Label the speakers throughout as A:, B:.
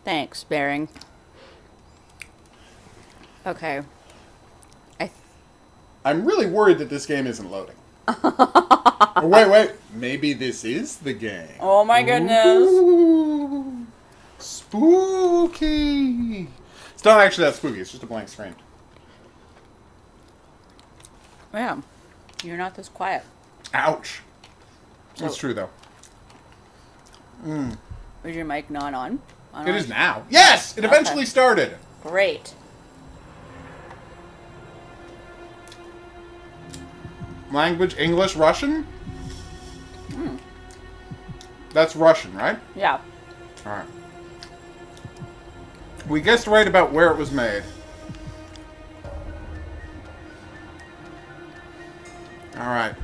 A: Thanks, Bearing. Okay.
B: I'm really worried that this game isn't loading. Oh, wait. Maybe this is the game.
A: Oh my goodness.
B: Ooh, spooky. It's not actually that spooky. It's just a blank screen.
A: Yeah. You're not this quiet.
B: Ouch. That's true, though.
A: Is your mic not on?
B: It is now. Yes! It eventually started.
A: Great.
B: Language, English, Russian? That's Russian, right?
A: Yeah.
B: Alright. We guessed right about where it was made. Alright.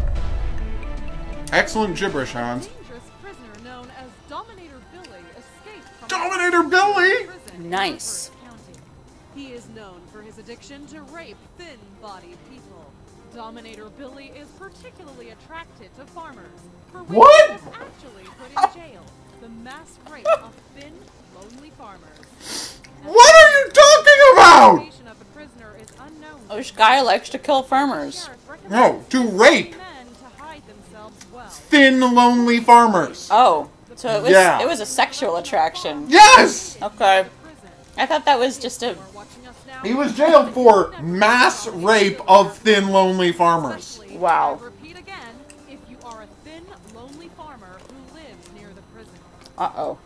B: Excellent gibberish, Hans.
C: Dangerous prisoner known as Dominator Billy escaped from
B: Dominator Billy!
C: prison in
A: Nice.
C: Everett County. He is known for his addiction to rape thin-bodied people. Dominator Billy is particularly attracted to farmers, for which
B: What?
C: he was actually put in jail. The mass rape of thin, lonely farmers.
B: What are you talking about?
C: The location of the prisoner is unknown.
A: This guy likes to kill farmers.
C: Sheriff
B: No,
C: recommends
B: to rape
C: men to hide themselves well.
B: thin, lonely farmers.
A: Oh, so
B: Yeah.
A: it was a sexual attraction.
B: Yes!
A: Okay. I thought that was just a...
B: He was jailed for mass rape of thin, lonely farmers.
A: Wow.
C: Repeat again, if you are a thin, lonely farmer who lives near the prison.
A: Uh-oh.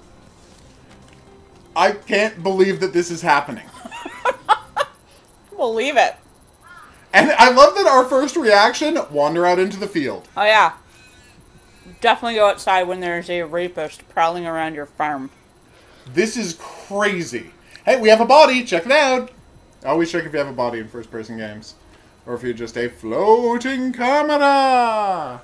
B: I can't believe that this is happening.
A: Believe it.
B: And I love that our first reaction, wander out into the field.
A: Oh, yeah. Definitely go outside when there's a rapist prowling around your farm.
B: This is crazy. Hey, we have a body. Check it out. Always check if you have a body in first-person games. Or if you're just a floating camera.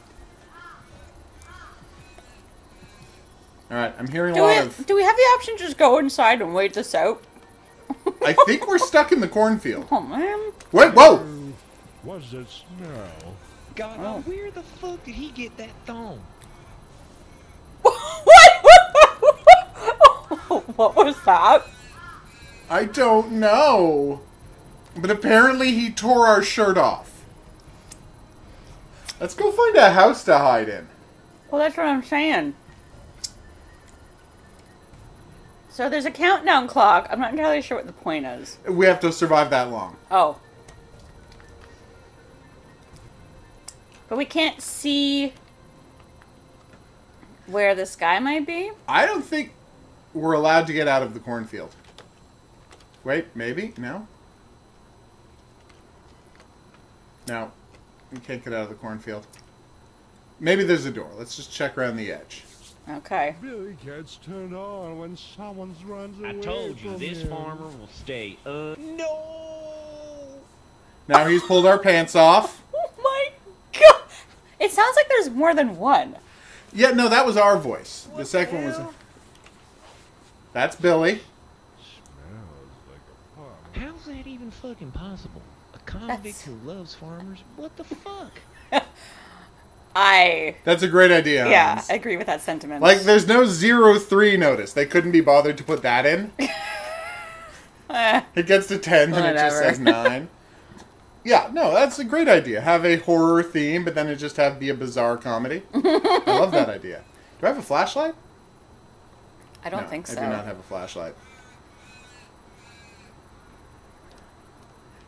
B: Alright, I'm hearing a lot of...
A: Do we have the option to just go inside and wait this out?
B: I think we're stuck in the cornfield.
A: Oh, man.
B: Wait, whoa!
D: What's that smell?
E: God,
A: Oh.
E: where the fuck did he get that thong?
A: What was that?
B: I don't know. But apparently he tore our shirt off. Let's go find a house to hide in.
A: Well, that's what I'm saying. So there's a countdown clock. I'm not entirely sure what the point is.
B: We have to survive that long.
A: Oh. But we can't see where this guy might be.
B: I don't think we're allowed to get out of the cornfield. Wait, maybe? No? No. You can't get out of the cornfield. Maybe there's a door. Let's just check around the edge.
A: Okay.
D: Billy gets turned on when someone runs away
E: I told you
D: from
E: this
D: him.
E: farmer will stay No!
B: Now he's pulled our pants off.
A: Oh my god! It sounds like there's more than one.
B: Yeah, no, that was our voice. The second one was... That's Billy.
D: Smells like a farm.
E: How's that even fucking possible? A convict who loves farmers? What the fuck?
B: That's a great idea,
A: Yeah,
B: Hans.
A: I agree with that sentiment.
B: Like, there's no 03 notice. They couldn't be bothered to put that in. It gets to 10 and it just
A: Whatever.
B: says 9. Yeah, no, that's a great idea. Have a horror theme, but then it just be a bizarre comedy. I love that idea. Do I have a flashlight?
A: I don't
B: No,
A: think so.
B: I do not have a flashlight.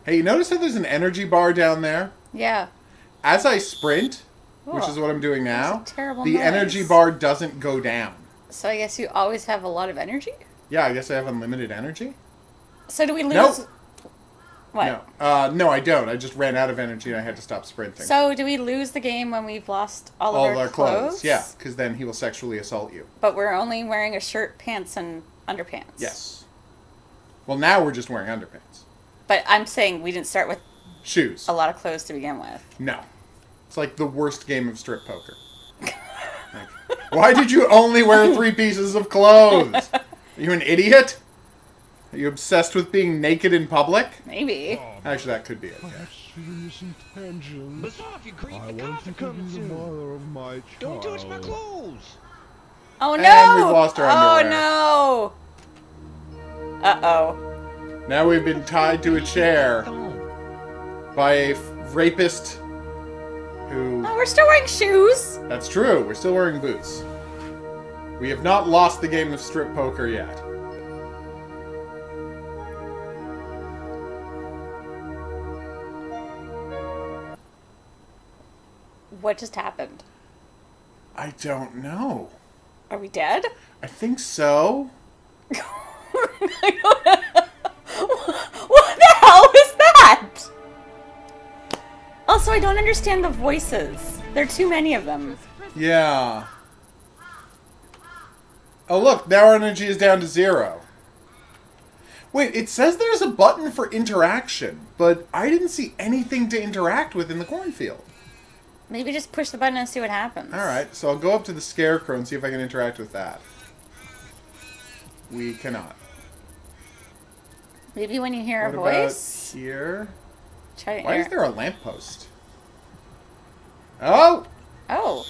B: Hey, you notice how there's an energy bar down there?
A: Yeah.
B: As I sprint, which
A: Oh,
B: is what I'm doing now,
A: that's a terrible
B: the
A: noise.
B: energy bar doesn't go down.
A: So I guess you always have a lot of energy?
B: Yeah, I guess I have unlimited energy.
A: So do we lose...
B: Nope.
A: What?
B: No, no, I don't. I just ran out of energy and I had to stop sprinting.
A: So do we lose the game when we've lost all
B: All
A: of our clothes?
B: Yeah, because then he will sexually assault you.
A: But we're only wearing a shirt, pants, and underpants.
B: Yes. Well, now we're just wearing underpants.
A: But I'm saying we didn't start with
B: Shoes.
A: a lot of clothes to begin with.
B: No. It's like the worst game of strip poker. Like, why did you only wear 3 pieces of clothes? Are you an idiot? Are you obsessed with being naked in public?
A: Maybe.
B: Actually, that could be it.
D: I
B: Yeah.
D: have serious intentions.
E: Buzz off, you creep!
D: I
E: The
D: want
E: cops
D: to
E: are
D: be
E: coming
D: the
E: soon!
D: mother of my child.
E: Don't touch my clothes!
A: Oh no!
B: And we've lost our
A: Oh
B: underwear.
A: no! Uh-oh.
B: Now we've been tied to a chair
E: Thong.
B: by a rapist who...
A: Oh, we're still wearing shoes.
B: That's true. We're still wearing boots. We have not lost the game of strip poker yet.
A: What just happened?
B: I don't know.
A: Are we dead?
B: I think so.
A: What the hell is that? Also, I don't understand the voices. There are too many of them.
B: Yeah. Oh, look. Now our energy is down to 0. Wait, it says there's a button for interaction, but I didn't see anything to interact with in the cornfield.
A: Maybe just push the button and see what happens.
B: Alright, so I'll go up to the scarecrow and see if I can interact with that. We cannot.
A: Maybe when you hear
B: What
A: a
B: about
A: voice.
B: here?
A: Try
B: Why is there a lamppost? Oh!
A: Oh,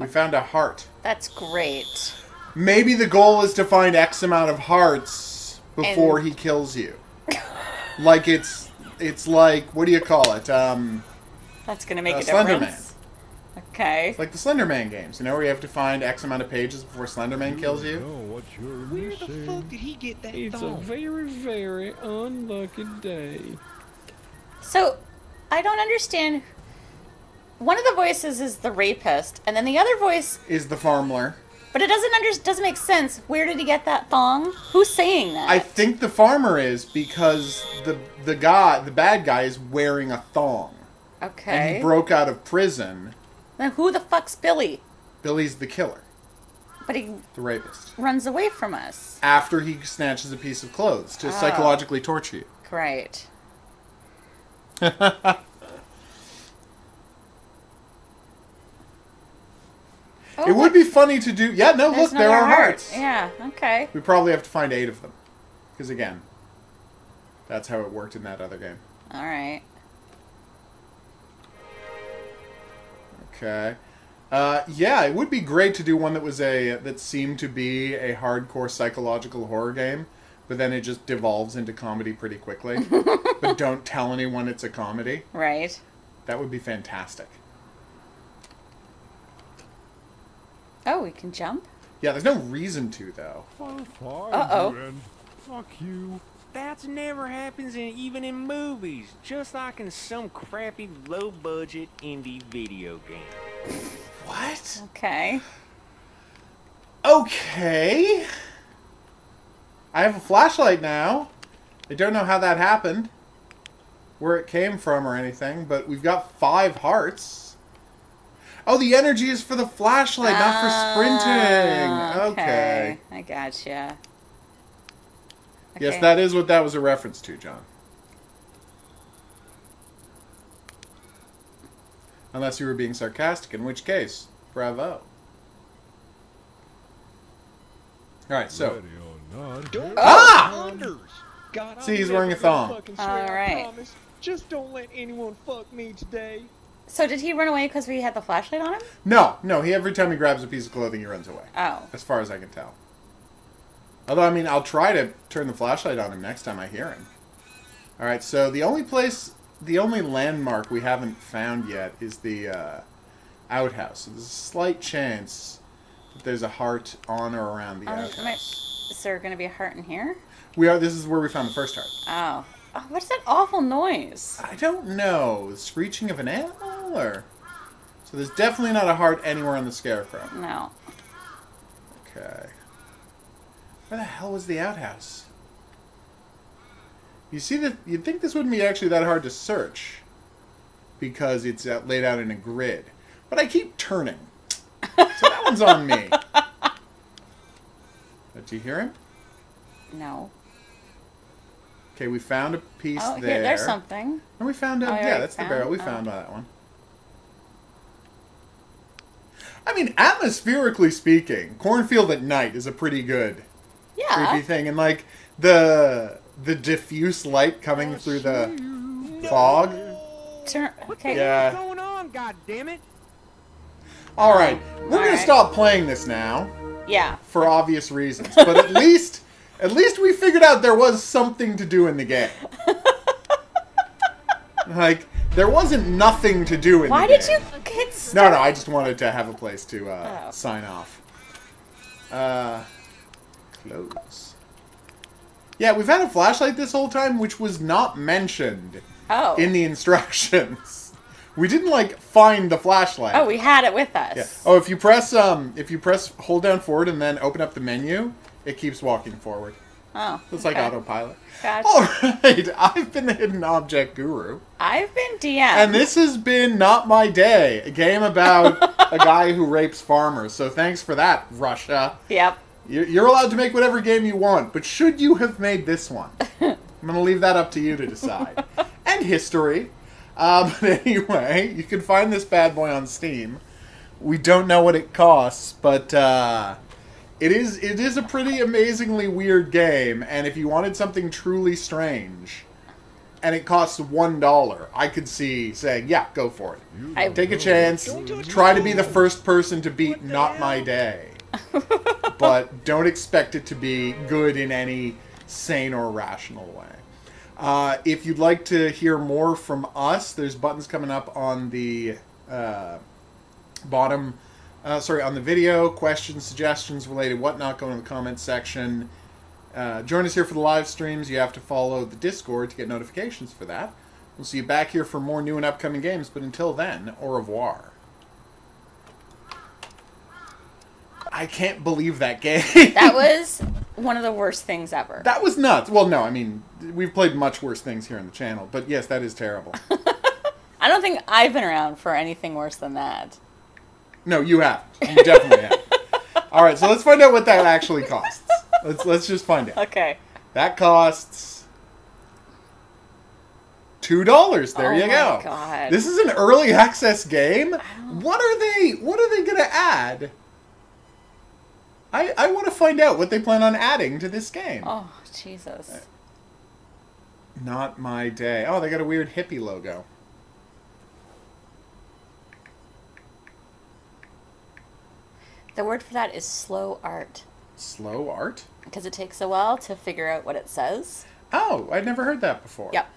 B: We found a heart.
A: that's great.
B: Maybe the goal is to find X amount of hearts before
A: And-
B: he kills you. Like it's like, what do you call it?
A: That's gonna make a
B: Slender
A: difference. Okay.
B: Like the Slender Man games, you know, where you have to find X amount of pages before Slender Man kills
D: You
B: you.
D: know what you're
E: Where the
D: missing.
E: fuck did he get that
F: It's a
E: thong?
F: very, very unlucky day.
A: So, I don't understand. One of the voices is the rapist, and then the other voice,
B: Is the farmer.
A: but it doesn't make sense. Where did he get that thong? Who's saying that?
B: I think the farmer is because the bad guy is wearing a thong. And
A: Okay.
B: he broke out of prison.
A: Then who the fuck's Billy?
B: Billy's the killer,
A: But he
B: the rapist.
A: runs away from us.
B: After he snatches a piece of clothes to psychologically torture you.
A: Right. Oh,
B: It would be funny to do... Yeah, no,
A: there's
B: look, there
A: another
B: are
A: heart.
B: hearts.
A: Yeah, okay.
B: We probably have to find 8 of them. Because, again, that's how it worked in that other game.
A: Alright.
B: Okay. Yeah, it would be great to do one that was that seemed to be a hardcore psychological horror game, but then it just devolves into comedy pretty quickly. But don't tell anyone it's a comedy.
A: Right.
B: That would be fantastic.
A: Oh, we can jump?
B: Yeah, there's no reason to, though.
D: I'll find
A: Uh-oh.
D: you and fuck you.
F: That never happens even in movies, just like in some crappy low-budget indie video game.
B: What?
A: Okay.
B: Okay. I have a flashlight now. I don't know how that happened, where it came from or anything, but we've got 5 hearts. Oh, the energy is for the flashlight, not for sprinting. Okay.
A: I gotcha.
B: Yes,
A: Okay.
B: that is what that was a reference to, John. Unless you were being sarcastic, in which case, bravo. Alright, so...
D: Ready or not,
E: Don't
D: here-
B: Ah!
E: Thunders. God,
B: See,
E: I'm
B: he's
E: never
B: wearing a
E: gonna
B: thong.
E: fucking swear, I
A: Alright.
E: promise. Just don't let anyone fuck me today.
A: So did he run away because we had the flashlight on him?
B: No, every time he grabs a piece of clothing, he runs away.
A: Oh.
B: As far as I can tell. Although, I mean, I'll try to turn the flashlight on him next time I hear him. Alright, so the only landmark we haven't found yet is the outhouse. So there's a slight chance that there's a heart on or around the outhouse.
A: Is there going to be a heart in here?
B: This is where we found the first heart.
A: Oh. Oh, what's that awful noise?
B: I don't know. The screeching of an animal, or... So there's definitely not a heart anywhere on the scarecrow.
A: No.
B: Okay. Where the hell was the outhouse? You see that? You'd think this wouldn't be actually that hard to search, because it's laid out in a grid. But I keep turning, so that one's on me. Did you hear him?
A: No.
B: Okay, we found a piece
A: Oh,
B: there.
A: here, there's something.
B: And we found
A: Oh, you
B: yeah,
A: already
B: that's the
A: found?
B: barrel. We
A: Oh.
B: found that one. I mean, atmospherically speaking, cornfield at night is a pretty good
A: Yeah.
B: creepy thing, and like the diffuse light coming through the fog.
A: Okay.
B: Yeah.
F: What's going on, goddammit?
B: All right, we're gonna
A: Alright.
B: stop playing this now
A: Yeah.
B: for obvious reasons, but at least At least we figured out there was something to do in the game. Like, there wasn't nothing to do in
A: Why
B: the game.
A: did you get stuck?
B: No, I just wanted to have a place to sign off. Close. Yeah, we've had a flashlight this whole time, which was not mentioned in the instructions. We didn't, like, find the flashlight.
A: Oh, we had it with us.
B: Yeah. Oh, if you press hold down forward and then open up the menu, it keeps walking forward.
A: Oh,
B: It's like autopilot.
A: Gotcha.
B: Alright, I've been the Hidden Object Guru.
A: I've been DM.
B: And this has been Not My Day, a game about a guy who rapes farmers. So thanks for that, Russia.
A: Yep.
B: You're allowed to make whatever game you want, but should you have made this one? I'm going to leave that up to you to decide. And history. But anyway, you can find this bad boy on Steam. We don't know what it costs, but it is a pretty amazingly weird game. And if you wanted something truly strange, and it costs $1, I could see saying, yeah, go for it. Take a chance. Try to be the first person to beat Not My Day. But don't expect it to be good in any sane or rational way. If you'd like to hear more from us, there's buttons coming up on the bottom, on the video, questions, suggestions, related whatnot, go in the comments section. Join us here for the live streams. You have to follow the Discord to get notifications for that. We'll see you back here for more new and upcoming games, but until then, au revoir. I can't believe that game.
A: That was one of the worst things ever.
B: That was nuts. Well, no, I mean, we've played much worse things here on the channel, but yes, that is terrible.
A: I don't think I've been around for anything worse than that.
B: No, you haven't. You definitely haven't. All right, so let's find out what that actually costs. Let's just find out.
A: Okay.
B: That costs $2. There you go.
A: Oh my God.
B: This is an early access game. What are they gonna add? I want to find out what they plan on adding to this game.
A: Oh, Jesus.
B: Not My Day. Oh, they got a weird hippie logo.
A: The word for that is slow art.
B: Slow art?
A: Because it takes a while to figure out what it says.
B: Oh, I'd never heard that before.
A: Yep.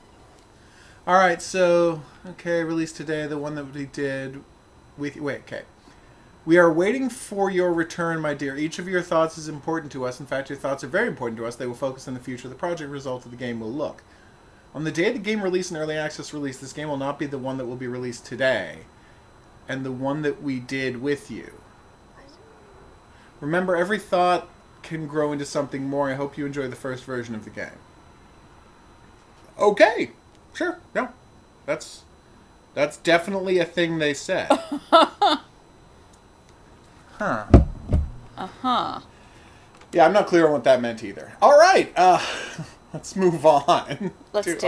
B: Alright, so, okay, released today, the one that we did with... Wait, okay. We are waiting for your return, my dear. Each of your thoughts is important to us. In fact, your thoughts are very important to us. They will focus on the future of the project. Result of the game will look. On the day the game release and early access release, this game will not be the one that will be released today, and the one that we did with you. Remember, every thought can grow into something more. I hope you enjoy the first version of the game. Okay. Sure. No. That's definitely a thing they said. Huh.
A: Uh-huh.
B: Yeah, I'm not clear on what that meant either. All right. Let's move on.
A: Let's please.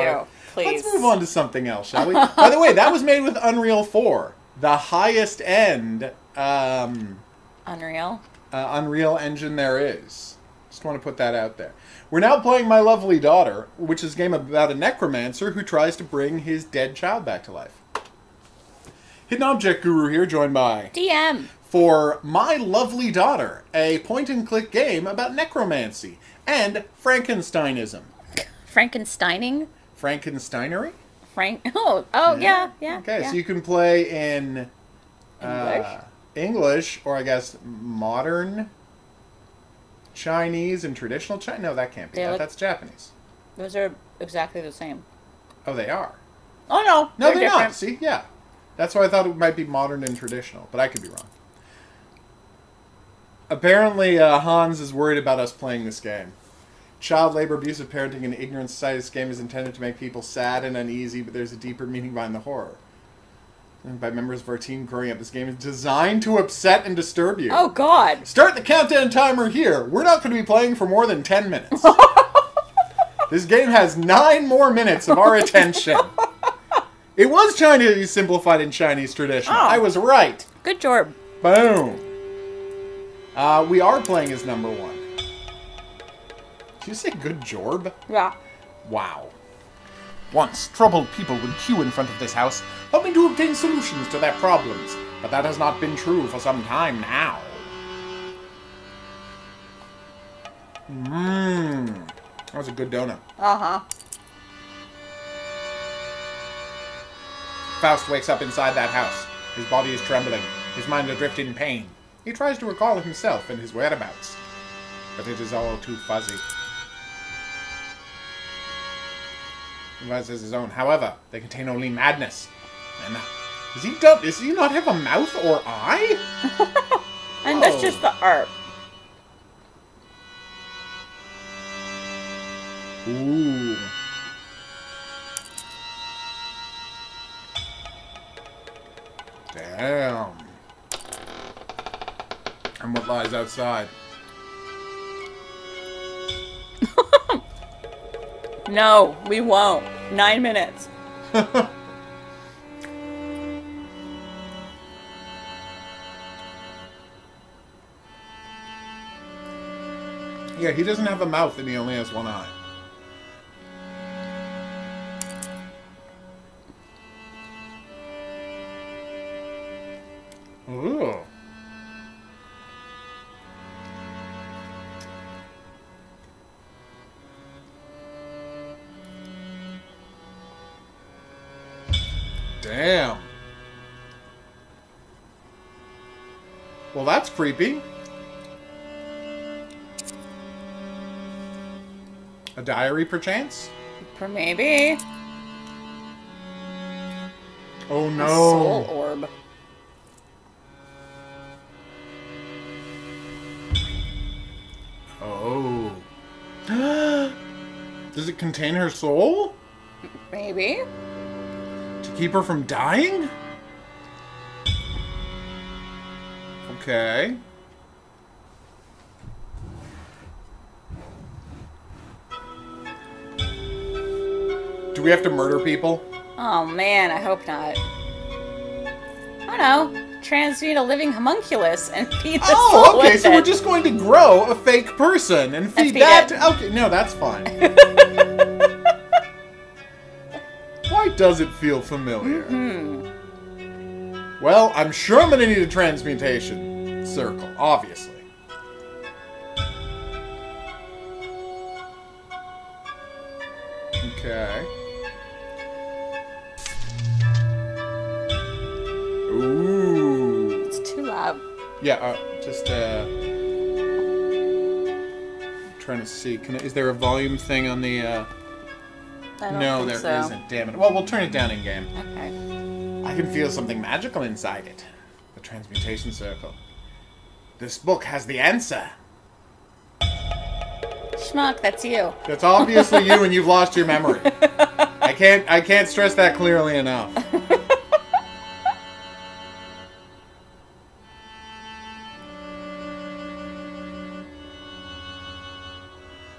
B: Let's move on to something else, shall we? By the way, that was made with Unreal 4, the highest end
A: Unreal
B: engine there is. Just want to put that out there. We're now playing My Lovely Daughter, which is a game about a necromancer who tries to bring his dead child back to life. Hidden Object Guru here, joined by...
A: DM.
B: For My Lovely Daughter, a point-and-click game about necromancy and Frankensteinism.
A: Frankensteining?
B: Frankensteinery?
A: Yeah.
B: Okay,
A: yeah.
B: so you can play in...
A: English?
B: English, or I guess modern Chinese and traditional Chinese. No, that can't be that. That's Japanese.
A: Those are exactly the same.
B: Oh, they are?
A: Oh, no.
B: No, they're
A: different.
B: not. See? Yeah. That's why I thought it might be modern and traditional, but I could be wrong. Apparently, Hans is worried about us playing this game. Child labor, abusive parenting, and ignorant society. This game is intended to make people sad and uneasy, but there's a deeper meaning behind the horror. And by members of our team growing up, this game is designed to upset and disturb you.
A: Oh, God.
B: Start the countdown timer here. We're not going to be playing for more than 10 minutes. This game has 9 more minutes of our attention. It was Chinese simplified in Chinese tradition.
A: Oh.
B: I was right.
A: Good job.
B: Boom. We are playing as number 1. Did you say good jorb?
A: Yeah.
B: Wow. Once, troubled people would queue in front of this house, hoping to obtain solutions to their problems. But that has not been true for some time now. Mmm. That was a good donut.
A: Uh-huh.
B: Faust wakes up inside that house. His body is trembling. His mind adrift in pain. He tries to recall himself and his whereabouts. But it is all too fuzzy. He realizes his own. However, they contain only madness. And does he not have a mouth or eye?
A: And that's just the art.
B: Ooh. Damn. And what lies outside?
A: No, we won't. 9 minutes.
B: Yeah, he doesn't have a mouth and he only has one eye. Ooh. Damn. Well, that's creepy. A diary, perchance?
A: Maybe.
B: Oh, no.
A: A soul orb.
B: Oh. Does it contain her soul?
A: Maybe.
B: To keep her from dying? Okay. Do we have to murder people?
A: Oh man, I hope not. Oh no. Transmute a living homunculus and feed the soul
B: Oh, okay,
A: with
B: so
A: it.
B: we're just going to grow a fake person and feed
A: feed
B: that
A: it.
B: Okay, no, that's fine. Why does it feel familiar? Well, I'm sure I'm going to need a transmutation circle, obviously. Okay. Ooh.
A: It's too loud.
B: Yeah, just trying to see. Is there a volume thing on the?
A: I don't
B: No,
A: think
B: there
A: so.
B: not Damn it. Well, we'll turn it down in game.
A: Okay.
B: I can feel something magical inside it. The transmutation circle. This book has the answer.
A: Schmuck, that's you.
B: That's obviously you, and you've lost your memory. I can't stress that clearly enough.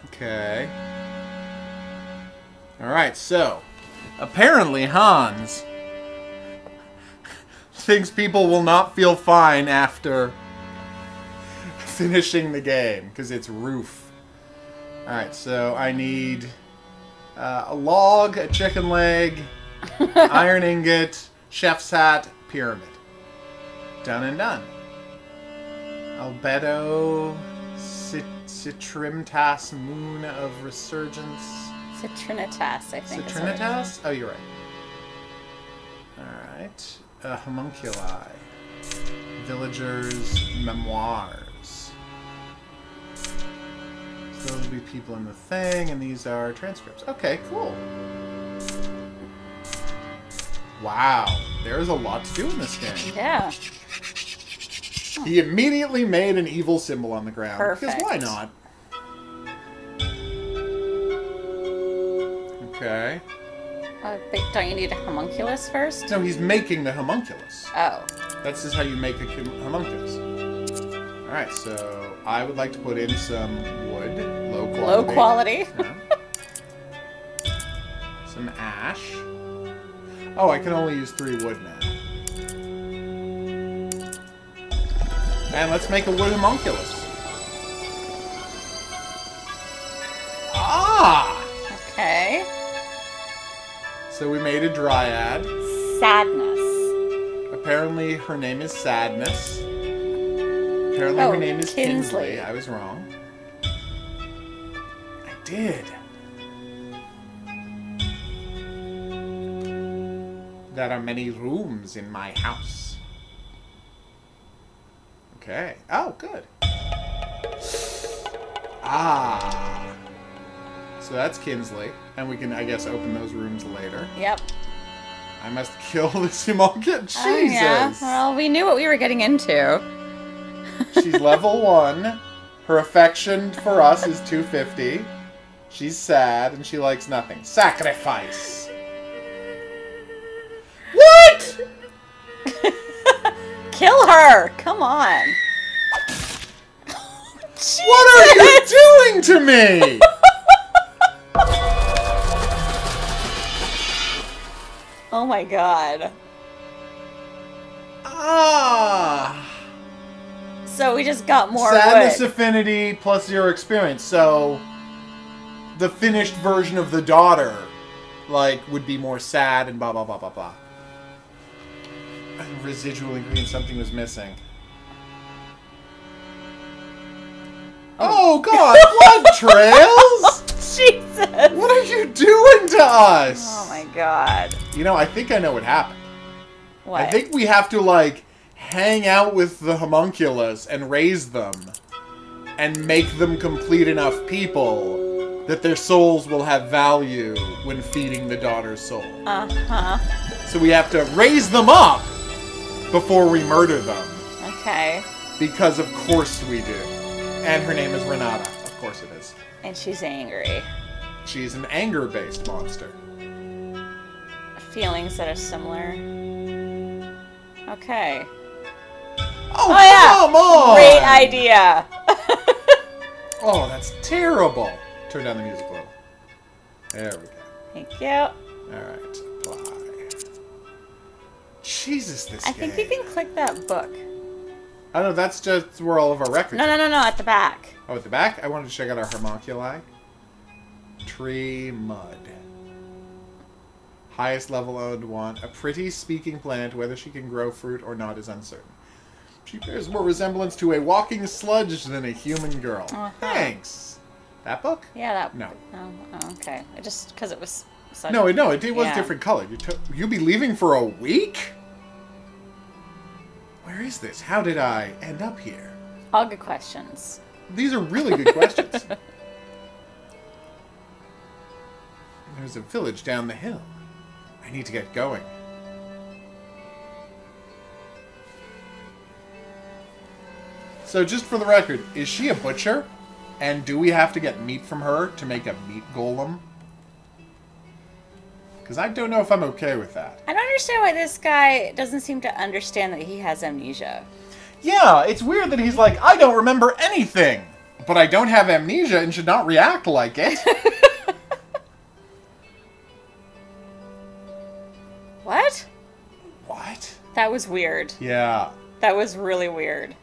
B: Okay. Alright, so apparently Hans thinks people will not feel fine after finishing the game, because it's roof. Alright, so I need a log, a chicken leg, iron ingot, chef's hat, pyramid. Done and done. Albedo, Citrimtas, Moon of Resurgence.
A: Citrinitas, I think.
B: Citrinitas? Oh, you're right. Alright. Homunculi. Villagers' memoirs. So those will be people in the thing, and these are transcripts. Okay, cool. Wow. There's a lot to do in this game.
A: Yeah.
B: He immediately made an evil symbol on the ground.
A: Perfect.
B: Because why not? Okay.
A: But don't you need a homunculus first?
B: No, he's making the homunculus.
A: Oh.
B: This is how you make a homunculus. Alright, so I would like to put in some wood. Low quality.
A: Low quality.
B: Yeah. Some ash. Oh, I can only use 3 wood now. And let's make a wood homunculus. Ah!
A: Okay.
B: So we made a dryad.
A: Sadness.
B: Apparently her name is Sadness. Apparently
A: Oh,
B: her name is Kinsley.
A: Kinsley.
B: I was wrong. did. There are many rooms in my house. Okay. Oh, good. Ah. So that's Kinsley. And we can, I guess, open those rooms later.
A: Yep.
B: I must kill this Humongous. Jesus!
A: Oh, yeah. Well, we knew what we were getting into.
B: She's level 1. Her affection for us is 250. She's sad, and she likes nothing. Sacrifice! What?!
A: Kill her! Come on.
B: What are you doing to me?!
A: Oh my god.
B: Ah!
A: So we just got more
B: Sadness
A: wood.
B: affinity plus 0 experience. So the finished version of the daughter, like, would be more sad and blah blah blah blah blah. And residual ingredient, something was missing. Oh god, blood trails!
A: Jesus!
B: What are you doing to us?
A: Oh my god.
B: You know, I think I know what happened.
A: What?
B: I think we have to, like, hang out with the homunculus and raise them and make them complete enough people that their souls will have value when feeding the daughter's soul.
A: Uh-huh.
B: So we have to raise them up before we murder them.
A: Okay.
B: Because of course we do. And her name is Renata. Of course it is.
A: And she's angry.
B: She's an anger-based monster.
A: Feelings that are similar. Okay.
B: Oh,
A: yeah!
B: come on!
A: Great idea!
B: Oh, that's terrible. Turn down the music a little. There we go.
A: Thank you.
B: Alright, apply. Jesus, this
A: I
B: game.
A: think you can click that book.
B: Oh, no, that's just where all of our records
A: No, at the back.
B: Oh, at the back? I wanted to check out our homunculi. Tree mud. Highest level owned one. A pretty speaking plant, whether she can grow fruit or not is uncertain. She bears more resemblance to a walking sludge than a human girl.
A: Uh-huh.
B: Thanks. That book?
A: Yeah, that.
B: No.
A: Oh, okay. Just because it was such.
B: No, it was
A: Yeah.
B: different color. You'll be leaving for a week? Where is this? How did I end up here?
A: All good questions.
B: These are really good questions. There's a village down the hill. I need to get going. So just for the record, is she a butcher? And do we have to get meat from her to make a meat golem? Because I don't know if I'm okay with that.
A: I don't understand why this guy doesn't seem to understand that he has amnesia.
B: Yeah, it's weird that he's like, I don't remember anything. But I don't have amnesia and should not react like it.
A: What?
B: What?
A: That was weird.
B: Yeah.
A: That was really weird.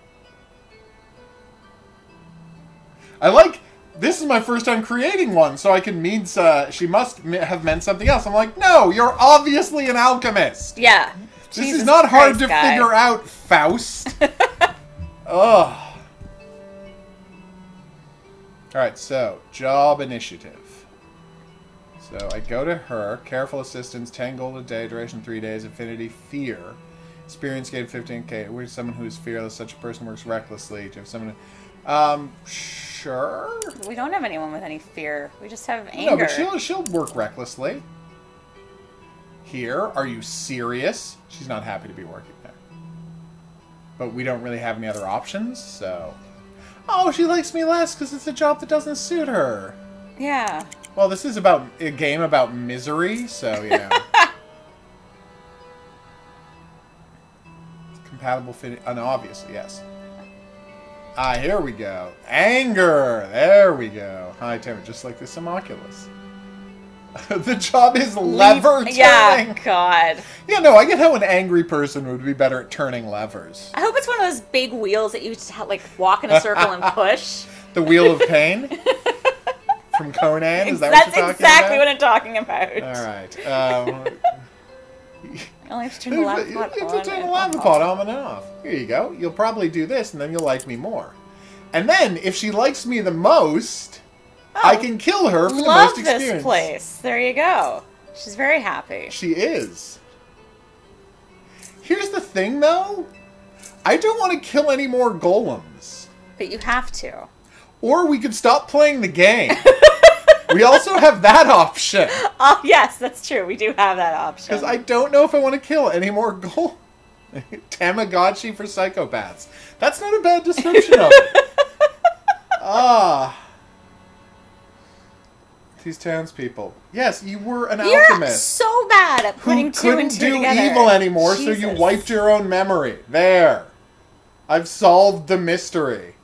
B: I like, this is my first time creating one, so I can mean, she must have meant something else. I'm like, no, you're obviously an alchemist.
A: Yeah.
B: This
A: Jesus
B: is not hard
A: Christ,
B: to
A: guy.
B: figure out, Faust. Ugh. Alright, so, job initiative. So, I go to her, careful assistance, 10 gold a day, duration 3 days, affinity, fear. Experience gain 15k. We're someone who is fearless, such a person works recklessly. Do you have someone sure?
A: We don't have anyone with any fear. We just have anger.
B: No, but she'll work recklessly. Here, are you serious? She's not happy to be working there. But we don't really have any other options, so... Oh, she likes me less because it's a job that doesn't suit her.
A: Yeah.
B: Well, this is about a game about misery, so, you know. Compatible fit... obviously, yes. Ah, here we go. Anger! There we go. High temper, just like this homunculus. The job is lever turning.
A: Yeah, God.
B: Yeah, no, I get how an angry person would be better at turning levers.
A: I hope it's one of those big wheels that you just have, like, walk in a circle and push.
B: The Wheel of Pain? From Conan? Is that
A: That's
B: what you're talking
A: exactly what
B: about?
A: I'm talking about.
B: Alright.
A: You only have to turn the lava pot
B: You
A: on.
B: have to turn the
A: and
B: lava
A: off.
B: pot on and off. Here you go. You'll probably do this, and then you'll like me more. And then, if she likes me the most, I can kill her for the
A: Love
B: most experience.
A: this place. There you go. She's very happy.
B: She is. Here's the thing, though. I don't want to kill any more golems.
A: But you have to.
B: Or we could stop playing the game. We also have that option.
A: Oh, yes, that's true. We do have that option.
B: Because I don't know if I want to kill any more Tamagotchi for psychopaths. That's not a bad description of it. These townspeople. Yes, you were an
A: You're
B: alchemist.
A: so bad at putting
B: Who
A: two
B: couldn't
A: and two
B: do
A: together.
B: evil anymore, so
A: Jesus.
B: you wiped your own memory. There. I've solved the mystery.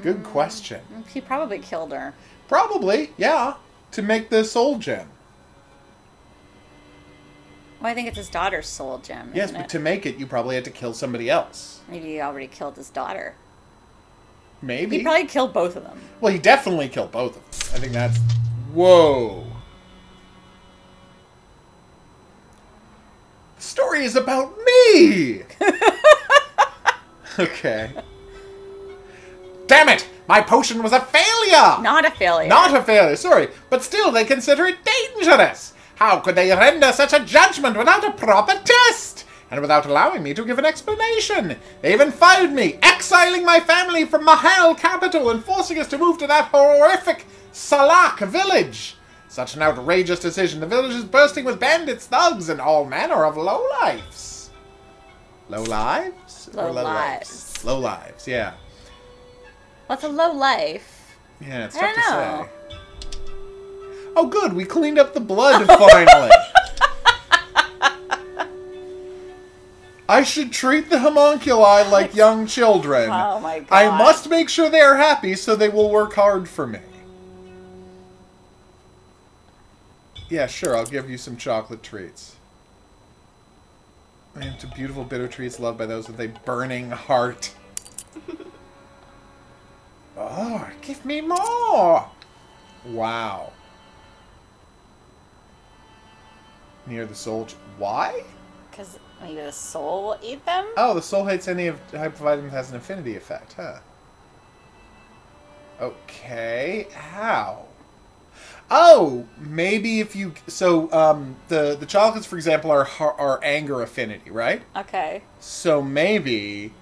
B: Good question.
A: He probably killed her.
B: Probably, yeah. To make the soul gem.
A: Well, I think it's his daughter's soul gem.
B: Yes,
A: isn't
B: but
A: it?
B: to make it, you probably had to kill somebody else.
A: Maybe he already killed his daughter.
B: Maybe.
A: He probably killed both of them.
B: Well, he definitely killed both of them. I think that's... Whoa. The story is about me! Okay. Damn it! My potion was a failure!
A: Not a failure.
B: Not a failure, sorry. But still, they consider it dangerous. How could they render such a judgment without a proper test? And without allowing me to give an explanation? They even fired me, exiling my family from Mahal capital and forcing us to move to that horrific Salak village. Such an outrageous decision. The village is bursting with bandits, thugs, and all manner of lowlifes. Lowlives? Or
A: Lowlives.
B: Lowlives, yeah.
A: What's a low life?
B: Yeah, it's
A: I
B: tough to
A: don't know.
B: say. Oh, good. We cleaned up the blood finally. I should treat the homunculi like young children.
A: Oh my god.
B: I must make sure they are happy so they will work hard for me. Yeah, sure. I'll give you some chocolate treats. I am to beautiful bitter treats loved by those with a burning heart. Oh, give me more! Wow. Near the soul... Why?
A: Because maybe the soul will eat them?
B: Oh, the soul hates any of type of item that has an affinity effect, huh? Okay, how? Oh, maybe if you... So, the chocolates, for example, are anger affinity, right?
A: Okay.
B: So maybe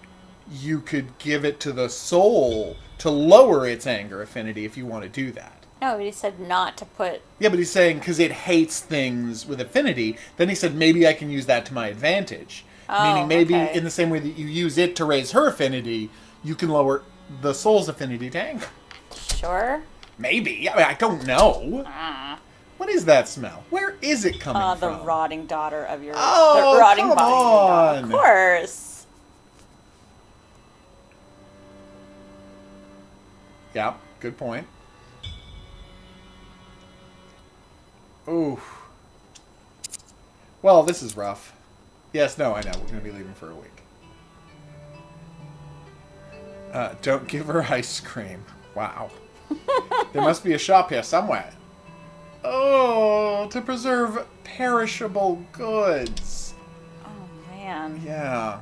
B: you could give it to the soul to lower its anger affinity if you want to do that.
A: No, but he said not to put...
B: Yeah, but he's saying because it hates things with affinity, then he said maybe I can use that to my advantage.
A: Oh,
B: Meaning maybe
A: okay.
B: in the same way that you use it to raise her affinity, you can lower the soul's affinity to anger.
A: Sure.
B: Maybe. I mean, I don't know. What is that smell? Where is it coming
A: The
B: from?
A: rotting daughter of your...
B: Oh,
A: the rotting
B: come
A: body of your daughter.
B: on.
A: Of course.
B: Yeah, good point. Ooh. Well, this is rough. Yes, no, I know. We're going to be leaving for a week. Don't give her ice cream. Wow. There must be a shop here somewhere. Oh, to preserve perishable goods.
A: Oh, man.
B: Yeah.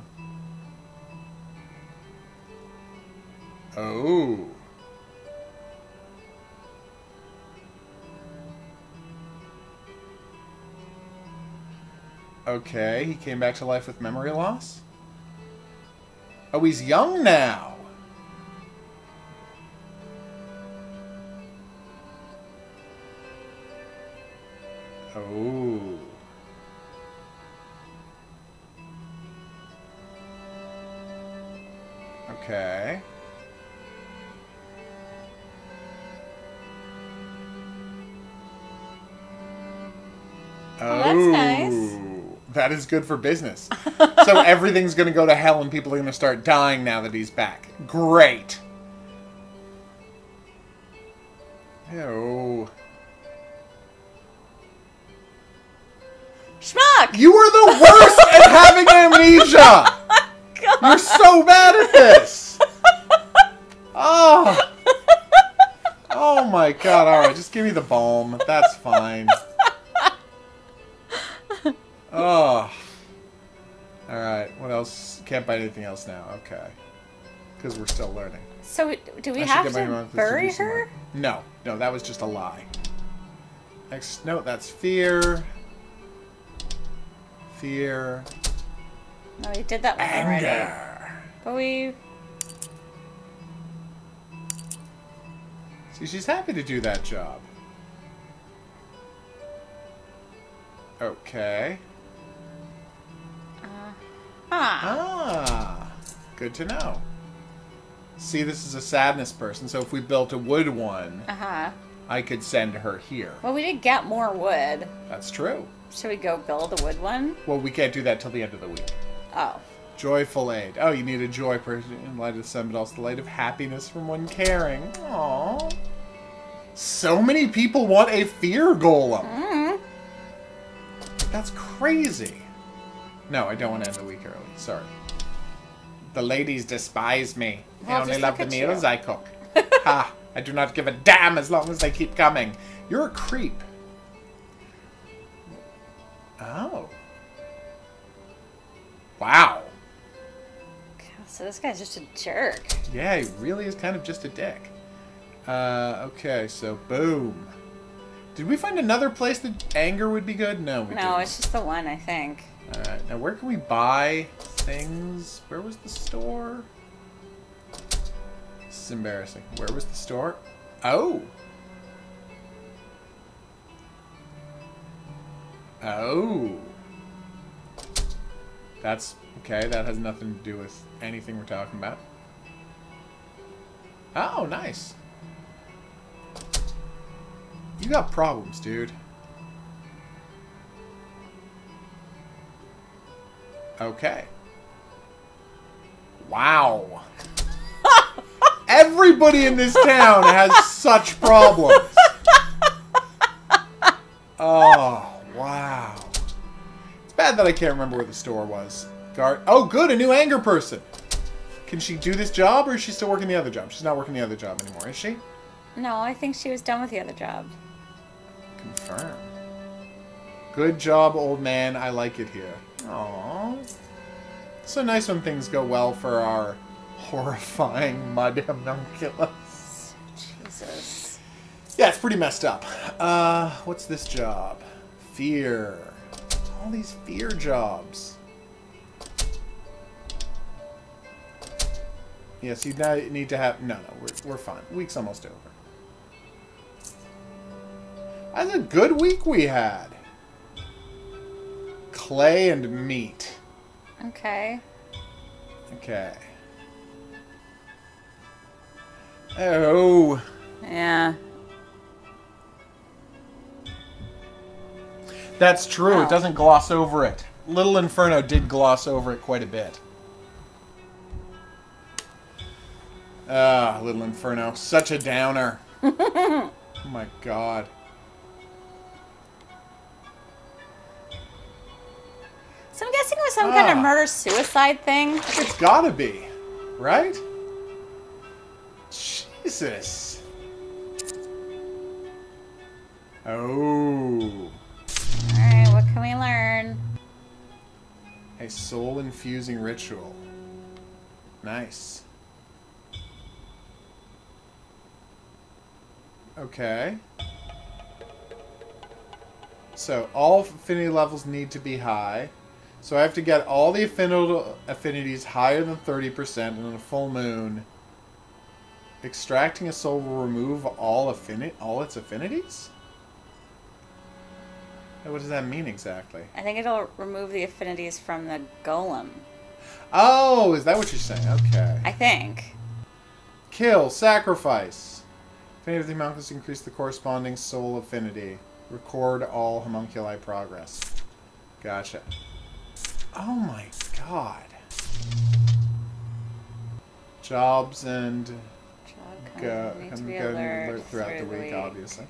B: Oh. Okay, he came back to life with memory loss? Oh, he's young now! Oh. Okay.
A: Oh, that's nice.
B: That is good for business. So everything's going to go to hell and people are going to start dying now that he's back. Great. Ew.
A: Schmuck!
B: You are the worst at having amnesia! You're so bad at this! Oh. Oh my god, alright, just give me the balm. That's fine. Oh. Alright, what else? Can't buy anything else now. Okay. Because we're still learning.
A: So, do we
B: I should
A: have
B: get my
A: to
B: monkeys to
A: bury
B: do some
A: her?
B: work. No, that was just a lie. Next, no, that's fear. Fear.
A: No, we did that one already.
B: Anger.
A: But we...
B: See, she's happy to do that job. Okay.
A: Huh.
B: Ah, good to know. See, this is a sadness person, so if we built a wood one,
A: Uh-huh.
B: I could send her here.
A: Well, we did get more wood.
B: That's true.
A: Should we go build a wood one?
B: Well, we can't do that till the end of the week.
A: Oh.
B: Joyful aid. Oh, you need a joy person in light of the sun, but also the light of happiness from one caring. Aww. So many people want a fear golem.
A: Mm.
B: That's crazy. No, I don't want to end the week early. Sorry. The ladies despise me. They
A: Well,
B: only
A: just
B: love
A: look
B: the
A: at you.
B: meals I cook. Ha! I do not give a damn as long as they keep coming. You're a creep. Oh. Wow.
A: So this guy's just a jerk.
B: Yeah, he really is kind of just a dick. Okay, so boom. Did we find another place that anger would be good? No, we
A: No,
B: didn't.
A: it's just the one, I think.
B: Alright, now where can we buy things? Where was the store? This is embarrassing. Where was the store? Oh! Oh! That's... okay, that has nothing to do with anything we're talking about. Oh, nice. You got problems, dude. Okay. Wow. Everybody in this town has such problems. Oh, wow. It's bad that I can't remember where the store was. Guard. Oh, good, a new anger person. Can she do this job, or is she still working the other job? She's not working the other job anymore, is she?
A: No, I think she was done with the other job.
B: Confirm. Good job, old man. I like it here. Aww. So nice when things go well for our horrifying mud homunculus.
A: Jesus.
B: Yeah, it's pretty messed up. What's this job? Fear. All these fear jobs. Yes, you now need to have... No, we're fine. Week's almost over. That's a good week we had. Clay and meat.
A: Okay.
B: Okay. Oh.
A: Yeah.
B: That's true.
A: Oh.
B: It doesn't gloss over it. Little Inferno did gloss over it quite a bit. Ah, Little Inferno. Such a downer. Oh my god.
A: So I'm guessing it was some kind of
B: Ah.
A: murder-suicide thing.
B: It's gotta be. Right? Jesus. Oh.
A: Alright, what can we learn?
B: A soul-infusing ritual. Nice. Okay. So, all affinity levels need to be high. So I have to get all the affinities higher than 30%, and on a full moon, extracting a soul will remove all its affinities? What does that mean exactly?
A: I think it'll remove the affinities from the golem.
B: Oh, is that what you're saying? Okay.
A: I think.
B: Kill, sacrifice. Affinity of the homunculus increase the corresponding soul affinity. Record all homunculi progress. Gotcha. Oh my god. Jobs and
A: Job need to be alert
B: throughout the
A: through
B: week, obviously.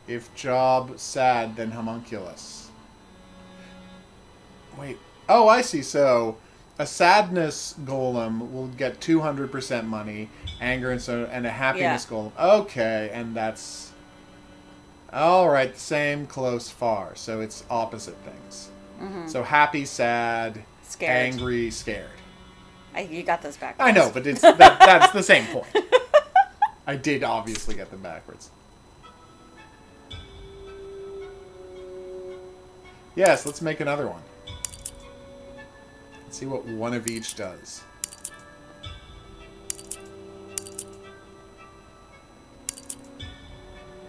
B: If job sad, then homunculus. Wait. Oh, I see. So a sadness golem will get 200% money, anger and a happiness golem. Okay, and that's all right. Same, close, far. So it's opposite things. So happy, sad,
A: Scared.
B: angry, scared.
A: You got those backwards.
B: I know, but that's the same point. I did obviously get them backwards. Yes, let's make another one. Let's see what one of each does.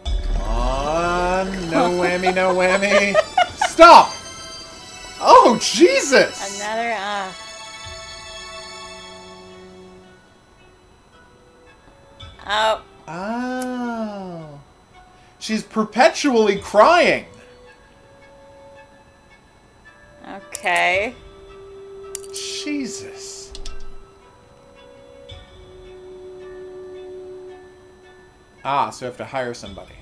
B: Come on. No whammy, no whammy. Stop! Oh, Jesus!
A: Another, Oh.
B: Oh. She's perpetually crying.
A: Okay.
B: Jesus. Ah, so I have to hire somebody.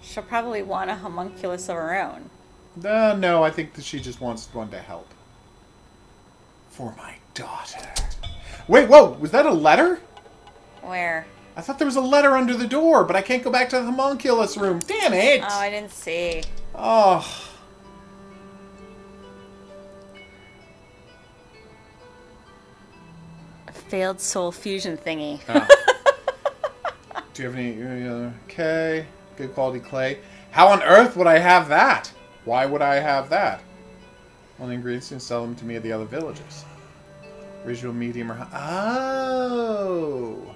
A: She'll probably want a homunculus of her own.
B: No, I think that she just wants one to help. For my daughter. Wait, whoa, was that a letter?
A: Where?
B: I thought there was a letter under the door, but I can't go back to the homunculus room. Damn it!
A: Oh, I didn't see.
B: Oh.
A: A failed soul fusion thingy.
B: Oh. Do you have any... okay. Good quality clay. How on earth would I have that? Why would I have that? Well, the ingredients and sell them to me at the other villages. Visual, medium, or high. Oh.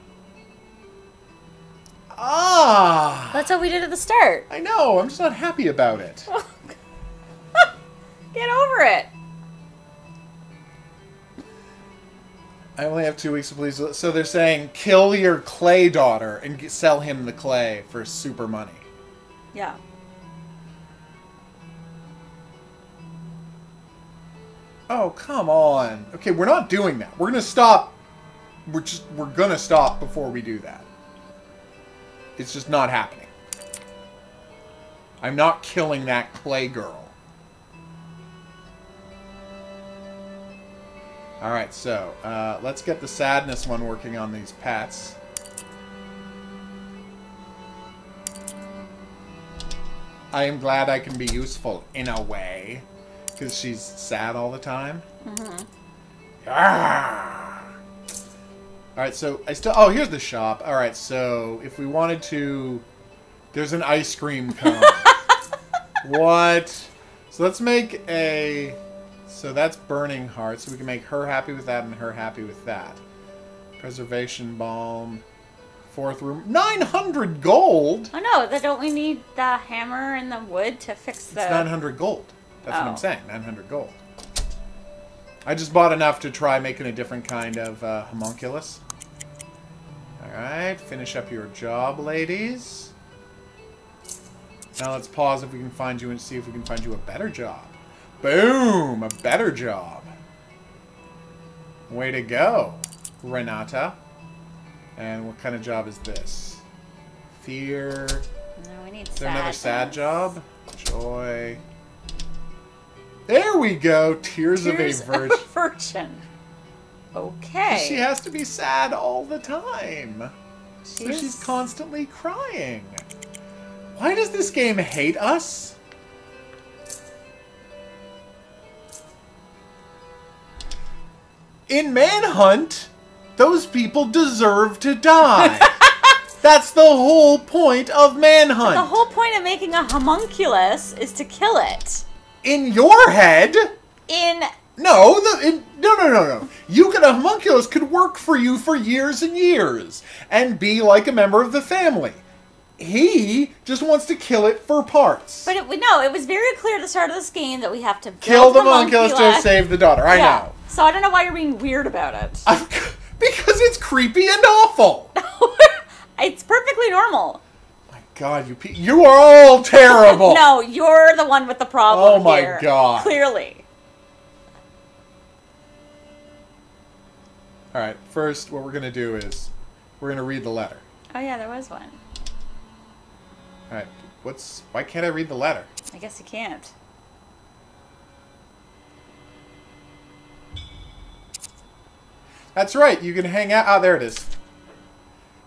B: Ah.
A: That's what we did at the start.
B: I know. I'm just not happy about it.
A: Get over it.
B: I only have 2 weeks to please. So they're saying kill your clay daughter and sell him the clay for super money.
A: Yeah.
B: Oh, come on. Okay, we're not doing that. We're gonna stop. We're gonna stop before we do that. It's just not happening. I'm not killing that clay girl. Alright, so, let's get the sadness one working on these pets. I am glad I can be useful, in a way. Because she's sad all the time. Alright, so I still... Oh, here's the shop. Alright, so if we wanted to... There's an ice cream cone. What? So let's make a... So that's Burning Heart. So we can make her happy with that and her happy with that. Preservation Balm. Fourth room. 900 gold?
A: Oh no, don't we need the hammer and the wood to fix the...
B: It's 900 gold. That's what
A: Oh.
B: I'm saying. 900 gold. I just bought enough to try making a different kind of homunculus. Alright, finish up your job, ladies. Now let's pause if we can find you and see if we can find you a better job. Boom! A better job. Way to go, Renata. And what kind of job is this? Fear.
A: No, we need
B: Is there another sad
A: sadness.
B: job? Joy. There we go! Tears of a Virgin.
A: Virgin. Okay.
B: She has to be sad all the time. So
A: She's-
B: she's constantly crying. Why does this game hate us? In Manhunt, those people deserve to die. That's the whole point of Manhunt.
A: The whole point of making a homunculus is to kill it.
B: In your head...
A: In...
B: No, no. You could, a homunculus could work for you for years and years and be like a member of the family. He just wants to kill it for parts.
A: But it was very clear at the start of this game that we have to
B: Kill
A: build
B: the homunculus to save the daughter. I know.
A: So I don't know why you're being weird about it.
B: Because it's creepy and awful.
A: It's perfectly normal.
B: My God, you are all terrible.
A: No, you're the one with the problem.
B: Oh my
A: here.
B: God.
A: Clearly.
B: All right. First, what we're gonna do is we're gonna read the letter.
A: Oh yeah, there was one.
B: All right. Why can't I read the letter?
A: I guess you can't.
B: That's right. You can hang out. Oh, there it is.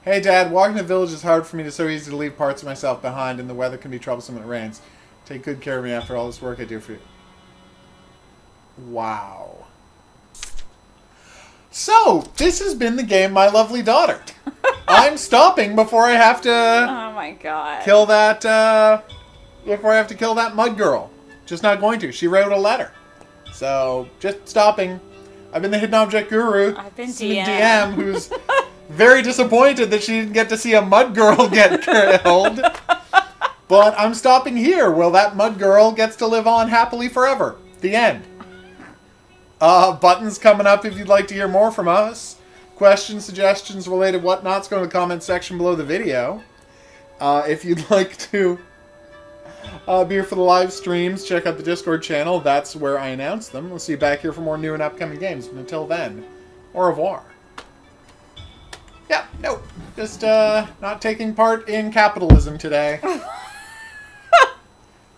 B: Hey, Dad, walking the village is hard for me. It's so easy to leave parts of myself behind, and the weather can be troublesome when it rains. Take good care of me after all this work I do for you. Wow. So, this has been the game My Lovely Daughter. I'm stopping before I have to
A: Oh my god.
B: kill that, before I have to kill that mud girl. Just not going to. She wrote a letter. So, just stopping. I've been the Hidden Object Guru.
A: I've been
B: DM, who's very disappointed that she didn't get to see a mud girl get killed. But I'm stopping here. Well, that mud girl gets to live on happily forever. The end. Buttons coming up if you'd like to hear more from us. Questions, suggestions, related whatnots, go in the comment section below the video. If you'd like to be here for the live streams, check out the Discord channel. That's where I announce them. We'll see you back here for more new and upcoming games. But until then, au revoir. Yeah, no, just not taking part in capitalism today.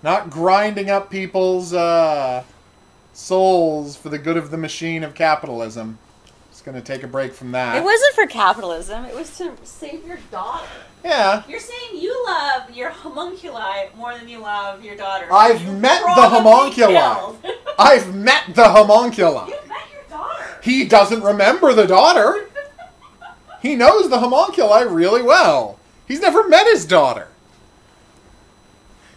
B: Not grinding up people's souls for the good of the machine of capitalism. Just gonna take a break from that.
A: It wasn't for capitalism. It was to save your daughter.
B: Yeah.
A: You're saying you love your homunculi more than you love your daughter.
B: I've met the homunculi. I've met the homunculi.
A: You've met your daughter.
B: He doesn't remember the daughter. He knows the homunculi really well. He's never met his daughter.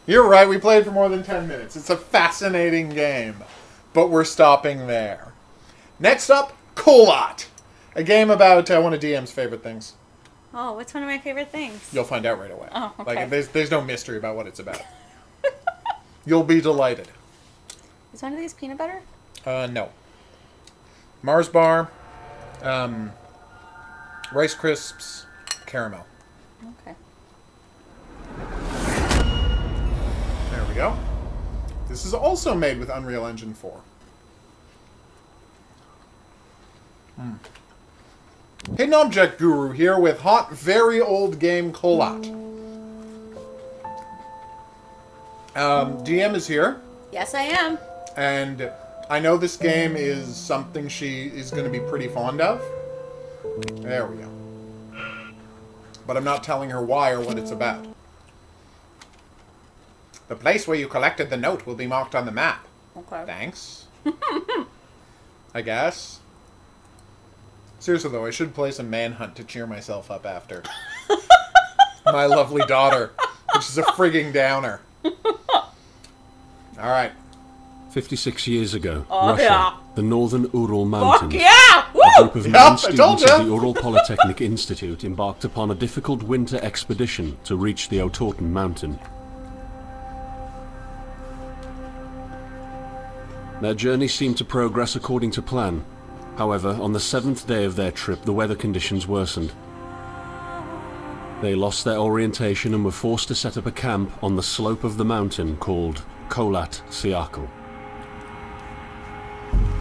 B: You're right, we played for more than 10 minutes. It's a fascinating game. But we're stopping there. Next up, Colot. A game about one of DM's favorite things.
A: Oh, what's one of my favorite things?
B: You'll find out right away.
A: Oh, okay.
B: Like, there's no mystery about what it's about. You'll be delighted.
A: Is one of these peanut butter?
B: No. Mars bar, Rice Crisps, caramel.
A: Okay.
B: There we go. This is also made with Unreal Engine 4. Hidden Object Guru here with hot, very old game Colot. DM is here,
A: Yes, I am.
B: and I know this game is something she is going to be pretty fond of. There we go. But I'm not telling her why or what it's about. The place where you collected the note will be marked on the map.
A: Okay.
B: Thanks. I guess. Seriously though, I should play some Manhunt to cheer myself up after. My lovely daughter, which is a frigging downer. Alright.
G: 56 years ago,
A: Oh,
G: Russia,
A: yeah.
G: the northern Ural Mountains.
A: Fuck yeah!
G: A
A: Woo!
G: group of
B: Yep,
G: nine
B: I
G: students
B: told
G: of
B: ya.
G: the Ural Polytechnic Institute embarked upon a difficult winter expedition to reach the Otorten mountain. Their journey seemed to progress according to plan. However, on the 7th day of their trip, the weather conditions worsened. They lost their orientation and were forced to set up a camp on the slope of the mountain called Kolat Siakal.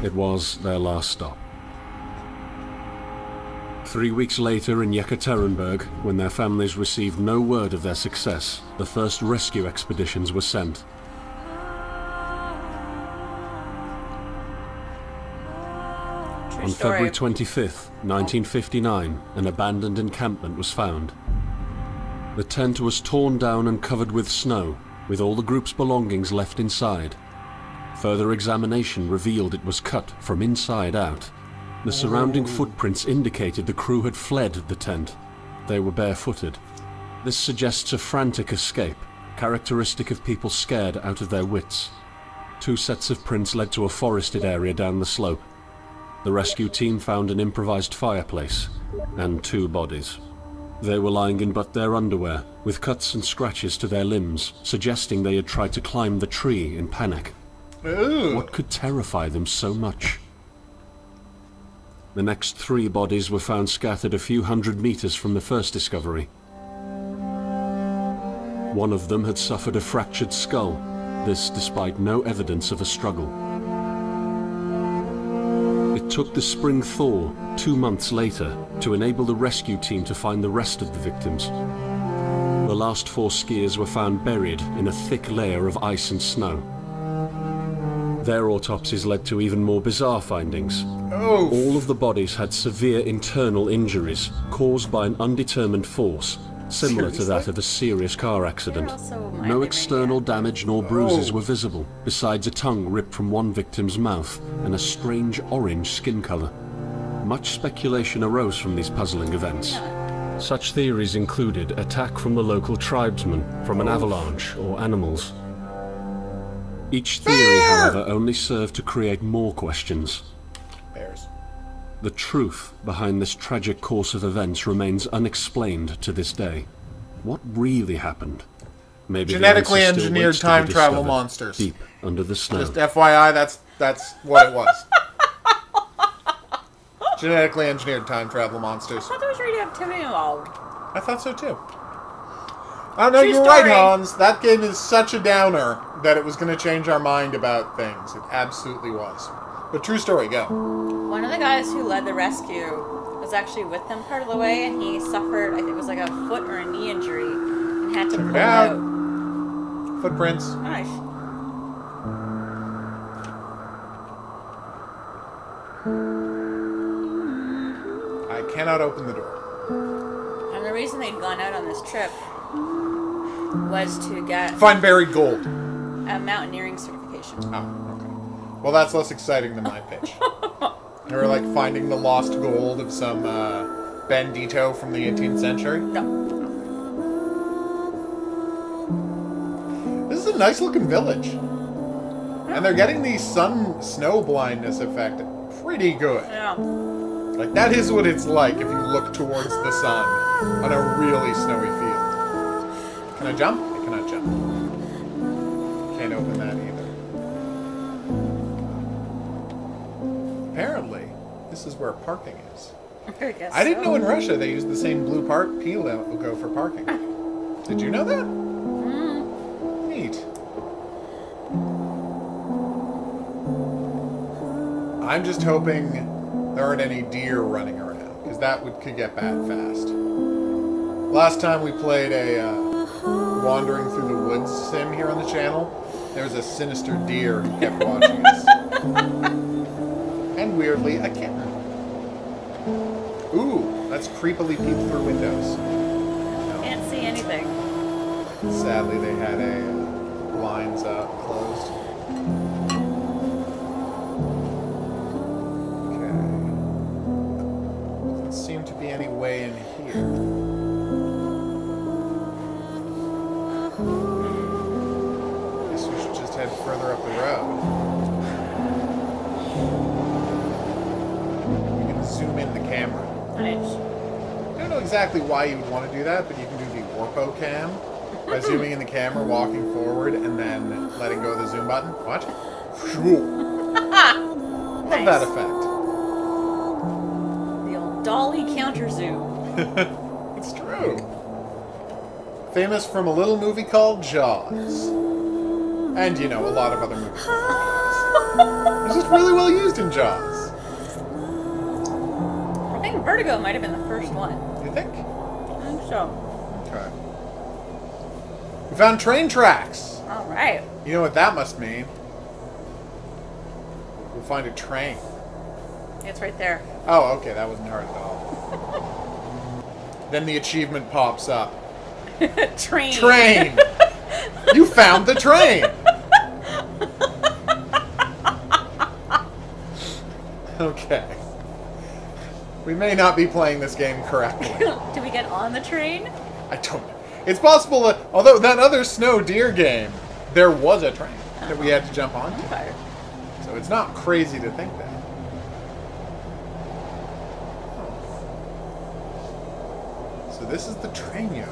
G: It was their last stop. 3 weeks later in Yekaterinburg, when their families received no word of their success, the first rescue expeditions were sent.
A: True
G: On
A: story.
G: February 25th, 1959, an abandoned encampment was found. The tent was torn down and covered with snow, with all the group's belongings left inside. Further examination revealed it was cut from inside out. The surrounding footprints indicated the crew had fled the tent. They were barefooted. This suggests a frantic escape, characteristic of people scared out of their wits. 2 sets of prints led to a forested area down the slope. The rescue team found an improvised fireplace and 2 bodies. They were lying in but their underwear, with cuts and scratches to their limbs, suggesting they had tried to climb the tree in panic.
B: Ooh.
G: What could terrify them so much? The next 3 bodies were found scattered a few hundred meters from the first discovery. One of them had suffered a fractured skull, this despite no evidence of a struggle. It took the spring thaw 2 months later to enable the rescue team to find the rest of the victims. The last 4 skiers were found buried in a thick layer of ice and snow. Their autopsies led to even more bizarre findings.
B: Oh,
G: All of the bodies had severe internal injuries caused by an undetermined force, similar to that of a serious car accident.
A: They're also minded
G: No
A: right
G: external
A: now.
G: damage nor bruises
B: Oh.
G: were visible, besides a tongue ripped from one victim's mouth and a strange orange skin color. Much speculation arose from these puzzling events. Such theories included attack from the local tribesmen, from an avalanche, or animals. Each theory, however, only served to create more questions.
B: bears.
G: The truth behind this tragic course of events remains unexplained to this day. What really happened? Maybe the
B: Genetically
G: answer still
B: engineered
G: waits to be
B: time travel
G: discovered
B: monsters.
G: deep under the snow.
B: Just FYI, that's what it was. Genetically engineered time travel monsters.
A: I thought there was radioactivity involved.
B: I thought so too. I don't know,
A: True
B: you're right,
A: story.
B: Hans. That game is such a downer that it was going to change our mind about things. It absolutely was. But true story, go.
A: One of the guys who led the rescue was actually with them part of the way, and he suffered, I think it was like a foot or a knee injury, and had to pull
B: out.
A: out.
B: Footprints.
A: Nice.
B: I cannot open the door.
A: And the reason they'd gone out on this trip was to get
B: Find buried gold.
A: a mountaineering certification.
B: Oh, okay. Well, that's less exciting than my pitch. They were like finding the lost gold of some bandito from the 18th century.
A: No.
B: This is a nice looking village. And they're getting the snow blindness effect pretty good.
A: No.
B: Like, that is what it's like if you look towards the sun on a really snowy field. Can I jump? I cannot jump. Can't open that either. Apparently, this is where parking is.
A: I guess
B: I didn't
A: so.
B: know in Russia they use the same blue P logo for parking. Did you know that? Neat. I'm just hoping there aren't any deer running around, because that could get bad fast. Last time we played a wandering through the woods sim here on the channel, there was a sinister deer who kept watching us. And weirdly, a kitten. Ooh, that's creepily peeped through windows.
A: Can't see anything.
B: Sadly, they had a blinds closed. Okay. Doesn't seem to be any way in here. Guess we should just head further up the road. You can zoom in the camera.
A: Nice.
B: I don't know exactly why you would want to do that, but you can do the Orpo cam by zooming in the camera, walking forward, and then letting go of the zoom button. What? Phew. Love that effect.
A: The old dolly counter zoom.
B: It's true. Famous from a little movie called Jaws. And, you know, a lot of other movies called Jaws. It's just really well used in Jaws.
A: I think Vertigo might have been the first one.
B: You think?
A: I think so.
B: Okay. We found train tracks.
A: All right.
B: You know what that must mean? We'll find a train.
A: It's right there.
B: Oh, okay, that wasn't hard at all. Then the achievement pops up.
A: Train.
B: Train! You found the train! Okay. We may not be playing this game correctly.
A: Did we get on the train?
B: I don't know. It's possible that, although that other Snow Deer game, there was a train that we had to jump onto.
A: Okay.
B: So it's not crazy to think that. So this is the train yard.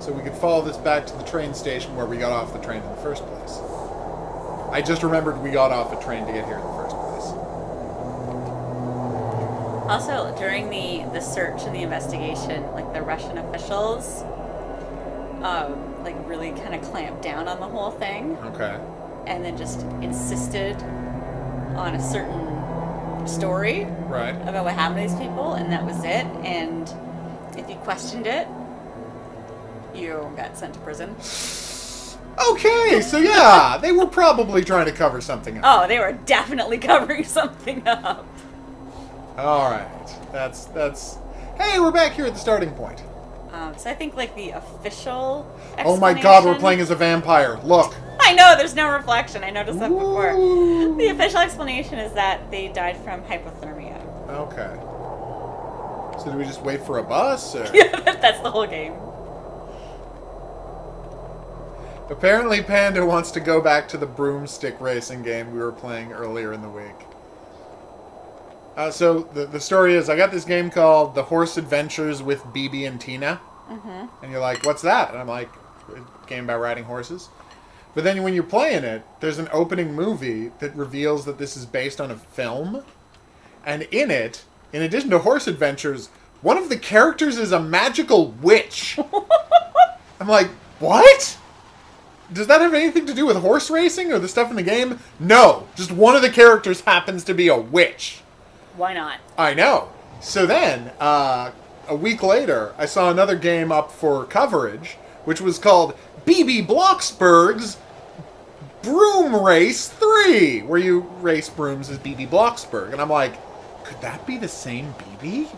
B: So we could follow this back to the train station where we got off the train in the first place. I just remembered we got off a train to get here in the first place.
A: Also, during the search and the investigation, like the Russian officials, like really kind of clamped down on the whole thing,
B: Okay.
A: and then just insisted on a certain story
B: Right.
A: about what happened to these people, and that was it. And if you questioned it, you got sent to prison.
B: Okay, so yeah, they were probably trying to cover something up.
A: Oh, they were definitely covering something up.
B: All right, that's. Hey, we're back here at the starting point.
A: So I think like the official explanation...
B: Oh my God, we're playing as a vampire. Look.
A: I know, there's no reflection. I noticed that before.
B: Ooh.
A: The official explanation is that they died from hypothermia.
B: Okay. So do we just wait for a bus? Or?
A: That's the whole game.
B: Apparently Panda wants to go back to the broomstick racing game we were playing earlier in the week. So the story is, I got this game called The Horse Adventures with BB and Tina. Mm-hmm. And you're like, what's that? And I'm like, a game about riding horses. But then when you're playing it, there's an opening movie that reveals that this is based on a film. And in it, in addition to horse adventures, one of the characters is a magical witch. I'm like, what? Does that have anything to do with horse racing or the stuff in the game? No. Just one of the characters happens to be a witch.
A: Why not?
B: I know. So then, a week later, I saw another game up for coverage, which was called BB Bloxburg's Broom Race 3, where you race brooms as BB Bloxburg. And I'm like, could that be the same BB?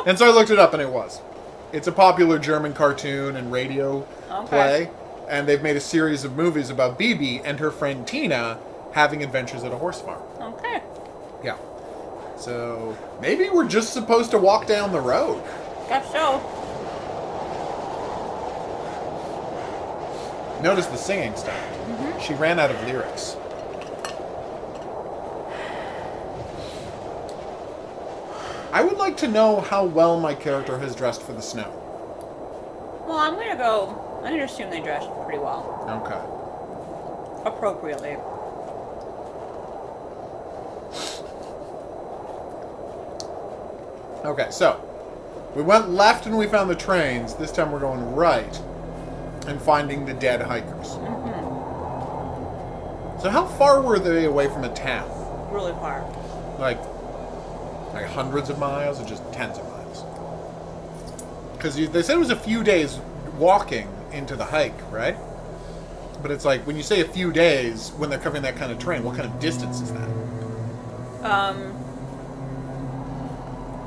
B: And so I looked it up, and it was. It's a popular German cartoon and radio play, and they've made a series of movies about BB and her friend Tina having adventures at a horse farm.
A: Okay.
B: Yeah. So, maybe we're just supposed to walk down the road.
A: Guess so.
B: Notice the singing stopped. Mm-hmm. She ran out of lyrics. I would like to know how well my character has dressed for the snow.
A: Well, I'm gonna assume they dressed pretty well.
B: Okay.
A: Appropriately.
B: Okay, so we went left and we found the trains. This time we're going right and finding the dead hikers.
A: Mm-hmm.
B: So how far were they away from a town?
A: Really far.
B: Like hundreds of miles or just tens of miles? Because they said it was a few days walking into the hike, right? But it's like, when you say a few days, when they're covering that kind of terrain, what kind of distance is that?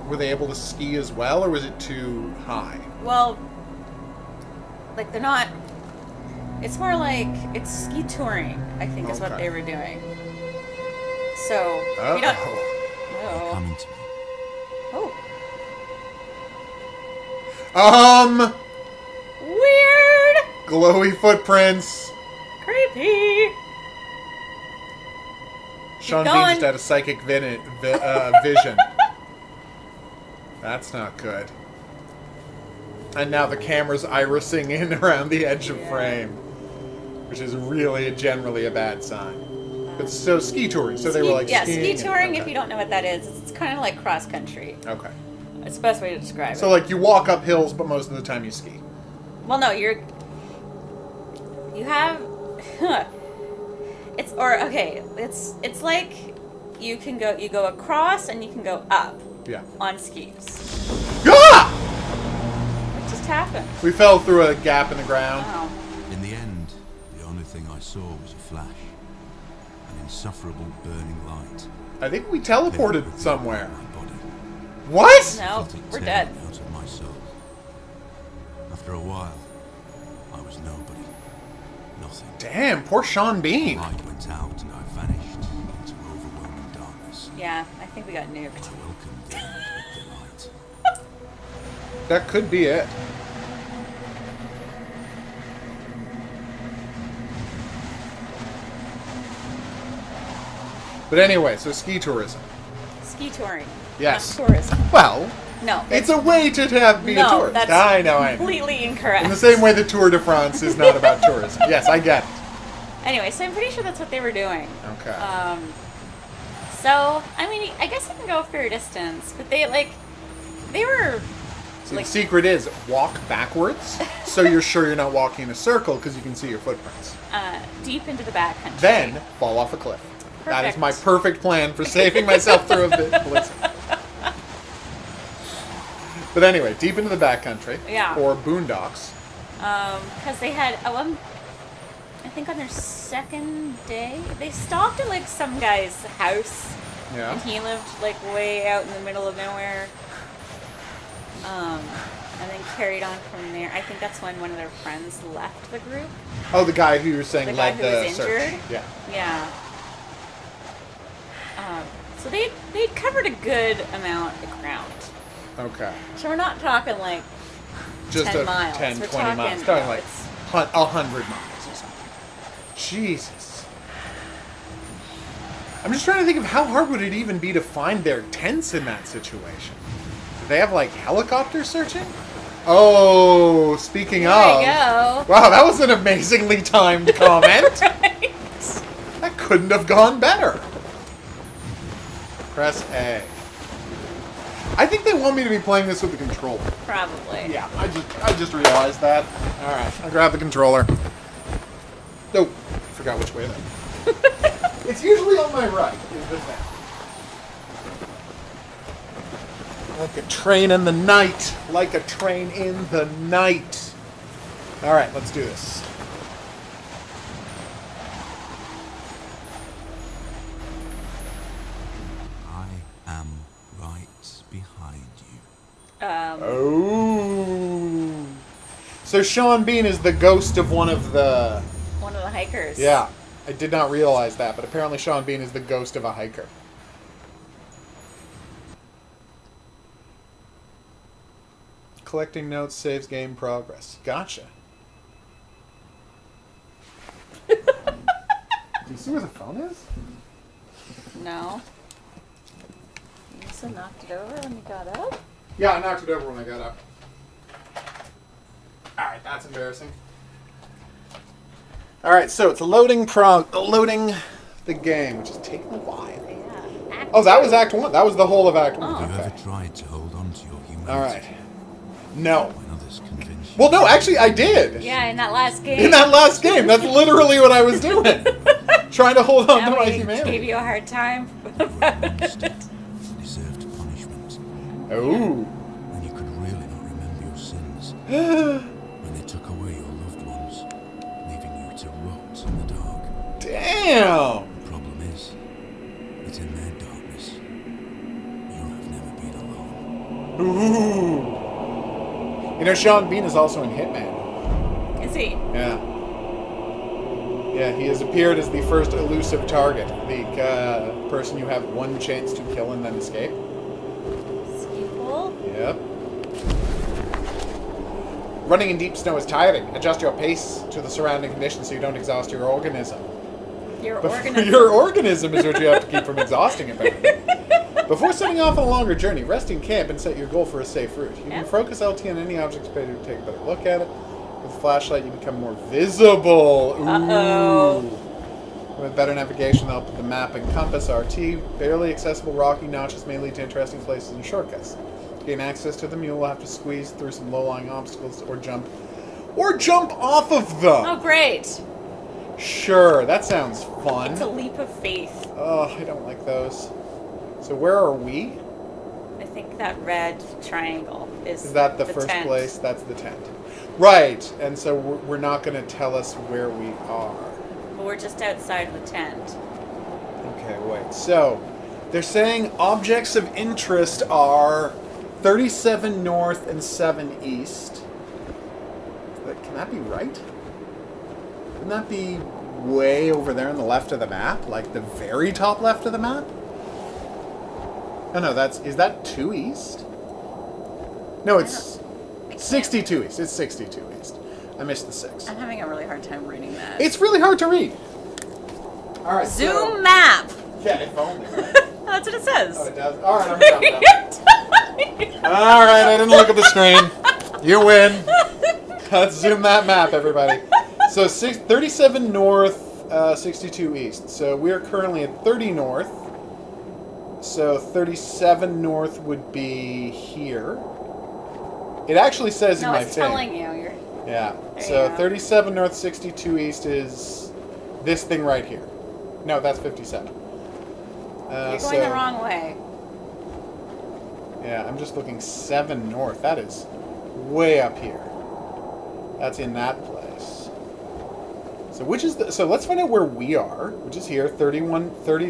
B: Were they able to ski as well, or was it too high?
A: Well, like they're not... It's more like, it's ski touring, I think, is what they were doing. So, if you don't... Oh.
D: Coming to me.
A: Oh. Weird!
B: Glowy footprints.
A: Creepy!
B: Sean Bean just had a psychic vision. That's not good. And now the camera's irising in around the edge of frame, which is really generally a bad sign. But so ski touring, so they were like skiing.
A: Ski touring, if you don't know what that is, it's kind of like cross country.
B: Okay.
A: It's the best way to describe it.
B: So like you walk up hills, but most of the time you ski.
A: Well, no, you have... It's like you go across and you can go up.
B: Yeah.
A: On skis.
B: Ah!
A: What just happened?
B: We fell through a gap in the ground.
A: Oh.
H: In the end, the only thing I saw was a flash. An insufferable burning light.
B: I think we teleported somewhere.
H: My body.
B: What?
A: No,
H: Felt it
A: we're
H: tear
A: dead.
H: out of my soul. After a while, I was nobody. Nothing.
B: Damn, poor Sean
H: The
B: Bean.
H: light went out and I vanished into overwhelming darkness.
A: Yeah, I think we got nuked.
H: I welcomed the end of the light.
B: That could be it. But anyway, so ski tourism.
A: Ski touring.
B: Yes.
A: Not tourism.
B: Well,
A: No.
B: it's a way to be a tourist.
A: That's
B: I know.
A: completely incorrect.
B: In the same way the Tour de France is not about tourism. Yes, I get it.
A: Anyway, so I'm pretty sure that's what they were doing.
B: Okay.
A: So, I mean, I guess you can go a fair distance, but they were...
B: See, the secret is walk backwards, so you're sure you're not walking in a circle because you can see your footprints.
A: Deep into the backcountry.
B: Then fall off a cliff. That is
A: Perfect.
B: my perfect plan for saving myself through a blizzard. But anyway, deep into the backcountry.
A: Yeah.
B: Or boondocks.
A: Because they had... I think on their second day, they stopped at like some guy's house.
B: Yeah.
A: And he lived like way out in the middle of nowhere. And then carried on from there. I think that's when one of their friends left the group.
B: Oh, the guy who you were saying
A: The guy
B: led
A: who
B: the
A: was
B: search.
A: injured?
B: Yeah.
A: Yeah. So they'd covered a good amount of ground.
B: Okay.
A: So we're not talking like
B: Just
A: 10 miles.
B: 10,
A: We're
B: 20 miles.
A: talking,
B: Talking
A: no,
B: like
A: it's
B: 100 miles or something. Jesus. I'm just trying to think of how hard would it even be to find their tents in that situation. Do they have like helicopter searching? Oh, speaking
A: There
B: of.
A: you go.
B: Wow, that was an amazingly timed comment.
A: Right.
B: That couldn't have gone better. Press A. I think they want me to be playing this with the controller.
A: Probably.
B: Yeah, I just realized that. All right, I'll grab the controller. Oh, forgot which way then. It's usually on my right. Is this now? Like a train in the night. Like a train in the night. All right, let's do this.
H: I am right behind you.
B: Oh. So Sean Bean is the ghost of one of the
A: hikers.
B: Yeah, I did not realize that, but apparently Sean Bean is the ghost of a hiker. Collecting notes saves game progress. Gotcha. Do you see where the phone is?
A: No. You also knocked it over when you got up?
B: Yeah, I knocked it over when I got up. Alright, that's embarrassing. Alright, so it's loading the game, which is taking a while.
A: Yeah. Act
B: Oh, that
A: two.
B: was Act 1. That was the whole of Act 1.
A: Oh.
H: Have you
B: Okay.
H: ever tried to hold on to your humanity?
B: Alright. No.
H: When others convince you?
B: Well, no, actually, I did.
A: Yeah, in that last game.
B: In that last game. That's literally what I was doing. Trying to hold on to my
A: we
B: humanity.
A: gave you a hard time.
H: You were a monster. Deserved punishment.
B: Oh.
H: And you could really not remember your sins. When they took away your loved ones, leaving you to rot in the dark.
B: Damn.
H: The problem is, it's in their darkness. You have never been alone.
B: Ooh. You know, Sean Bean is also in Hitman.
A: Is he?
B: Yeah. Yeah, he has appeared as the first elusive target. The person you have one chance to kill and then escape.
A: Sequel?
B: Yep. Running in deep snow is tiring. Adjust your pace to the surrounding conditions so you don't exhaust your organism.
A: Your organism.
B: Your organism is what you have to keep from exhausting it. Before setting off on a longer journey, rest in camp and set your goal for a safe route. You can focus LT on any object to take a better look at it. With a flashlight, you become more visible. Ooh.
A: Uh-oh.
B: With better navigation, the help of the map and compass, RT, barely accessible rocky notches may lead to interesting places and shortcuts. To gain access to them, you'll have to squeeze through some low-lying obstacles or jump off of them.
A: Oh, great.
B: Sure, that sounds fun.
A: It's a leap of faith.
B: Oh, I don't like those. So where are we?
A: I think that red triangle is
B: Is that the first
A: tent.
B: place? That's the tent. Right, and so we're not going to tell us where we are.
A: But we're just outside of the tent.
B: Okay, wait. So, they're saying objects of interest are 37 north and 7 east. Can that be right? Wouldn't that be way over there on the left of the map? Like the very top left of the map? Oh no, is that 2 east? No, it's 62 east. It's 62 east. I missed the 6.
A: I'm having a really hard time reading that.
B: It's really hard to read. All right.
A: Zoom map.
B: Yeah, if only. Right?
A: That's what it says.
B: Oh, it does. All right, I'm done. All right, I didn't look at the screen. You win. Let's zoom that map, everybody. So 37 north, 62 east. So we're currently at 30 north. So 37 north would be here. It actually says in my
A: it's
B: thing.
A: telling you. You're...
B: Yeah.
A: There
B: So
A: you go.
B: 37 north, 62 east is this thing right here. No, that's 57.
A: You're going the wrong way.
B: Yeah, I'm just looking 7 north. That is way up here. That's in that place. So which is the... So let's find out where we are, which is here, 30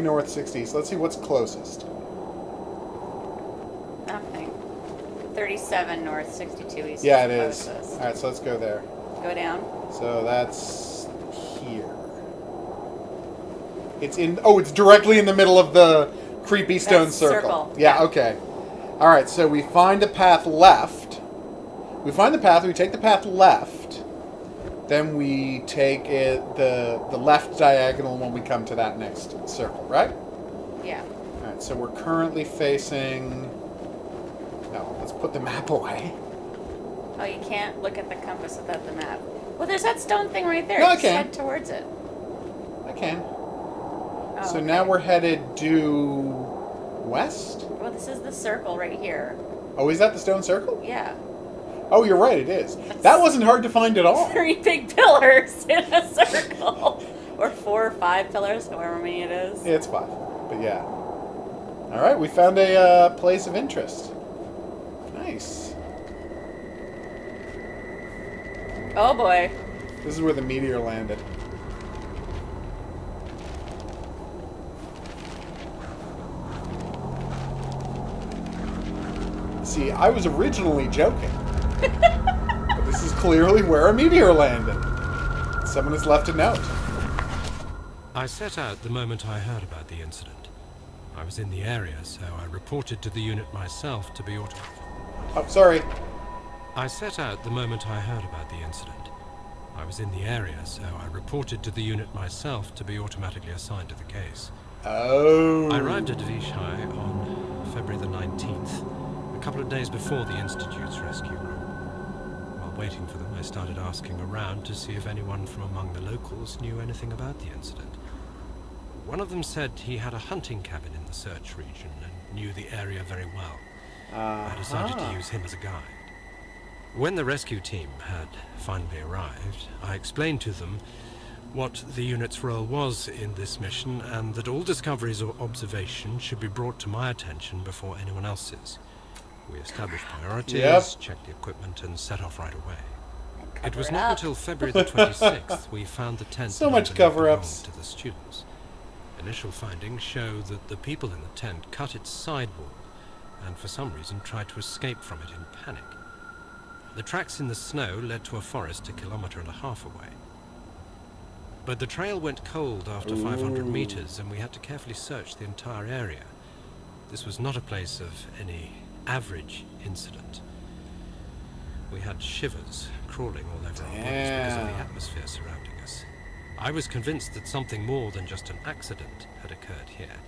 B: north, 60. So let's see what's closest.
A: Nothing. 37 north, 62 east.
B: Yeah, it is.
A: Closest.
B: Alright, so let's go there.
A: Go down.
B: So that's here. It's in... Oh, it's directly in the middle of the creepy stone
A: That's
B: circle.
A: circle.
B: Yeah, okay. Alright, so we find a path left. We find the path, we take the path left. Then we take the left diagonal when we come to that next circle, right?
A: Yeah.
B: Alright, so we're currently facing... No, let's put the map away.
A: Oh, you can't look at the compass without the map. Well, there's that stone thing right there.
B: No, I
A: Just
B: can.
A: head towards it.
B: I can.
A: Oh,
B: So
A: okay.
B: now we're headed due west?
A: Well, this is the circle right here.
B: Oh, is that the stone circle?
A: Yeah.
B: Oh, you're right, it is. That wasn't hard to find at all.
A: 3 big pillars in a circle. Or 4 or 5 pillars, however many it is.
B: Yeah, it's 5. But yeah. Alright, we found a place of interest. Nice.
A: Oh boy.
B: This is where the meteor landed. See, I was originally joking. But this is clearly where a meteor landed. Someone has left a note.
I: I set out the moment I heard about the incident. I was in the area, so I reported to the unit myself to be
B: Oh, sorry.
I: I set out the moment I heard about the incident. I was in the area, so I reported to the unit myself to be automatically assigned to the case.
B: Oh.
I: I arrived at Vishai on February the 19th, a couple of days before the Institute's rescue run. While waiting for them, I started asking around to see if anyone from among the locals knew anything about the incident. One of them said he had a hunting cabin in the search region and knew the area very well. I decided to use him as a guide. When the rescue team had finally arrived, I explained to them what the unit's role was in this mission and that all discoveries or observations should be brought to my attention before anyone else's. We established priorities, checked the equipment, and set off right away. It was not until February the 26th we found the tent
B: So much cover-ups
I: to the students. Initial findings show that the people in the tent cut its sidewall and for some reason tried to escape from it in panic. The tracks in the snow led to a forest 1.5 kilometers away. But the trail went cold after 500 meters and we had to carefully search the entire area. This was not a place of any average incident. We had shivers crawling all over our bodies because of the atmosphere surrounding us. I was convinced that something more than just an accident had occurred here.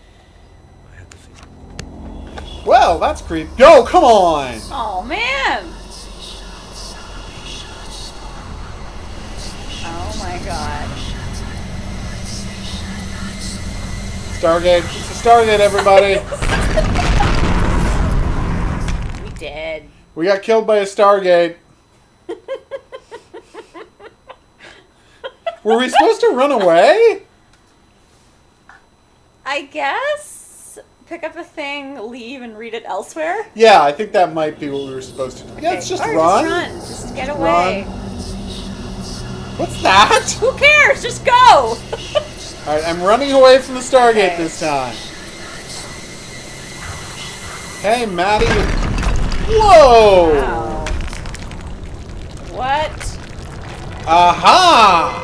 I: I had the feeling.
B: Well, that's creepy. Yo, come on!
A: Oh, man! Oh my god.
B: Stargate. It's a Stargate, everybody.
A: We did.
B: We got killed by a Stargate. Were we supposed to run away?
A: I guess pick up a thing, leave, and read it elsewhere.
B: Yeah, I think that might be what we were supposed to do. Yeah, let's just
A: Or
B: run.
A: Just run. Just get away.
B: What's that?
A: Who cares? Just go!
B: Alright, I'm running away from the Stargate this time. Hey, Maddie. Whoa!
A: Wow. What?
B: Aha!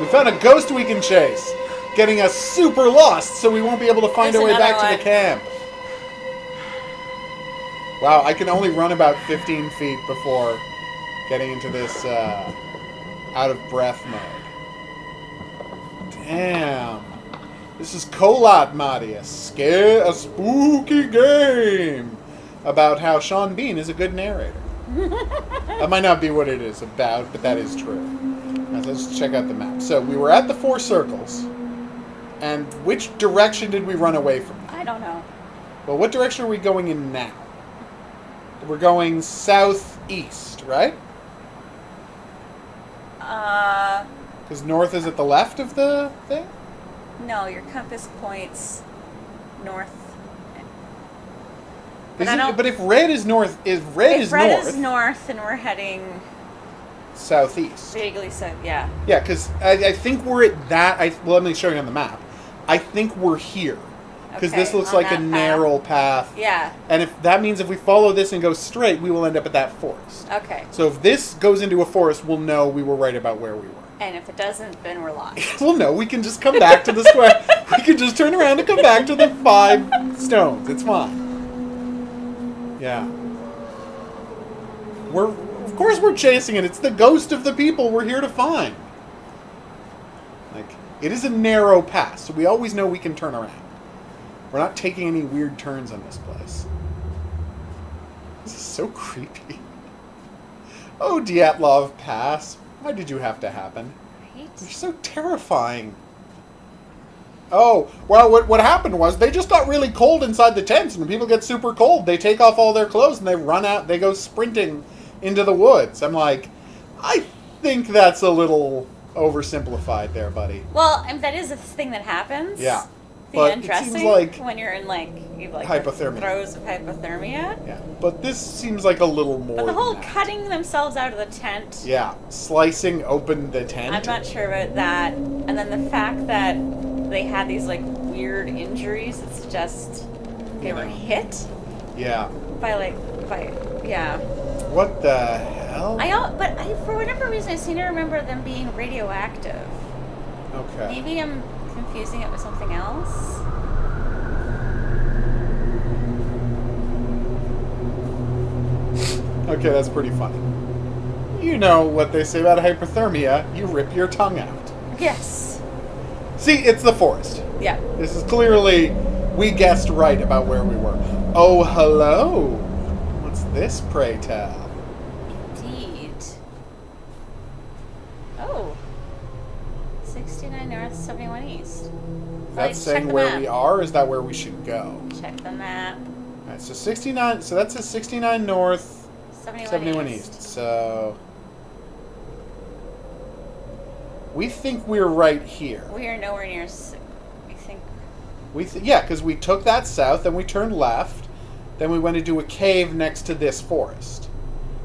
B: We found a ghost we can chase, getting us super lost so we won't be able to find our way back to the camp. Wow, I can only run about 15 feet before getting into this out-of-breath mode. Damn. This is Kolat Madi, a spooky game about how Sean Bean is a good narrator. That might not be what it is about, but that is true. Now, let's check out the map. So, we were at the 4 circles. And which direction did we run away from?
A: I don't know.
B: Well, what direction are we going in now? We're going southeast, right? Because north is at the left of the thing?
A: No, your compass points north.
B: But if red is north,
A: If red is north and we're heading
B: southeast.
A: Vaguely so, yeah.
B: Yeah, because I think we're at that... well, let me show you on the map. I think we're here. Because
A: Okay,
B: this looks
A: on
B: like a
A: that path.
B: narrow path.
A: Yeah.
B: And if that means if we follow this and go straight, we will end up at that forest.
A: Okay.
B: So if this goes into a forest, we'll know we were right about where we were.
A: And if it doesn't, then we're lost.
B: Well, no, we can just come back to the square. We can just turn around and come back to the 5 stones. It's fine. Yeah. Of course we're chasing it. It's the ghost of the people we're here to find. Like, it is a narrow path, so we always know we can turn around. We're not taking any weird turns on this place. This is so creepy. Oh, Dyatlov Pass. Why did you have to happen?
A: Right?
B: You're so terrifying. Oh, well, what happened was they just got really cold inside the tents, and when people get super cold, they take off all their clothes and they run out, they go sprinting into the woods. I'm like, I think that's a little oversimplified there, buddy.
A: Well, and that is a thing that happens.
B: Yeah.
A: The
B: But it
A: undressing
B: seems like
A: when you're in like
B: hypothermia.
A: the throes of hypothermia.
B: Yeah, but this seems like a little more.
A: But the whole
B: than that.
A: cutting themselves out of the tent.
B: Yeah, slicing open the tent.
A: I'm not sure about that. And then the fact that they had these like weird injuries. It's just they were hit
B: Yeah.
A: by yeah.
B: What the hell?
A: But for whatever reason I seem to remember them being radioactive.
B: Okay.
A: Maybe I'm confusing it with something else.
B: Okay, that's pretty funny. You know what they say about hypothermia, you rip your tongue out.
A: Yes.
B: See, it's the forest.
A: Yeah.
B: This is clearly, we guessed right about where we were. Oh, hello. What's this, pray tell?
A: Indeed. Oh. 69 North, 71 East.
B: That's saying where we are, or is that where we should go?
A: Check the map.
B: Alright, so 69, so that's a 69 North,
A: 71
B: East. So we think we're right here.
A: We are nowhere near. We think.
B: Yeah, because we took that south, then we turned left, then we went into a cave next to this forest,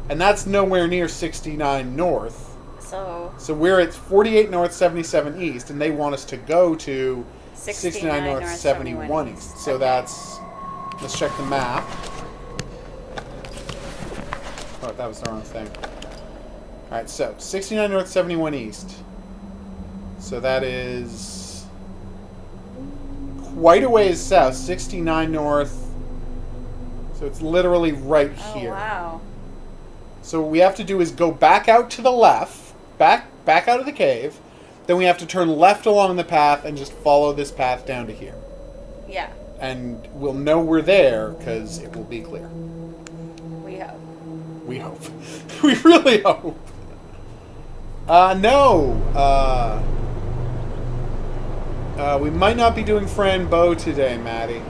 B: and that's nowhere near 69 North.
A: So
B: we're at 48 North, 77 East, and they want us to go to 69 North, 71 East. So that's. Let's check the map. Oh, that was the wrong thing. Alright, so 69 North, 71 East. So that is quite a ways south. 69 North. So it's literally right here.
A: Oh, wow.
B: So what we have to do is go back out to the left, back out of the cave. Then we have to turn left along the path and just follow this path down to here.
A: Yeah.
B: And we'll know we're there because it will be clear.
A: We hope.
B: We hope. We really hope. No. We might not be doing Fran Bow today, Maddie.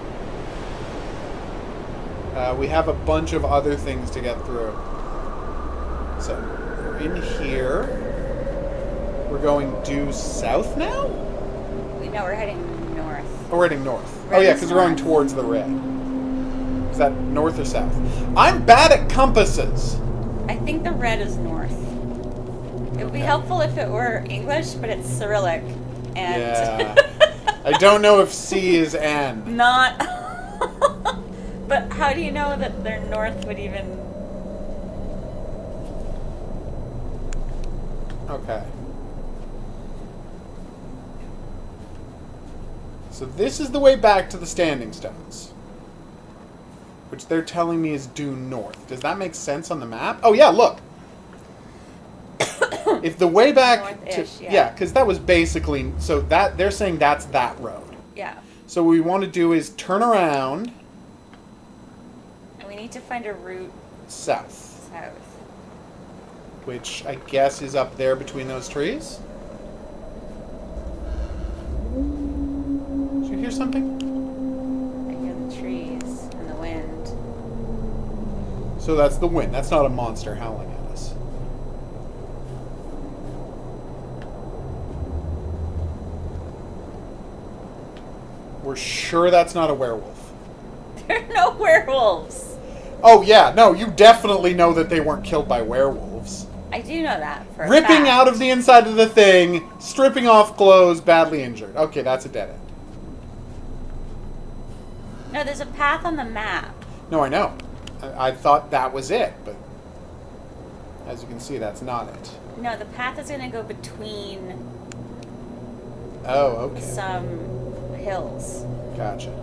B: We have a bunch of other things to get through. So, we're in here. We're going due south now?
A: No, we're heading north.
B: Oh, we're heading north.
A: Red
B: Oh, yeah,
A: is
B: because we're going
A: north.
B: towards the red. Is that north or south? I'm bad at compasses.
A: I think the red is north. It would be helpful if it were English, but it's Cyrillic. And
B: Yeah. I don't know if C is N.
A: not. But how do you know that their north would even...
B: Okay. So this is the way back to the Standing Stones. Which they're telling me is due north. Does that make sense on the map? Oh yeah, look! If the way back to...
A: North-ish, yeah.
B: Yeah, because that was basically... So that they're saying that's that road.
A: Yeah.
B: So what we want to do is turn around
A: And we need to find a route
B: south.
A: south.
B: Which I guess is up there between those trees. Did you hear something?
A: I hear the trees and the wind.
B: So that's the wind. That's not a monster howling at us. We're sure that's not a werewolf.
A: There are no werewolves.
B: Oh yeah, no, you definitely know that they weren't killed by werewolves.
A: I do know that for a
B: Ripping
A: fact.
B: out of the inside of the thing, stripping off clothes, badly injured. Okay, that's a dead end.
A: No, there's a path on the map.
B: No, I know. I thought that was it, but as you can see, that's not it.
A: No, the path is going to go between
B: Oh, okay.
A: some hills.
B: Gotcha.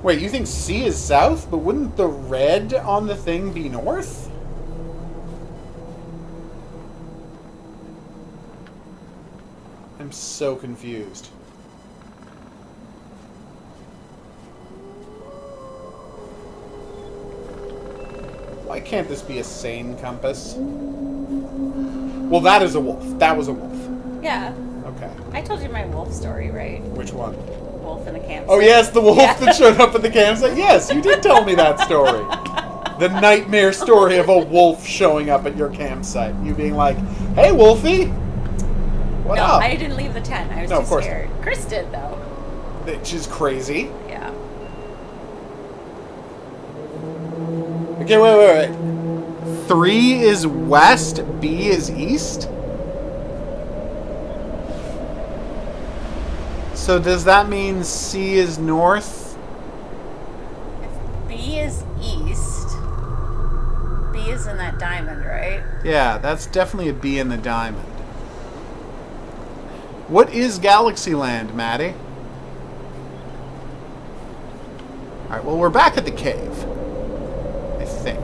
B: Wait, you think C is south? But wouldn't the red on the thing be north? I'm so confused. Why can't this be a sane compass? Well, that is a wolf. That was a wolf.
A: Yeah.
B: Okay.
A: I told you my wolf story, right?
B: Which one?
A: Wolf in the campsite.
B: Oh, yes, the wolf
A: Yeah.
B: that showed up at the campsite. Yes, you did tell me that story. The nightmare story of a wolf showing up at your campsite. You being like, hey, Wolfie. What
A: no,
B: up?
A: I didn't leave the tent. I was
B: No,
A: too
B: of course
A: scared. Chris did, though.
B: Which is crazy.
A: Yeah.
B: Okay, wait. 3 is west, B is east? So does that mean C is north?
A: If B is east, B is in that diamond, right?
B: Yeah, that's definitely a B in the diamond. What is Galaxyland, Maddie? Alright, well, we're back at the cave. I think.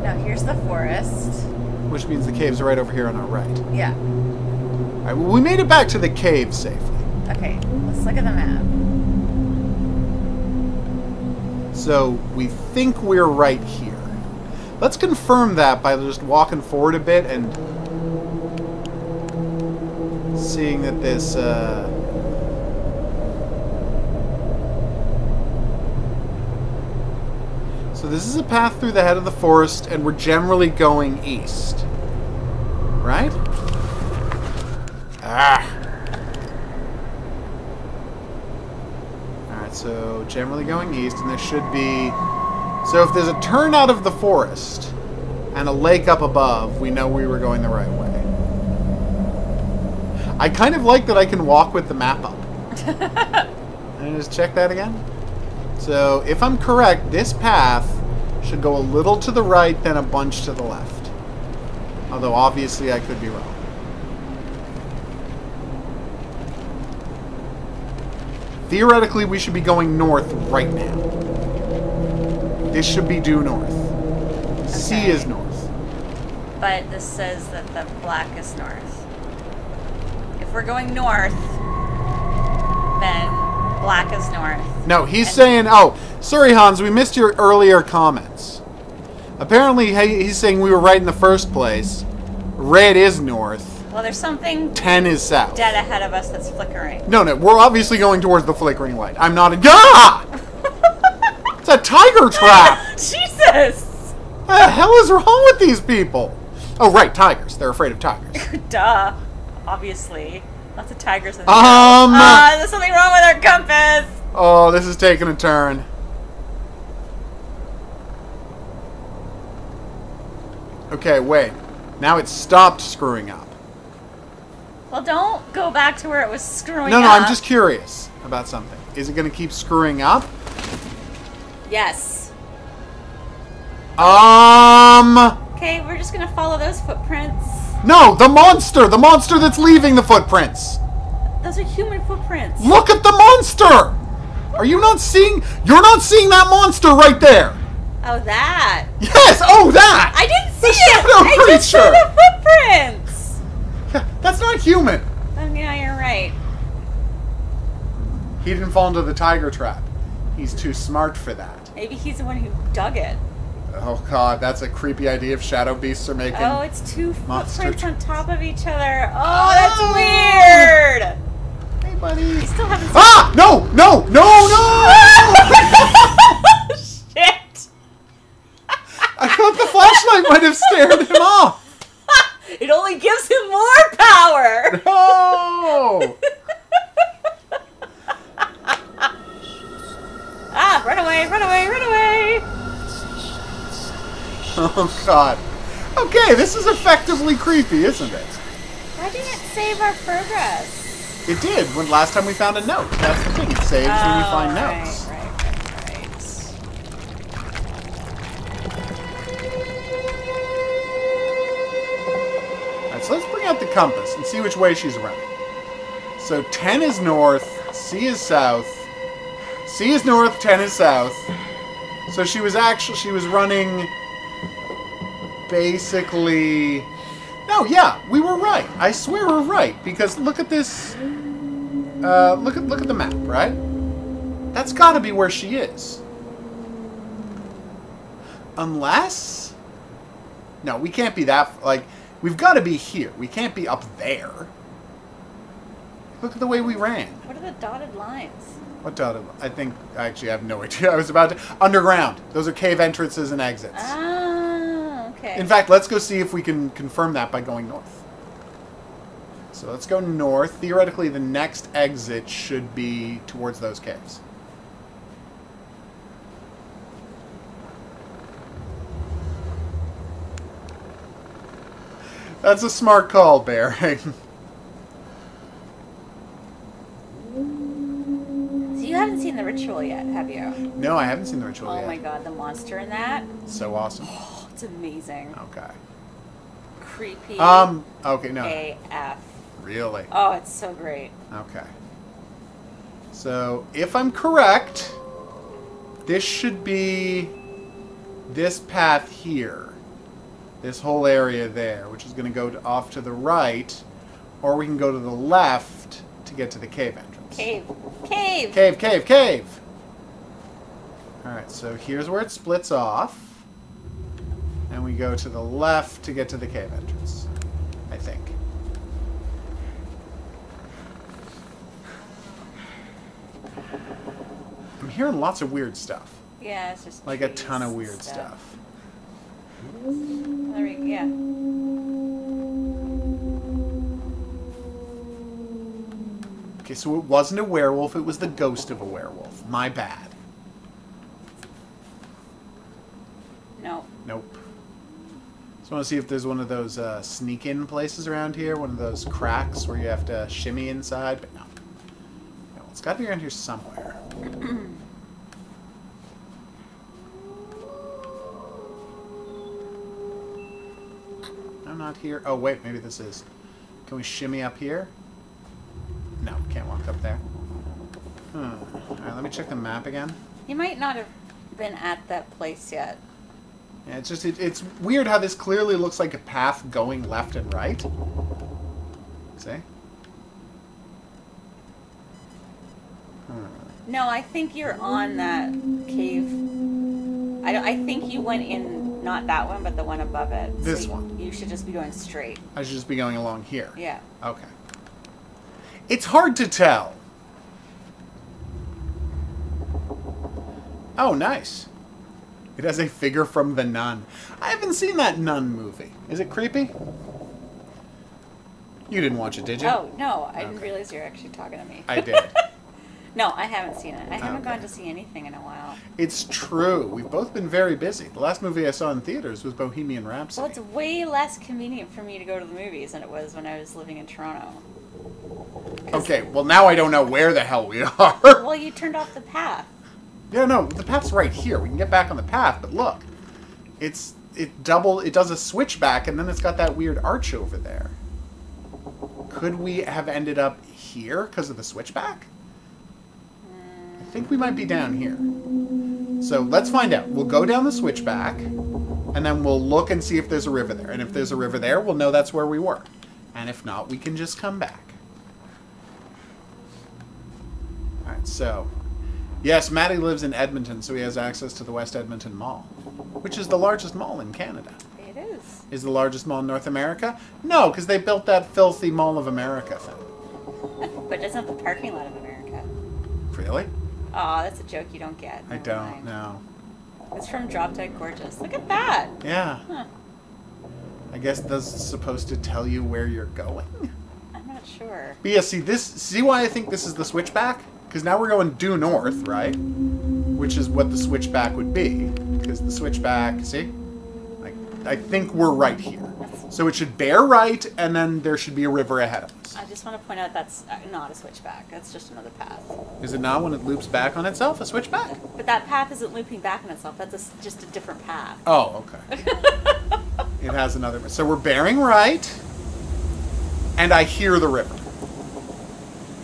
A: Now, here's the forest.
B: Which means the caves are right over here on our right.
A: Yeah.
B: Alright, well, we made it back to the cave safely.
A: Okay, let's look at the map.
B: So, we think we're right here. Let's confirm that by just walking forward a bit and seeing that this, So this is a path through the head of the forest, and we're generally going east. Right? Ah! Alright, so generally going east, and there should be... So if there's a turn out of the forest and a lake up above, we know we were going the right way. I kind of like that I can walk with the map up. And just check that again. So, if I'm correct, this path should go a little to the right, then a bunch to the left. Although, obviously, I could be wrong. Theoretically, we should be going north right now. This should be due north. Okay. C is north.
A: But this says that the black is north. If we're going north, then black is north.
B: No, he's saying, oh, sorry, Hans, we missed your earlier comments. Apparently, he's saying we were right in the first place. Red is north.
A: Well, there's something
B: 10 is south.
A: Dead ahead of us that's flickering.
B: No, we're obviously going towards the flickering light. I'm not a... Gah! It's a tiger trap!
A: Jesus!
B: What the hell is wrong with these people? Oh, right, tigers. They're afraid of tigers.
A: Duh. Obviously. Lots of tigers in the there's something wrong with our compass!
B: Oh, this is taking a turn. Okay, wait. Now it's stopped screwing up.
A: Well, don't go back to where it was screwing
B: No,
A: up.
B: I'm just curious about something. Is it going to keep screwing up?
A: Yes.
B: Okay,
A: we're just going to follow those footprints.
B: No, the monster! The monster that's leaving the footprints!
A: Those are human footprints.
B: Look at the monster! Are you not seeing... You're not seeing that monster right there!
A: Oh, that.
B: Yes! Oh, that!
A: I didn't see
B: the
A: it! I just saw the footprints!
B: Yeah, that's not human!
A: Oh, yeah, you're right.
B: He didn't fall into the tiger trap. He's too smart for that.
A: Maybe he's the one who dug it.
B: Oh, God, that's a creepy idea if shadow beasts are making...
A: Oh, it's two footprints on top of each other. Oh, that's weird!
B: Hey, buddy.
A: You still haven't seen...
B: Ah! No! No! No! No!
A: Shit!
B: I thought the flashlight might have scared him off.
A: It only gives him more power!
B: No!
A: Ah, run away, run away, run away!
B: Oh, God. Okay, this is effectively creepy, isn't it?
A: Why didn't it save our progress?
B: It did when last time we found a note. That's the thing. It saves when you find notes.
A: Right.
B: Alright, so let's bring out the compass and see which way she's running. So 10 is north, C is south. C is north, 10 is south. So she was running basically... No, yeah, we were right. I swear we're right, because look at this. Look at the map, right? That's got to be where she is. Unless, no, we can't be that. Like, we've got to be here. We can't be up there. Look at the way we ran.
A: What are the dotted lines?
B: What dotted? I think I actually have no idea. I was about to underground. Those are cave entrances and exits.
A: Okay.
B: In fact, let's go see if we can confirm that by going north. So let's go north. Theoretically, the next exit should be towards those caves. That's a smart call, Bear.
A: You haven't seen the ritual yet, have you?
B: No, I haven't seen the ritual yet.
A: Oh my god, the monster in that.
B: So awesome.
A: Oh, it's amazing.
B: Okay.
A: Creepy.
B: Okay, no.
A: AF.
B: Really?
A: Oh, it's so great.
B: Okay. So, if I'm correct, this should be this path here. This whole area there, which is going to go off to the right, or we can go to the left to get to the cave entrance.
A: Cave.
B: Alright, so here's where it splits off. And we go to the left to get to the cave entrance. I think. I'm hearing lots of weird stuff.
A: Yeah, it's just
B: like a ton of weird stuff.
A: Yeah.
B: Okay, so it wasn't a werewolf, it was the ghost of a werewolf. My bad.
A: No.
B: Nope. Just want to see if there's one of those sneak-in places around here, one of those cracks where you have to shimmy inside, but no. No, it's got to be around here somewhere. I'm not here. Oh, wait, maybe this is. Can we shimmy up here? No, can't walk up there. Alright, let me check the map again.
A: You might not have been at that place yet.
B: Yeah, it's just, it's weird how this clearly looks like a path going left and right. See?
A: No, I think you're on that cave. I think you went in, not that one, but the one above it.
B: This
A: so
B: one.
A: You should just be going straight.
B: I should just be going along here.
A: Yeah.
B: Okay. It's hard to tell. Oh, nice. It has a figure from The Nun. I haven't seen that Nun movie. Is it creepy? You didn't watch it, did you?
A: Oh, no. I didn't realize you were actually talking to me.
B: I did.
A: No, I haven't seen it. I haven't gone to see anything in a while.
B: It's true. We've both been very busy. The last movie I saw in theaters was Bohemian Rhapsody.
A: Well, it's way less convenient for me to go to the movies than it was when I was living in Toronto.
B: Okay, well now I don't know where the hell we are.
A: Well, you turned off the path.
B: Yeah, no, the path's right here. We can get back on the path, but look. It does a switchback, and then it's got that weird arch over there. Could we have ended up here because of the switchback? I think we might be down here. So let's find out. We'll go down the switchback, and then we'll look and see if there's a river there. And if there's a river there, we'll know that's where we were. And if not, we can just come back. Alright, so... Yes, Matty lives in Edmonton, so he has access to the West Edmonton Mall, which is the largest mall in Canada.
A: It is.
B: Is the largest mall in North America? No, because they built that filthy Mall of America thing.
A: But it doesn't have the parking lot of America.
B: Really?
A: Aw, that's a joke you don't get.
B: I don't know.
A: It's from Drop Dead Gorgeous. Look at that.
B: Yeah.
A: Huh.
B: I guess that's supposed to tell you where you're going?
A: I'm not sure.
B: But yeah, see why I think this is the switchback? Because now we're going due north, right? Which is what the switchback would be. Because the switchback, see? Like, I think we're right here. So it should bear right, and then there should be a river ahead of us.
A: I just want to point out that's not a switchback. That's just another path.
B: Is it not when it loops back on itself, a switchback?
A: But that path isn't looping back on itself. That's just a different path.
B: Oh, okay. It has another... So we're bearing right, and I hear the river.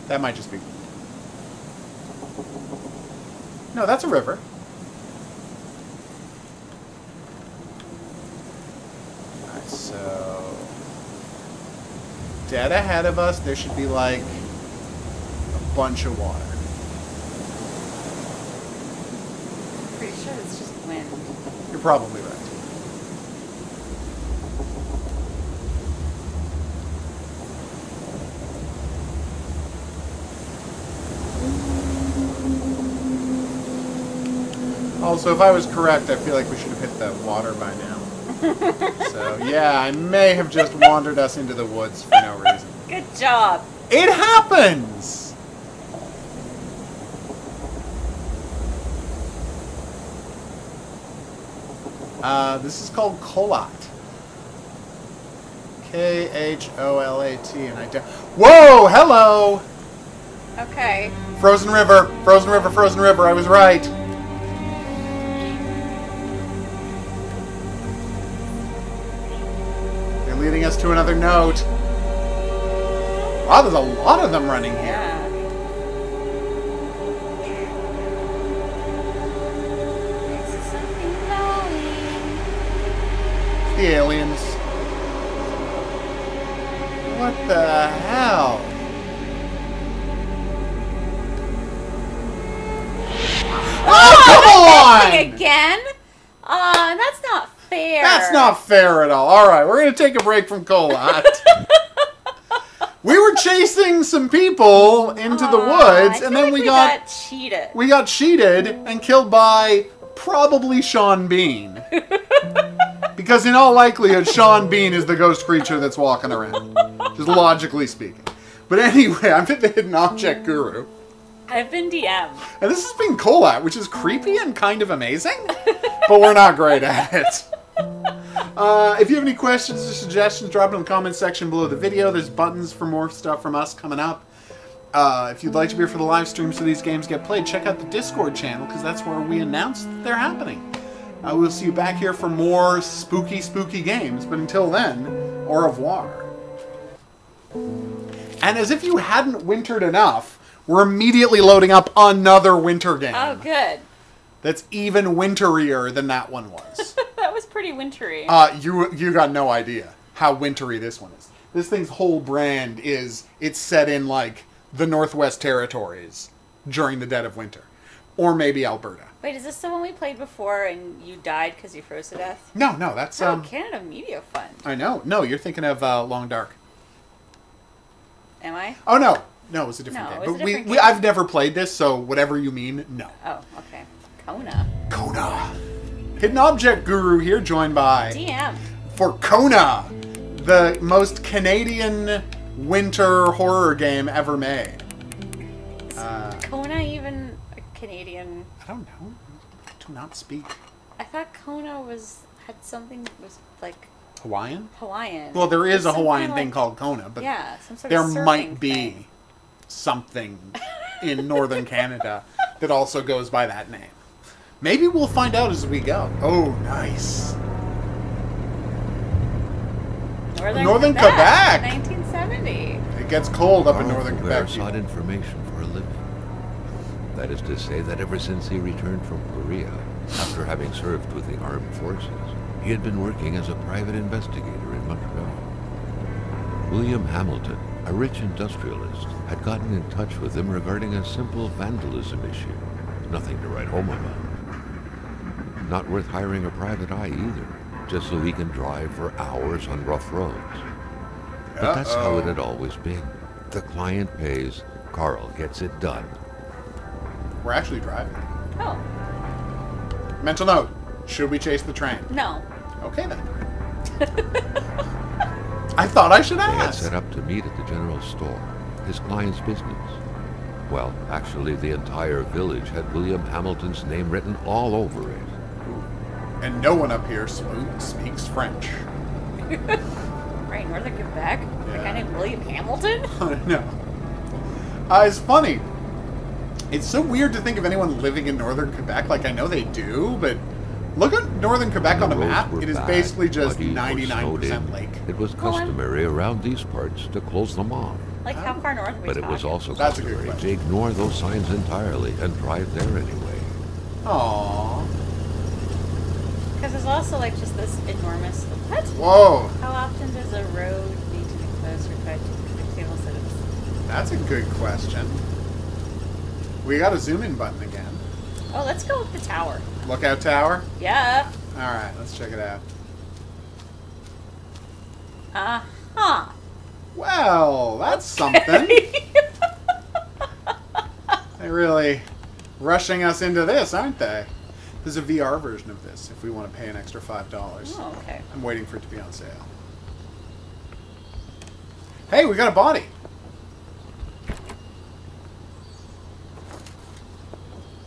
B: That might just be... No, that's a river. Alright, so... Dead ahead of us, there should be, like, a bunch of water.
A: Pretty sure it's just wind.
B: You're probably right. Also, if I was correct, I feel like we should have hit the water by now. So, yeah, I may have just wandered us into the woods for no reason.
A: Good job.
B: It happens! This is called Kholat. K-H-O-L-A-T, and I don't... Whoa! Hello!
A: Okay.
B: Frozen River, Frozen River, Frozen River, I was right. They're leading us to another note. Wow, there's a lot of them running here.
A: Yeah.
B: The aliens. What the hell? Oh, come on!
A: Again? That's not fair.
B: That's not fair at all. Alright, we're going to take a break from Kholat. We were chasing some people into the woods, and then we got
A: cheated.
B: We got cheated and killed by probably Sean Bean. Because in all likelihood, Sean Bean is the ghost creature that's walking around. Just logically speaking. But anyway, I'm the Hidden Object Guru.
A: I've been DM.
B: And this has been Kholat, which is creepy and kind of amazing. But we're not great at it. If you have any questions or suggestions, drop it in the comments section below the video. There's buttons for more stuff from us coming up. If you'd like to be here for the live streams so these games get played, check out the Discord channel, because that's where we announce that they're happening. We'll see you back here for more spooky, spooky games. But until then, au revoir. And as if you hadn't wintered enough, we're immediately loading up another winter game.
A: Oh, good.
B: That's even winterier than that one was.
A: That was pretty wintry.
B: You got no idea how wintry this one is. This thing's whole brand is, it's set in, like, the Northwest Territories during the dead of winter. Or maybe Alberta.
A: Wait, is this the one we played before and you died because you froze to death?
B: No, that's...
A: Canada Media Fund.
B: I know. No, you're thinking of Long Dark.
A: Am I?
B: Oh, no. No, it was a different game.
A: It was
B: But
A: a different game.
B: I've never played this, so whatever you mean, no.
A: Oh, okay. Kona.
B: Kona. Hidden Object Guru here, joined by...
A: DM.
B: For Kona, the most Canadian winter horror game ever made.
A: Is Kona even a Canadian?
B: I don't know. I do not speak.
A: I thought Kona had something like
B: Hawaiian?
A: Hawaiian.
B: Well, there is a Hawaiian thing
A: like,
B: called Kona, but
A: yeah, some sort
B: there
A: of surfing
B: might be
A: thing.
B: something in northern Canada that also goes by that name. Maybe we'll find out as we go. Oh, nice. Northern Quebec.
A: 1970.
B: It gets cold up in
H: Carl
B: northern
H: Faubert
B: Quebec.
H: sought information for a living. That is to say that ever since he returned from Korea, after having served with the armed forces, he had been working as a private investigator in Montreal. William Hamilton, a rich industrialist, had gotten in touch with him regarding a simple vandalism issue. Nothing to write home about. Not worth hiring a private eye either, just so he can drive for hours on rough roads. But that's how it had always been. The client pays, Carl gets it done.
B: We're actually driving.
A: Oh.
B: Mental note. Should we chase the train?
A: No.
B: Okay, then. I thought I should
H: They had
B: ask.
H: set up to meet at the general store, his client's business. Well, actually, the entire village had William Hamilton's name written all over it.
B: And no one up here speaks French.
A: Right, Northern Quebec?
B: Yeah.
A: A guy named William Hamilton?
B: No. It's funny. It's so weird to think of anyone living in Northern Quebec. Like, I know they do, but look at Northern Quebec on a map. It is basically just 99% lake.
H: It was customary around these parts to close them off.
A: Like, how far north are we
H: But it was
A: talking?
H: also customary to ignore those signs entirely and drive there anyway.
B: Aww.
A: Because there's also, like, just this enormous... What?
B: Whoa.
A: How often does a road need to be closed or tied to table citizens?
B: That's a good question. We got a zoom in button again.
A: Oh, let's go with the tower.
B: Lookout tower?
A: Yeah.
B: Alright, let's check it out.
A: Uh-huh.
B: Well, that's something. They're really rushing us into this, aren't they? There's a VR version of this if we want to pay an extra $5.
A: Oh, okay.
B: I'm waiting for it to be on sale. Hey, we got a body.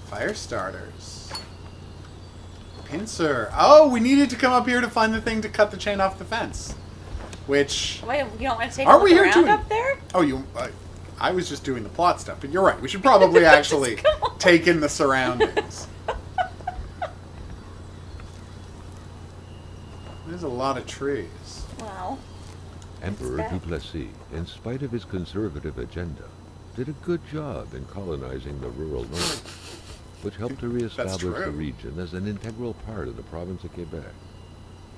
B: Fire starters. Pincer. Oh, we needed to come up here to find the thing to cut the chain off the fence. Which...
A: Wait, you don't want to take
B: Are
A: a
B: we
A: look
B: here
A: around
B: to...
A: up there?
B: Oh, you... I was just doing the plot stuff, but you're right. We should probably actually take in the surroundings. There's a lot of trees.
A: Wow.
H: Emperor Duplessis, in spite of his conservative agenda, did a good job in colonizing the rural north, which helped to reestablish the region as an integral part of the province of Quebec.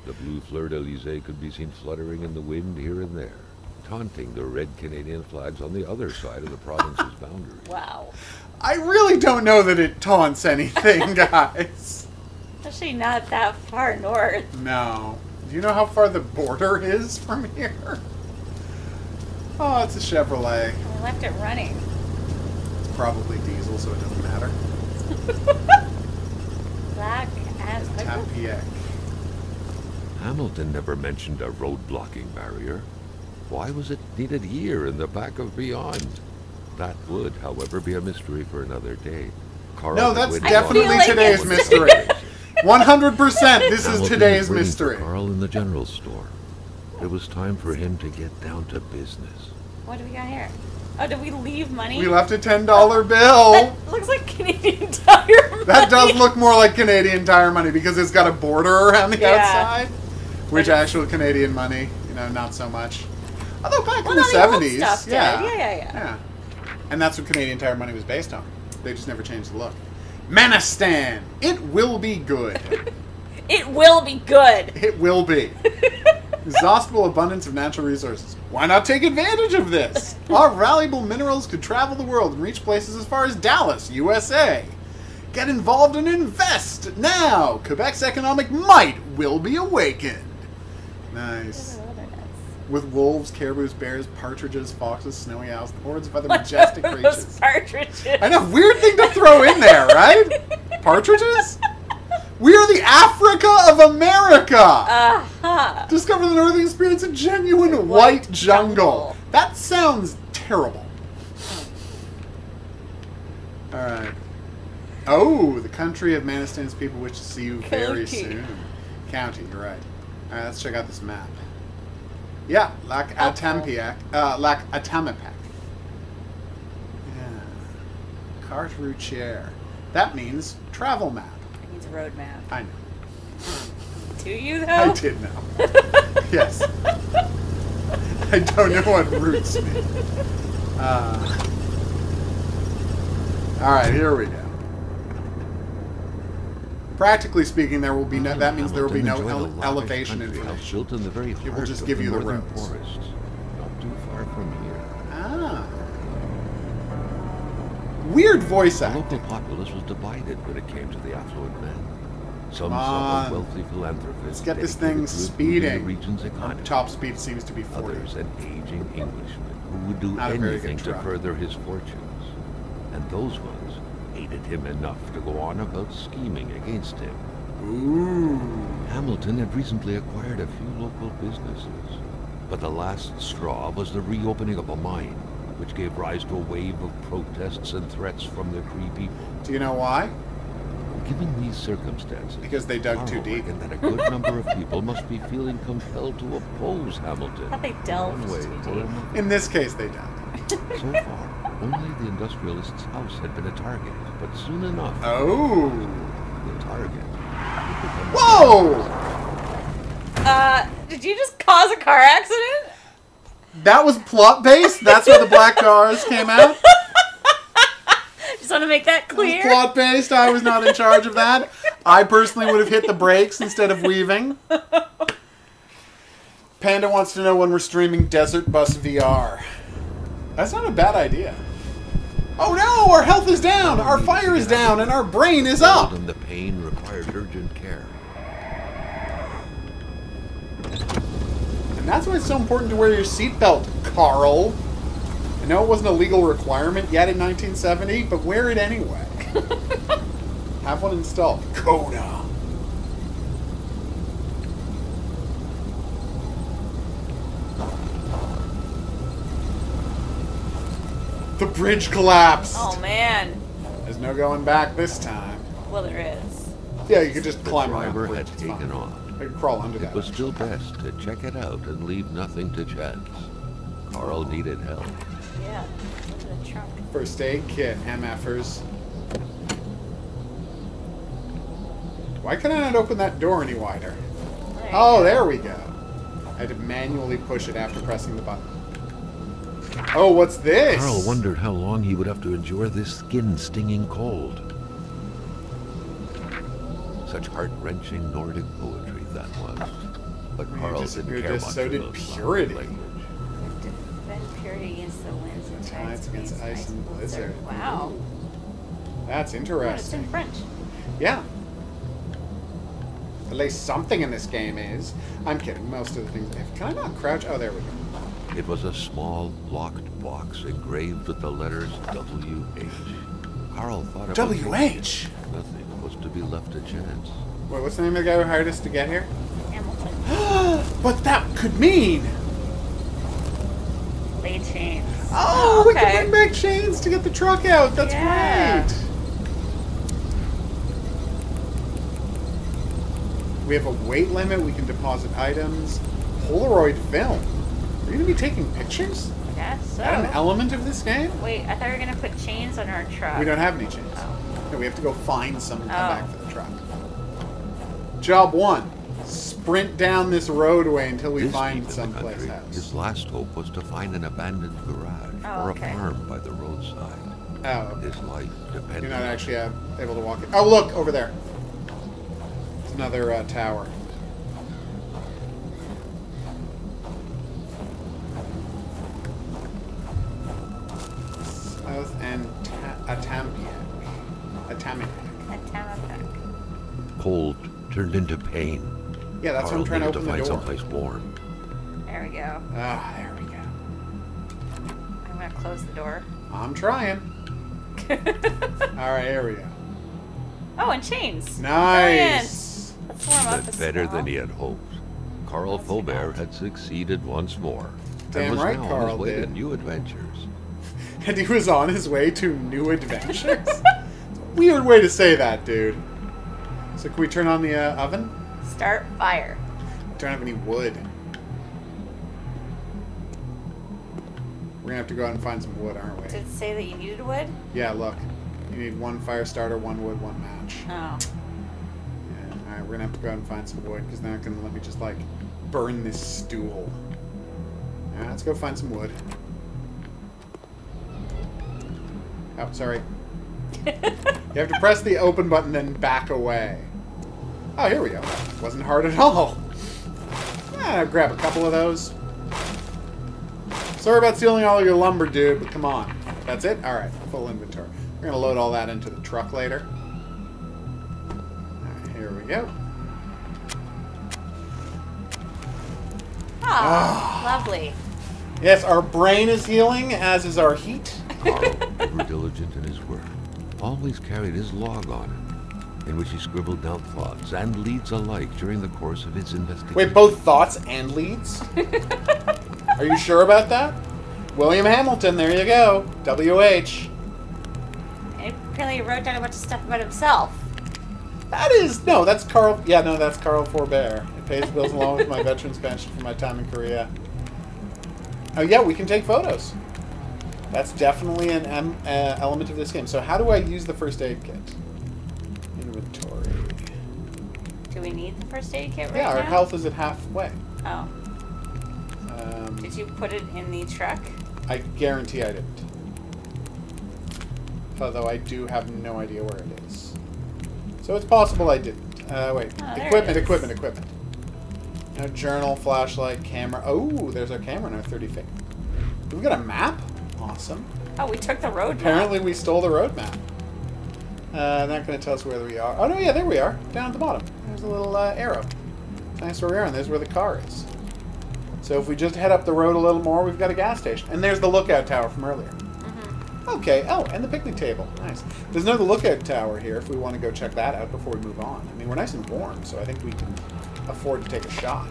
H: The blue fleur-de-lis could be seen fluttering in the wind here and there, taunting the red Canadian flags on the other side of the province's boundary.
A: Wow.
B: I really don't know that it taunts anything, guys.
A: Especially not that far north.
B: No. Do you know how far the border is from here? Oh, it's a Chevrolet.
A: We left it running.
B: It's probably diesel, so it doesn't matter.
A: Black as
B: Tampiec.
H: Hamilton never mentioned a road-blocking barrier. Why was it needed here in the back of Beyond? That would, however, be a mystery for another day. Carl
B: no, that's definitely today's mystery. 100% this is today's mystery.
H: Carl in the general store. It was time for him to get down to business.
A: What do we got here? Oh, did we leave money?
B: We left a $10 bill.
A: That looks like Canadian Tire money.
B: That does look more like Canadian Tire money because it's got a border around the outside. Which actual Canadian money, you know, not so much. Although back in the 70s,
A: stuff
B: yeah. And that's what Canadian Tire money was based on. They just never changed the look. Manistan, it will be good.
A: It will be good.
B: It will be. Exhaustible abundance of natural resources. Why not take advantage of this? Our valuable minerals could travel the world and reach places as far as Dallas, USA. Get involved and invest now. Quebec's economic might will be awakened. Nice. With wolves, caribous, bears, partridges, foxes, snowy owls, hordes of other majestic creatures.
A: Partridges.
B: I know, weird thing to throw in there, right? Partridges? We are the Africa of America!
A: Uh-huh.
B: Discover the northern experience of genuine white jungle. That sounds terrible. Alright. Oh, the country of Manistan's people wish to see you very soon. County, you're right. Alright, let's check out this map. Yeah, Lac Atampiac. Lac Atamapac. Yeah. Carte routière. That means travel map.
A: It means road map.
B: I know.
A: Do you, though?
B: I did know. Yes. I don't know what routes mean. Alright, here we go. Practically speaking, there will be no. That means there will be no elevation information.
H: Built in the very heart
B: It will just
H: of
B: give you the
H: northern
B: roads.
H: forests, not too far from here.
B: Ah. Weird voice
H: The
B: acting.
H: local populace was divided when it came to the affluent men. Some saw a wealthy philanthropist.
B: Let's get this thing
H: dedicated to improving
B: speeding.
H: The region's economy.
B: Top speed seems to be 40.
H: Others, an aging Englishman who would do
B: Not a very
H: anything
B: good
H: to
B: truck.
H: further his fortunes. And those ones hated him enough to go on about scheming against him.
B: Ooh.
H: Hamilton had recently acquired a few local businesses, but the last straw was the reopening of a mine, which gave rise to a wave of protests and threats from the Cree people.
B: Do you know why?
H: Given these circumstances,
B: Because they dug
H: Carl
B: too deep.
H: reckoned that a good number of people must be feeling compelled to oppose Hamilton.
A: I thought they delved
H: one way
A: too
H: or
A: deep.
H: another.
B: In this case, they don't.
H: So far, only the industrialist's house had been a target, but soon enough,
B: Oh.
H: the target would become
B: Whoa!
A: Did you just cause a car accident?
B: That was plot-based? That's where the black cars came out?
A: Just want to make that
B: It was
A: clear.
B: plot-based. I was not in charge of that. I personally would have hit the brakes instead of weaving. Panda wants to know when we're streaming Desert Bus VR. That's not a bad idea. Oh no! Our health is down! Our fire is down! And our brain is up!
H: and the pain required urgent care.
B: And that's why it's so important to wear your seatbelt, Carl. I know it wasn't a legal requirement yet in 1970, but wear it anyway. Have one installed. Coda. The bridge collapsed.
A: Oh man.
B: There's no going back this time.
A: Well, there is.
B: Yeah, you could just
H: The
B: climb around the
H: driver
B: bridge.
H: had
B: It's
H: taken
B: fine.
H: off.
B: I could crawl under that.
H: It was still best to check it out and leave nothing to chance. Carl needed help.
A: Yeah. Look at the trunk.
B: First aid kit, MFers. Why can I not open that door any wider?
A: There you
B: Oh,
A: go.
B: there we go. I had to manually push it after pressing the button. Oh, what's this?
H: Carl wondered how long he would have to endure this skin-stinging cold. Such heart-wrenching Nordic poetry that was. But
B: We
H: Carl
B: just-
H: didn't
B: we
H: care
B: just
H: much
B: so did
H: about
B: Purity.
H: language.
A: Defend purity against the winds and
B: Tides against ice and blizzard.
A: Wow.
B: That's
A: Oh, it's
B: interesting.
A: in French.
B: Yeah. At least something in this game is. I'm kidding. Most of the things. Can I not crouch? Oh, there we go.
H: It was a small, locked box engraved with the letters W.H. Carl thought it was
B: WH.
H: nothing was to be left to chance.
B: Wait, what's the name of the guy who hired us to get here?
A: Hamilton.
B: What that could mean?
A: Lay chains.
B: Oh, we
A: okay.
B: can bring back chains to get the truck out. That's
A: Yeah.
B: great. We have a weight limit. We can deposit items. Polaroid film. Are you going to be taking pictures?
A: Guess so.
B: Is that an element of this game?
A: Wait, I thought we were gonna put chains on our truck.
B: We don't have any chains.
A: Oh.
B: No, we have to go find some and come
A: Oh.
B: back for the truck. Job 1. Sprint down this roadway until we
H: This
B: find
H: deep in the
B: someplace
H: country,
B: else.
H: his last hope was to find an abandoned garage
A: Oh,
H: or
A: okay.
H: a farm by the roadside.
B: Oh, okay.
H: His life depended
B: You're not
H: on
B: actually
H: it.
B: able to walk it. Oh, look, over there. It's another tower. South and Atamiak. Atamiak.
A: A Tamapek.
H: Cold turned into pain.
B: Yeah, that's
H: Carl
B: what I'm trying to
H: needed
B: open the
H: find
B: door.
H: someplace warm.
A: There we go.
B: Ah, there we go.
A: I'm gonna close the door.
B: I'm trying. Alright, here we go.
A: Oh, and chains.
B: Nice.
A: Brilliant. Let's warm up.
H: But
A: a
H: better
A: smell.
H: than he had hoped. Carl Faubert had succeeded once more.
B: Damn
H: and was
B: right
H: now on
B: Carl
H: his way
B: did.
H: to new adventures.
B: And he was on his way to new adventures? It's a weird way to say that, dude. So can we turn on the oven?
A: Start fire.
B: Don't have any wood. We're gonna have to go out and find some wood, aren't we?
A: Did it say that you needed wood?
B: Yeah, look. You need one fire starter, one wood, one match.
A: Oh.
B: Yeah, alright, we're gonna have to go out and find some wood, because they're not gonna let me just, like, burn this stool. Yeah, let's go find some wood. Oh, sorry. You have to press the open button, then back away. Oh, here we go. Wasn't hard at all. Yeah, I'll grab a couple of those. Sorry about stealing all of your lumber, dude, but come on. That's it? Alright, full inventory. We're going to load all that into the truck later. Alright, here we go.
A: Ah, lovely.
B: Yes, our brain is healing, as is our heat.
H: Carl, ever diligent in his work, always carried his log on it, in which he scribbled down thoughts and leads alike during the course of his investigation.
B: Wait, both thoughts and leads? Are you sure about that? William Hamilton, there you go. W.H.
A: And apparently he wrote down a bunch of stuff about himself.
B: That is... No, that's Carl... Yeah, no, that's Carl Forbear. It pays bills along with my veteran's pension for my time in Korea. Oh, yeah, we can take photos. That's definitely an element of this game. So how do I use the first aid kit? Inventory.
A: Do we need the first aid kit right now?
B: Yeah, our health is at halfway.
A: Oh. Did you put it in the truck?
B: I guarantee I didn't. Although I do have no idea where it is. So it's possible I didn't. Wait. Equipment. No, journal, flashlight, camera. Oh, there's our camera in our 30 feet. We got a map? Awesome.
A: Oh, we took the road
B: Apparently
A: map.
B: we stole the road map. Not going to tell us where we are. Oh, no, yeah, there we are. Down at the bottom. There's a little arrow. Nice where we are, and there's where the car is. So if we just head up the road a little more, we've got a gas station. And there's the lookout tower from earlier. Okay. Oh, and the picnic table. Nice. There's another lookout tower here if we want to go check that out before we move on. I mean, we're nice and warm, so I think we can afford to take a shot.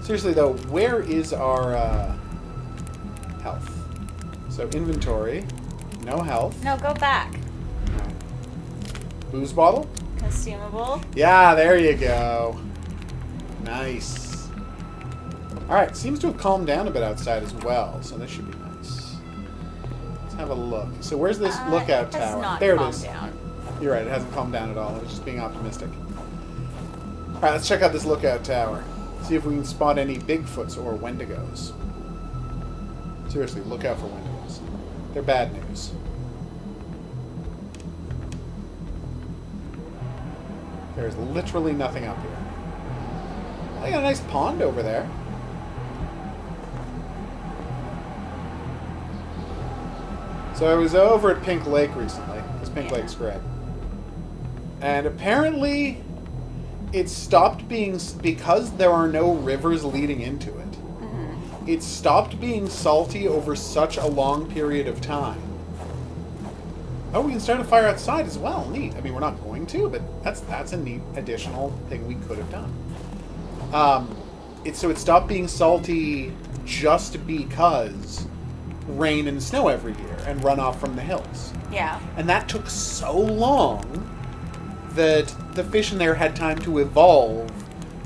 B: Seriously, though, where is our health? So, inventory. No health.
A: No, go back.
B: No. Booze bottle?
A: Consumable.
B: Yeah, there you go. Nice. Alright, seems to have calmed down a bit outside as well, so this should be nice. Let's have a look. So where's this lookout tower? There it is.
A: Down.
B: You're right, it hasn't calmed down at all. I was just being optimistic. Alright, let's check out this lookout tower. See if we can spot any Bigfoots or Wendigos. Seriously, look out for Wendigos. They're bad news. There's literally nothing up here. I got a nice pond over there. So I was over at Pink Lake recently, because Pink Lake's great. And apparently it stopped being, because there are no rivers leading into it, it stopped being salty over such a long period of time. Oh, we can start a fire outside as well. Neat. I mean, we're not going to, but that's a neat additional thing we could have done. So it stopped being salty just because rain and snow every year and runoff from the hills.
A: Yeah.
B: And that took so long that the fish in there had time to evolve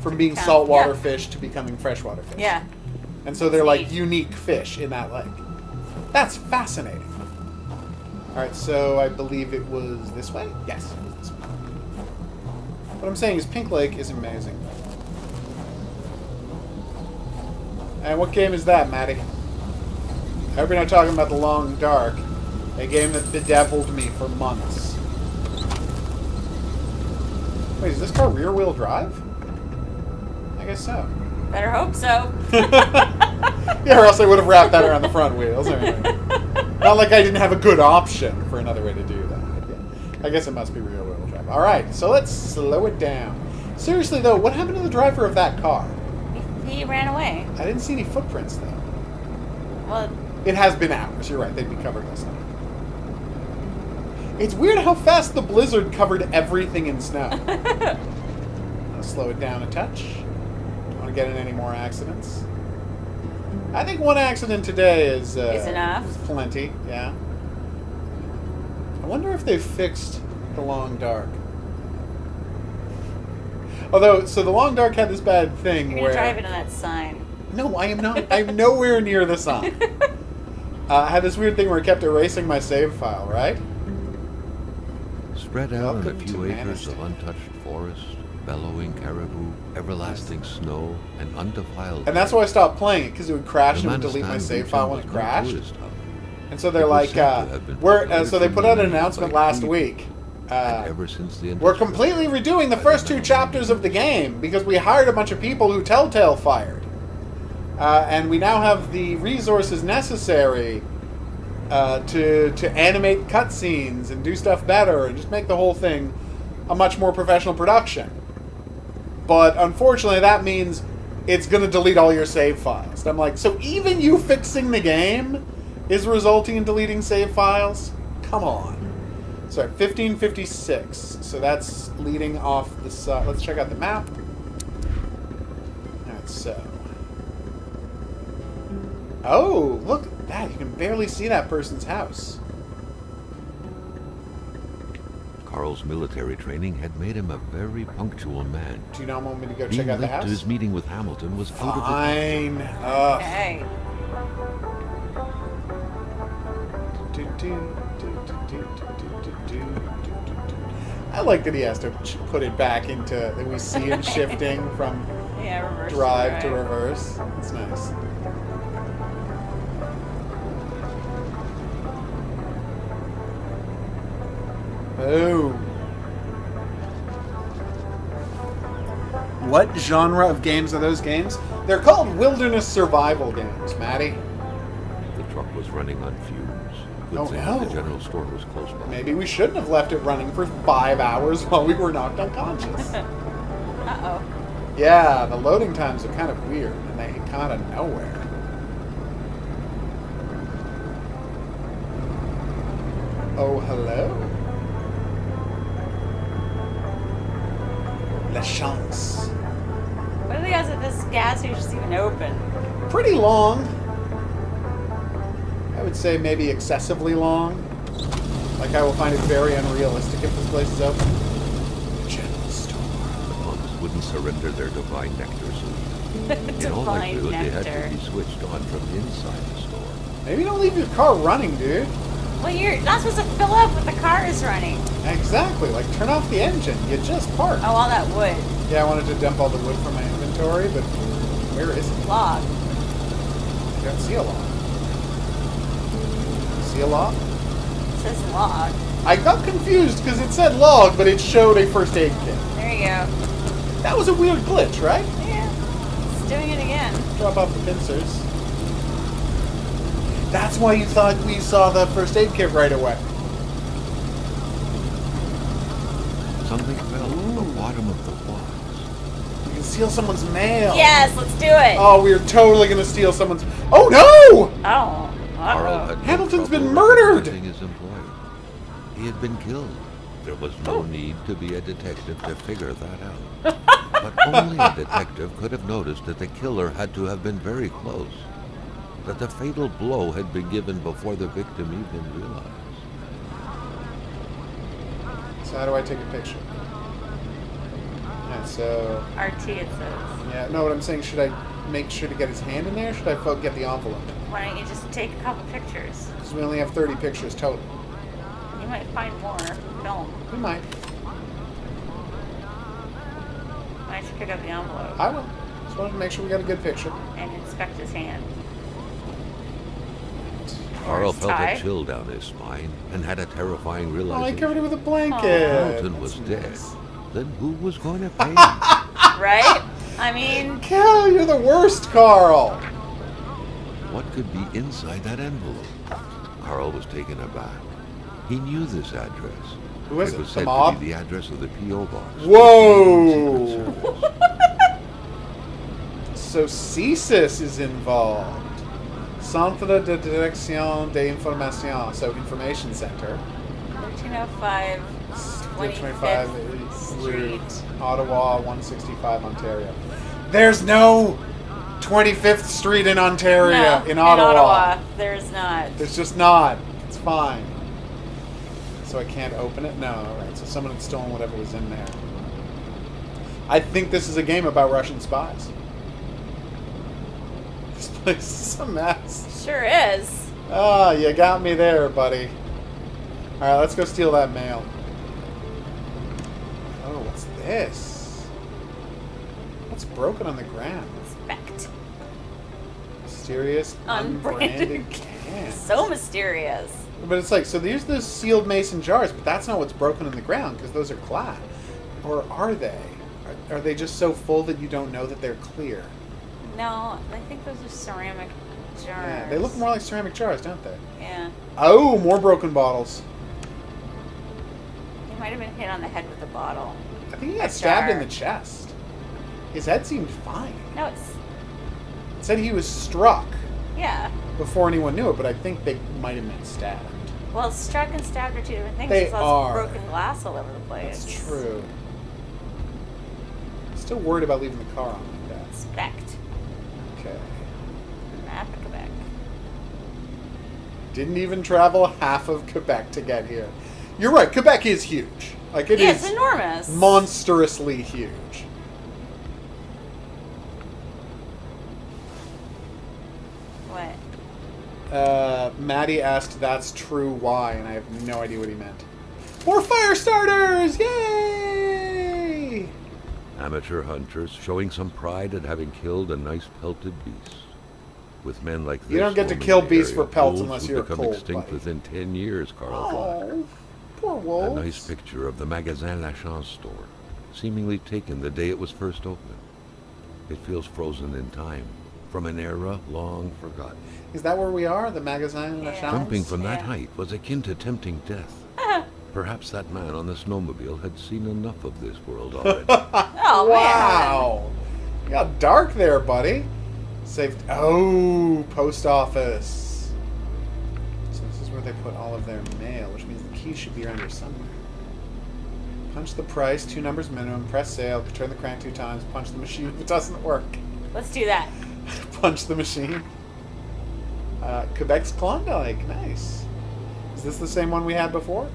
B: from being saltwater fish to becoming freshwater fish.
A: Yeah.
B: And so they're like unique fish in that lake. That's fascinating. Alright, so I believe it was this way? Yes, it was this way. What I'm saying is Pink Lake is amazing. And what game is that, Maddie? I hope you're not talking about The Long Dark, a game that bedeviled me for months. Wait, is this car rear-wheel drive? I guess so.
A: Better hope so.
B: Yeah, or else I would have wrapped that around the front wheels. Not like I didn't have a good option for another way to do that. Yeah. I guess it must be rear-wheel drive. Alright, so let's slow it down. Seriously, though, what happened to the driver of that car?
A: He ran away.
B: I didn't see any footprints, though.
A: Well...
B: It has been hours. You're right. They'd be covered by snow. It's weird how fast the blizzard covered everything in snow. I'll slow it down a touch. Don't want to get in any more accidents. I think one accident today is
A: enough.
B: Is plenty, yeah. I wonder if they've fixed The Long Dark. Although, so The Long Dark had this bad thing
A: You're
B: where...
A: gonna drive into that sign.
B: No, I am not. I'm nowhere near the sign. I had this weird thing where it kept erasing my save file, right?
H: Spread out on a few acres of untouched forest, bellowing caribou, everlasting snow, and undefiled...
B: And that's why I stopped playing it, because it would crash and it would delete my save file when it crashed. And so they're like, so they put out an announcement last week. We're completely redoing the first 2 chapters of the game, because we hired a bunch of people who Telltale fired. And we now have the resources necessary to animate cutscenes and do stuff better and just make the whole thing a much more professional production. But unfortunately, that means it's going to delete all your save files. And I'm like, so even you fixing the game is resulting in deleting save files? Come on. Sorry, 1556. So that's leading off the side. Let's check out the map. Alright, so... Oh, look at that. You can barely see that person's house.
H: Carl's military training had made him a very punctual man.
B: Do you not want me to go
H: Being
B: check out the
H: late
B: house?
H: to his meeting with Hamilton was out of the
B: Fine.
A: Okay.
B: I like that he has to put it back into, that we see him shifting from
A: Yeah,
B: drive to reverse. It's nice. Oh. What genre of games are those games? They're called wilderness survival games, Maddie.
H: The truck was running on fumes. Good
B: Oh,
H: thing
B: no.
H: the general store was close by.
B: Maybe we shouldn't have left it running for 5 hours while we were knocked unconscious.
A: Uh-oh.
B: Yeah, the loading times are kind of weird, and they come out of nowhere. Oh, hello? La chance.
A: What are the odds that this gas station's even open?
B: Pretty long. I would say maybe excessively long. Like, I will find it very unrealistic if this place is open. The general store.
H: The monks wouldn't surrender their divine nectar so in all
A: Divine
H: likelihood, they had
A: nectar.
H: to be switched on from inside the store.
B: Maybe don't leave your car running, dude.
A: Well, you're not supposed to fill up when the car is running.
B: Exactly. Like, turn off the engine. You just parked.
A: Oh, all that wood.
B: Yeah, I wanted to dump all the wood from my inventory, but where is it?
A: Log.
B: I don't see a log. See a log?
A: It says log.
B: I got confused because it said log, but it showed a first aid kit.
A: There you go.
B: That was a weird glitch, right?
A: Yeah. It's doing it again.
B: Drop off the pincers. That's why you thought we saw the first aid kit right away.
H: Something fell from the bottom of the box.
B: We can steal someone's mail.
A: Yes, let's do it.
B: Oh, we're totally going to steal someone's... Oh, no!
A: Oh.
H: Carl
A: Uh-oh.
H: had no
B: Hamilton's been
H: trouble
B: murdered!
H: recognizing his employer. He had been killed. There was no need to be a detective to figure that out. But only a detective could have noticed that the killer had to have been very close. That the fatal blow had been given before the victim even realized.
B: So how do I take a picture? Yeah, so...
A: RT, it says.
B: Yeah, no, what I'm saying, should I make sure to get his hand in there, or should I get the envelope?
A: Why don't you just take a couple pictures?
B: Because we only have 30 pictures total.
A: You might find more film.
B: We might.
A: Why don't you pick up the envelope
B: I will. Just wanted to make sure we got a good picture.
A: and inspect his hand?
H: Carl
A: his
H: felt
A: tie.
H: a chill down his spine and had a terrifying
B: Oh, I
H: realization.
B: covered it with a blanket.
H: Hamilton was
B: That's
H: dead.
B: nice.
H: Then who was going to pay him?
A: Right? I mean,
B: Cal, you're the worst, Carl.
H: What could be inside that envelope? Carl was taken aback. He knew this address.
B: Who is
H: It
B: it?
H: was
B: The
H: said
B: mob?
H: to be the address of the P.O. box.
B: Whoa!
H: Secret Service.
B: So CSIS is involved. Centre de Direction d'Information, so Information Center.
A: 1305
B: 25
A: 25th Street.
B: Ottawa, 165, Ontario. There's no 25th Street in Ontario,
A: No,
B: in Ottawa.
A: There's not.
B: There's just not. It's fine. So I can't open it? No, alright. So someone had stolen whatever was in there. I think this is a game about Russian spies. This place is a mess.
A: Sure is.
B: Ah, you got me there, buddy. Alright, let's go steal that mail. Oh, what's this? What's broken on the ground?
A: Inspect.
B: Mysterious,
A: Unbranded
B: unbranded cans.
A: So mysterious.
B: But it's like, so there's those sealed mason jars, but that's not what's broken in the ground, because those are glass. Or are they? Are they just so full that you don't know that they're clear?
A: No, I think those are ceramic jars.
B: Yeah, they look more like ceramic jars, don't they?
A: Yeah.
B: Oh, more broken bottles.
A: He might have been hit on the head with a bottle.
B: I think he got
A: A
B: stabbed in
A: jar.
B: the chest. His head seemed fine.
A: No, it's...
B: It said he was struck
A: Yeah.
B: before anyone knew it, but I think they might have been stabbed.
A: Well, struck and stabbed are two different things.
B: They
A: There's lots
B: are.
A: of broken glass all over the place.
B: That's true. Still worried about leaving the car on like that.
A: Inspect.
B: Okay.
A: Map of Quebec.
B: Didn't even travel half of Quebec to get here. You're right. Quebec is huge. Like it is
A: it's enormous.
B: Monstrously huge.
A: What?
B: Maddie asked, "That's true? Why?" And I have no idea what he meant. More fire starters! Yay!
H: Amateur hunters showing some pride at having killed a nice pelted beast. With men like this,
B: you don't get to
H: roaming
B: kill
H: the
B: beasts
H: area,
B: for pelts
H: wolves
B: unless
H: will
B: you're
H: become
B: cold,
H: extinct
B: buddy.
H: within 10 years, Carl thought.
B: Oh, poor wolves.
H: A nice picture of the Magasin Lachance store, seemingly taken the day it was first opened. It feels frozen in time, from an era long forgotten.
B: Is that where we are? The Magasin Lachance?
H: Jumping from that height was akin to tempting death. Perhaps that man on the snowmobile had seen enough of this world already.
A: Oh,
B: wow. You got dark there, buddy. Saved. Oh, post office. So this is where they put all of their mail, which means the key should be around here somewhere. Punch the price, 2 numbers minimum, press sale, turn the crank 2 times, punch the machine if it doesn't work.
A: Let's do that.
B: Punch the machine. Quebec's Klondike, nice. Is this the same one we had before?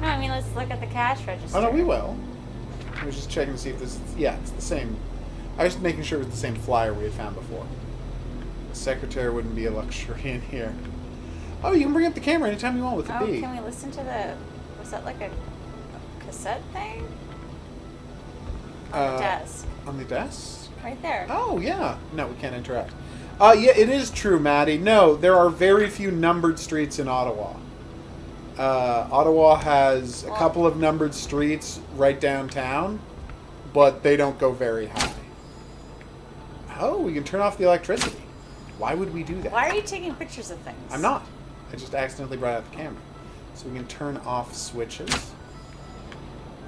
A: No, I mean, let's look at the cash register.
B: Oh, no, we will. I was just checking to see if this is... Yeah, it's the same. I was making sure it was the same flyer we had found before. The secretary wouldn't be a luxury in here. Oh, you can bring up the camera anytime you want with the
A: Oh,
B: B.
A: can we listen to the... Was that like a cassette thing? On the desk.
B: On the desk?
A: Right there.
B: Oh, yeah. No, we can't interact. Yeah, it is true, Maddie. No, there are very few numbered streets in Ottawa. Ottawa has a couple of numbered streets right downtown, but they don't go very high. Oh, we can turn off the electricity. Why would we do that?
A: Why are you taking pictures of things?
B: I'm not. I just accidentally brought out the camera. So we can turn off switches.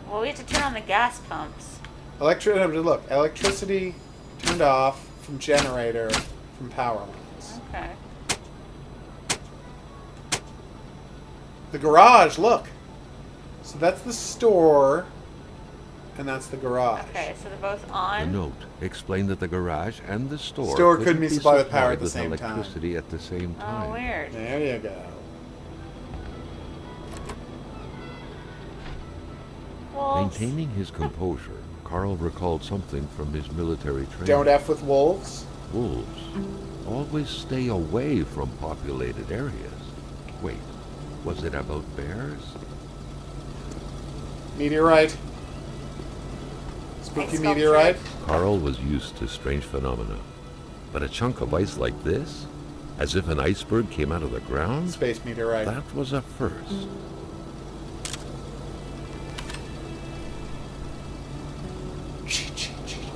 A: Well, we have to turn on the gas pumps.
B: Look, electricity turned off from generator from power lines.
A: Okay.
B: The garage, look. So that's the store, and that's the garage.
A: Okay, so they're both on.
H: The note explained that the garage and the store,
B: couldn't be supplied with power at the same time.
H: Electricity at the same time.
A: Oh, weird.
B: There you go.
A: Wolves.
H: Maintaining his composure, Carl recalled something from his military training.
B: Don't F with wolves.
H: Wolves always stay away from populated areas. Wait, was it about bears?
B: Meteorite. Spooky meteorite.
H: Carl was used to strange phenomena, but a chunk of ice like this, as if an iceberg came out of the ground?
B: Space meteorite.
H: That was a first.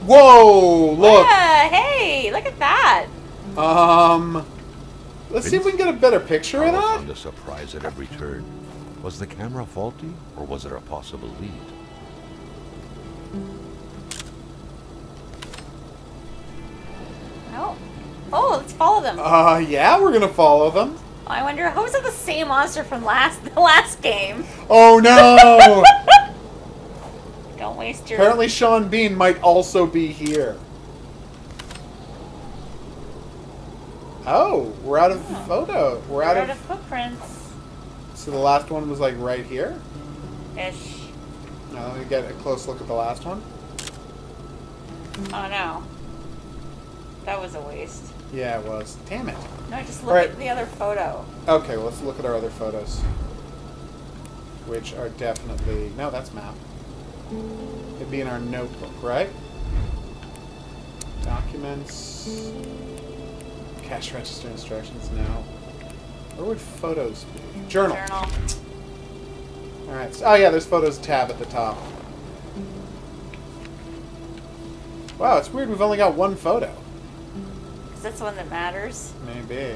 B: Whoa! Look.
A: Yeah, hey, look at that.
B: Let's see if we can get a better picture of
H: Carl
B: that.
H: found a surprise at every turn. Was the camera faulty, or was it a possible lead?
A: Oh, let's follow them.
B: Yeah, we're gonna follow them.
A: I wonder, who's it the same monster from the last game?
B: Oh no!
A: Don't waste your...
B: Apparently Sean Bean might also be here. Oh, we're out of photo. We're out of
A: footprints.
B: So the last one was like right here?
A: Ish.
B: Now let me get a close look at the last one.
A: Oh no. That was a waste.
B: Yeah, it was. Damn it.
A: No, just look at the other photo.
B: Okay, well, let's look at our other photos. Which are definitely... No, that's map. It'd be in our notebook, right? Documents. Cash register instructions now. Where would photos be? Journal. Alright. Oh, yeah, there's photos tab at the top. Wow, it's weird we've only got one photo.
A: Is that the one that matters?
B: Maybe.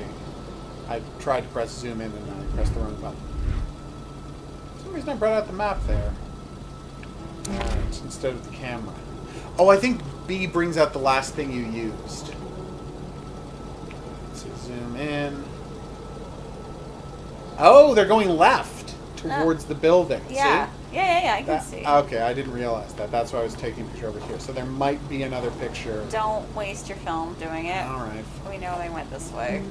B: I tried to press zoom in and I pressed the wrong button. For some reason I brought out the map there. Alright, instead of the camera. Oh, I think B brings out the last thing you used. Let's see, zoom in. Oh, they're going left towards the building.
A: Yeah.
B: See?
A: Yeah, I can see.
B: Okay, I didn't realize that. That's why I was taking a picture over here. So there might be another picture.
A: Don't waste your film doing it.
B: Alright.
A: We know they went this way.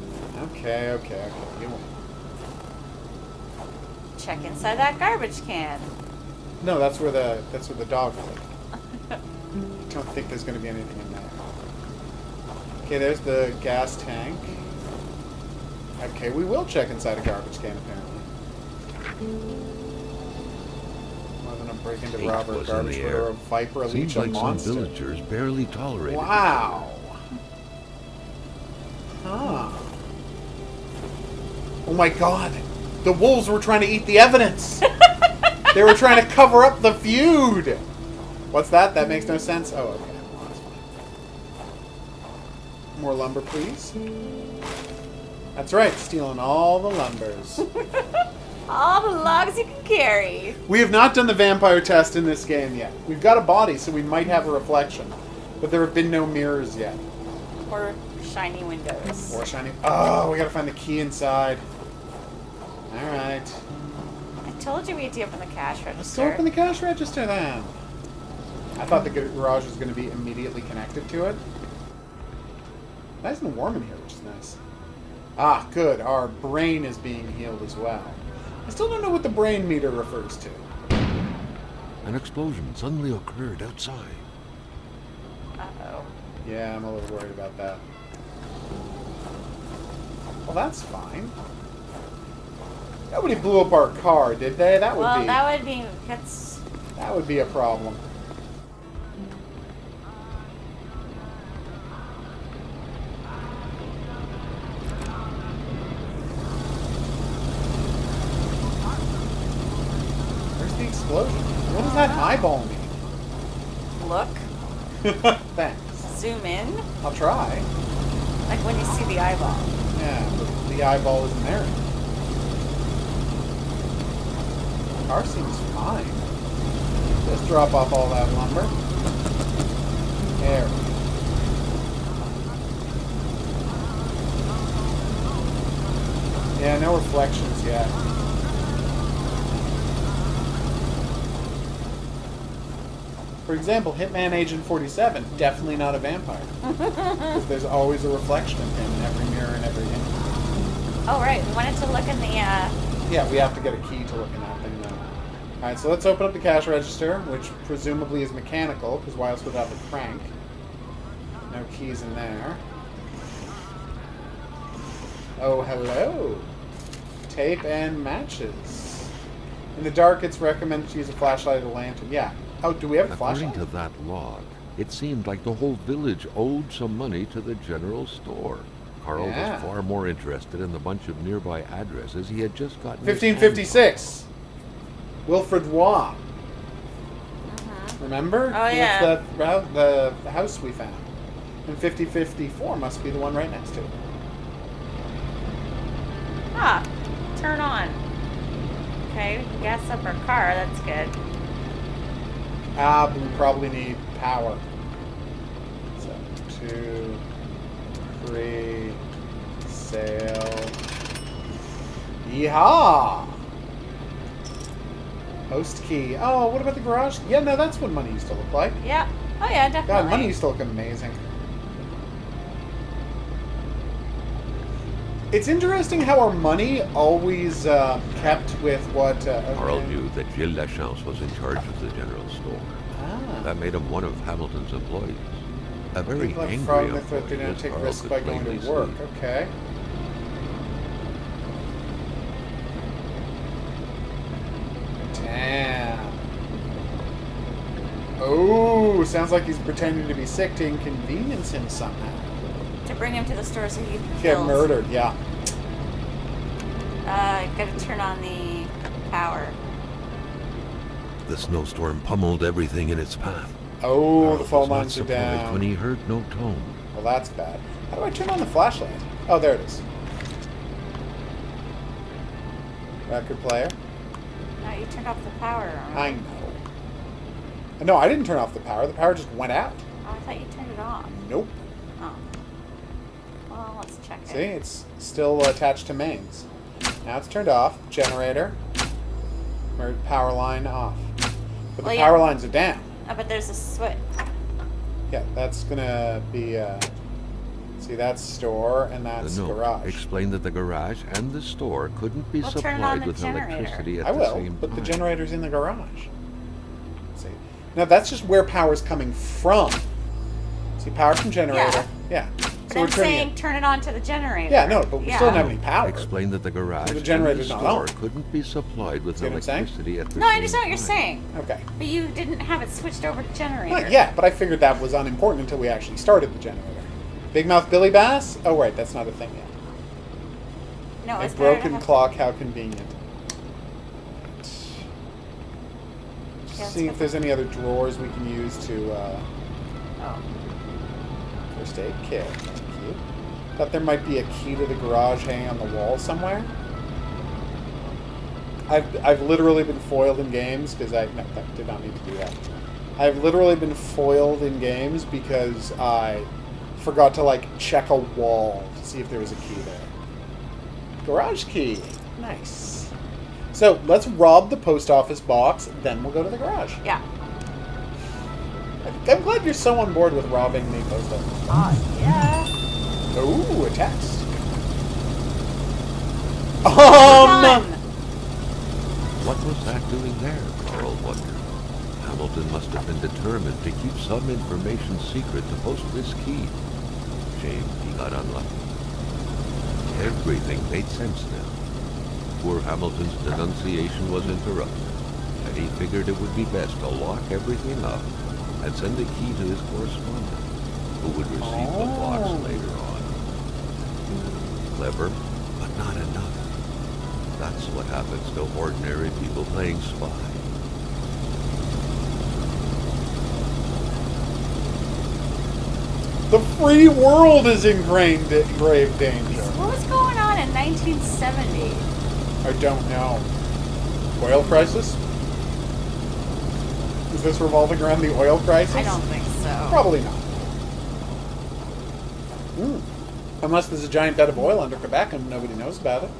B: Okay. You win.
A: check inside that garbage can.
B: No, that's where the dog went. I don't think there's going to be anything in there. Okay, there's the gas tank. Okay, we will check inside a garbage can, apparently. More than a break into robber, a garbage litter, a viper, a leech, a monster.
H: Some villagers barely tolerated it.
B: Wow. Huh. Oh my god. The wolves were trying to eat the evidence. They were trying to cover up the feud. What's that? That makes no sense. Oh, okay. Well, that's fine. More lumber, please. That's right. Stealing all the lumbers.
A: All the logs you can carry.
B: We have not done the vampire test in this game yet. We've got a body, so we might have a reflection. But there have been no mirrors yet.
A: Or shiny windows.
B: Or shiny... Oh, we gotta find the key inside. Alright.
A: I told you we had to open the cash register.
B: Let's go open the cash register then. I thought the garage was going to be immediately connected to it. Nice and warm in here, which is nice. Ah, good. Our brain is being healed as well. I still don't know what the brain meter refers to.
H: An explosion suddenly occurred outside.
A: Uh-oh.
B: Yeah, I'm a little worried about that. Well, that's fine. Nobody blew up our car, did they? That would be...
A: That
B: would be a problem. Where's the explosion? What does that eyeball mean?
A: Look.
B: Thanks.
A: Zoom in.
B: I'll try.
A: Like when you see the eyeball.
B: Yeah, but the eyeball isn't there. The car seems fine. Just drop off all that lumber. There we go. Yeah, no reflections yet. For example, Hitman Agent 47, definitely not a vampire. Because there's always a reflection of him in every mirror and every image.
A: Oh, right. We wanted to look in the,
B: Yeah, we have to get a key to look in that thing, though. Alright, so let's open up the cash register, which presumably is mechanical, because why else would that have a crank? No keys in there. Oh, hello! Tape and matches. In the dark, it's recommended to use a flashlight or a lantern. Yeah. Oh, do we have a flashlight?
H: According to that log, it seemed like the whole village owed some money to the general store. Carl was far more interested in the bunch of nearby addresses he had just gotten.
B: 1556. Wilfred Waugh. Remember?
A: Oh, yeah.
B: It's the house we found. And 5054 must be the one right next to it.
A: Ah, turn on. Okay, we can gas up our car. That's good.
B: Ah, but we probably need power. So, 2, 3, sail. Yeehaw! Host key. Oh, what about the garage? Yeah, no, that's what money used to look like.
A: Yeah. Oh, yeah, definitely.
B: God, money used to look amazing. It's interesting how our money always kept with what...
H: Carl knew that Gilles Lachance was in charge of the general store.
B: Ah.
H: That made him one of Hamilton's employees. A very
B: People have
H: angry
B: frog with it, they
H: employee,
B: don't
H: as
B: take
H: Carl
B: risks
H: could
B: by going
H: plainly
B: to work.
H: see.
B: Okay. Damn. Oh, sounds like he's pretending to be sick to inconvenience him somehow.
A: To bring him to the store so he can
B: Get murdered, yeah.
A: Gotta turn on the power.
H: The snowstorm pummeled everything in its path.
B: Oh,
H: Carl
B: the phone
H: was not
B: lines are
H: surprised
B: down.
H: when he heard no tone.
B: Well, that's bad. How do I turn on the flashlight? Oh, there it is. Record player.
A: No, you turned off the power.
B: I know. No, I didn't turn off the power. The power just went out.
A: Oh, I thought you turned it off.
B: Nope.
A: Oh. Well, let's check
B: See,
A: it.
B: it's still attached to mains. Now it's turned off. Generator. Or power line off. But the power lines are down.
A: Oh, but there's a switch.
B: Yeah, that's gonna be. See, that's store, and that's
H: The note
B: garage.
H: explained that the garage and the store couldn't be
A: Well, turn on
H: supplied
A: the
H: with
A: generator.
H: electricity at
B: I
H: the
B: will,
H: same
B: but the
H: time.
B: generator's in the garage. See? Now, that's just where power's coming from. See, power from generator. Yeah.
A: But
B: So
A: I'm
B: we're turning
A: saying
B: it.
A: turn it on to the generator.
B: Yeah, no, but we still don't have any
H: The
B: power.
H: note explained that the garage
B: The
H: and the
B: generator's not
H: store
B: on.
H: couldn't be supplied with
B: See what I'm saying?
H: electricity at the
A: No, I
H: same
A: understand what you're
H: time.
A: saying.
B: Okay.
A: But you didn't have it switched over to generator.
B: Not yet, but I figured that was unimportant until we actually started the generator. Big Mouth Billy Bass? Oh, right, that's not a thing yet.
A: No,
B: A
A: it's better to
B: broken
A: have-
B: clock, how convenient.
A: let's
B: See
A: get
B: if there's any other drawers we can use to,
A: Oh.
B: first aid kit. Thank you. Thought there might be a key to the garage hanging on the wall somewhere. I've literally been foiled in games because I did not need to do that. I've literally been foiled in games because I forgot to like check a wall to see if there was a key there. Garage key. Nice. So let's rob the post office box, then we'll go to the garage.
A: Yeah.
B: I'm glad you're so on board with robbing the post office box.
A: Oh, yeah.
B: Ooh, a text.
A: Done.
H: What was that doing there, Carl wondered. Hamilton must have been determined to keep some information secret to post this key. Shame he got unlucky. Everything made sense now. Poor Hamilton's denunciation was interrupted, and he figured it would be best to lock everything up and send the key to his correspondent, who would receive the box later on. Clever, but not enough. That's what happens to ordinary people playing spy.
B: The free world is in grave danger.
A: What was going on in 1970?
B: I don't know. Oil crisis? Is this revolving around the oil crisis?
A: I don't think so.
B: Probably not. Unless there's a giant bed of oil under Quebec and nobody knows about it.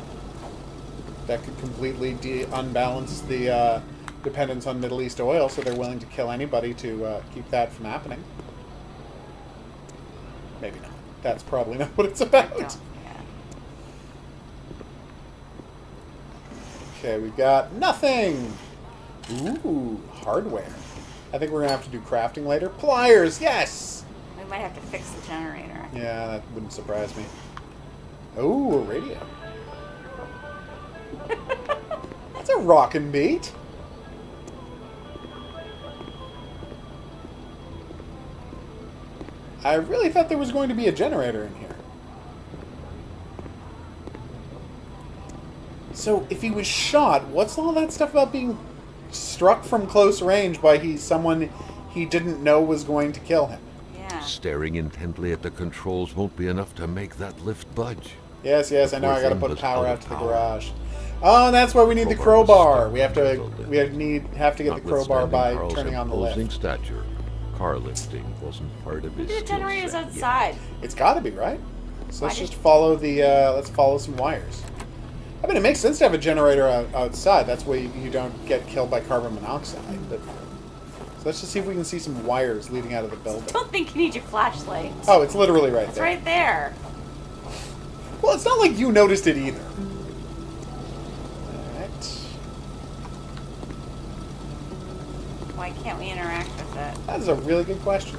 B: That could completely unbalance the dependence on Middle East oil, so they're willing to kill anybody to keep that from happening. Maybe not. That's probably not what it's about.
A: Yeah.
B: Okay, we got nothing. Ooh, hardware. I think we're going to have to do crafting later. Pliers, yes!
A: We might have to fix the generator.
B: Yeah, that wouldn't surprise me. Ooh, a radio. That's a rockin' beat. I really thought there was going to be a generator in here. So, if he was shot, what's all that stuff about being struck from close range by someone he didn't know was going to kill him?
A: Yeah.
H: Staring intently at the controls won't be enough to make that lift budge.
B: Yes, I know. I got to
H: thing
B: put
H: was
B: power
H: out
B: out
H: of
B: to the
H: power.
B: garage. Oh, that's why we need the
H: Crowbar
B: crowbar.
H: was stuck
B: We have to
H: puzzled.
B: have to get the crowbar
H: Notwithstanding
B: by
H: Carl's
B: turning on the
H: imposing
B: lift.
H: stature, car lifting wasn't part of his
A: The
H: skill
A: generator's
H: set yet.
A: outside.
B: It's got to be, right? So
A: Why
B: let's
A: did-
B: just follow the let's follow some wires. I mean, it makes sense to have a generator outside. That's why you don't get killed by carbon monoxide. But so let's just see if we can see some wires leading out of the building.
A: Don't think you need your flashlight.
B: Oh, it's literally right
A: It's
B: there.
A: right there.
B: Well, it's not like you noticed it either. Alright.
A: Why can't we interact with it?
B: That is a really good question.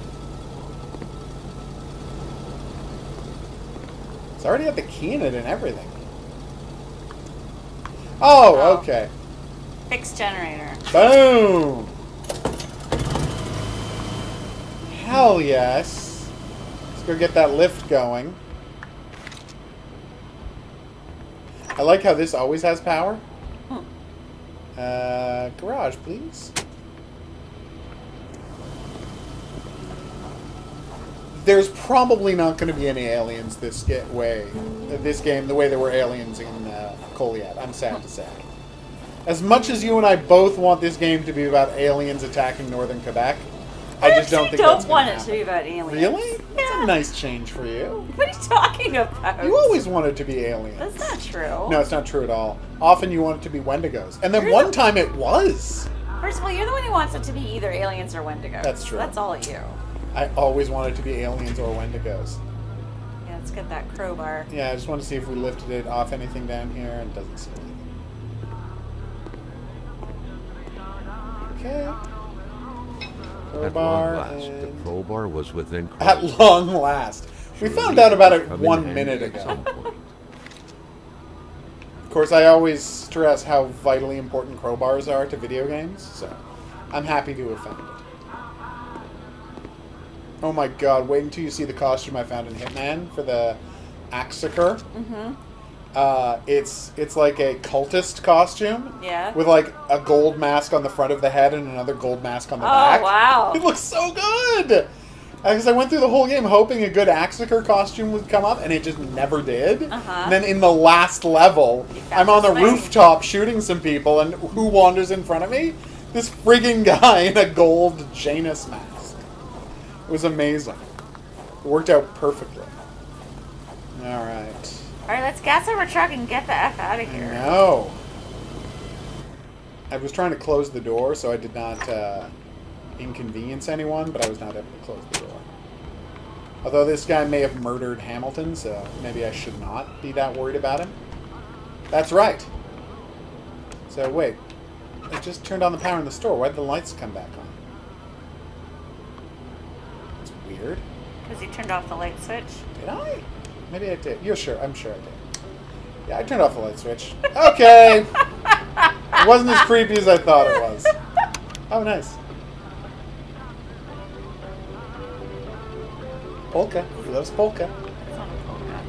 B: It's already got the key in it and everything. Oh, okay.
A: Fix generator.
B: Boom! Hell yes. Let's go get that lift going. I like how this always has power. Garage, please. There's probably not going to be any aliens this game, the way there were aliens in Goliath. I'm sad to say. As much as you and I both want this game to be about aliens attacking northern Quebec, I just don't think that's
A: don't
B: gonna
A: want it
B: happen.
A: to be about aliens.
B: Really? That's
A: Yeah.
B: a nice change for you.
A: What are you talking about?
B: You always want it to be aliens.
A: That's not true.
B: No, it's not true at all. Often you want it to be Wendigos. And then
A: You're
B: one
A: the-
B: time it was.
A: First of all, you're the one who wants it to be either aliens or Wendigos.
B: That's true.
A: That's all you.
B: I always wanted it to be aliens or Wendigos.
A: Yeah, let's get that crowbar.
B: Yeah, I just want to see if we lifted it off anything down here, and it doesn't seem like it. Okay.
H: At
B: Crowbar.
H: long last, the crowbar was within.
B: At long last. We found out about it 1 minute ago. Of course, I always stress how vitally important crowbars are to video games, so I'm happy to have found it. Oh my god, wait until you see the costume I found in Hitman for the HOGuru.
A: Mm-hmm.
B: It's like a cultist costume.
A: Yeah.
B: With like a gold mask on the front of the head and another gold mask on the back.
A: Oh, wow.
B: It looks so good! Because I went through the whole game hoping a good HOGuru costume would come up, and it just never did.
A: Uh-huh.
B: And then in the last level, I'm on the rooftop shooting some people, and who wanders in front of me? This friggin' guy in a gold Janus mask. It was amazing. It worked out perfectly. Alright.
A: Alright, let's gas our truck and get the F out of here.
B: No. I was trying to close the door, so I did not inconvenience anyone, but I was not able to close the door. Although this guy may have murdered Hamilton, so maybe I should not be that worried about him. That's right. So wait. I just turned on the power in the store. Why did the lights come back on? That's weird.
A: Because you turned off the light switch?
B: Did I? Maybe I did. You're sure? I'm sure I did. Yeah, I turned off the light switch. Okay. It wasn't as creepy as I thought it was. Oh, nice. Polka. He loves polka.
A: It's not a polka.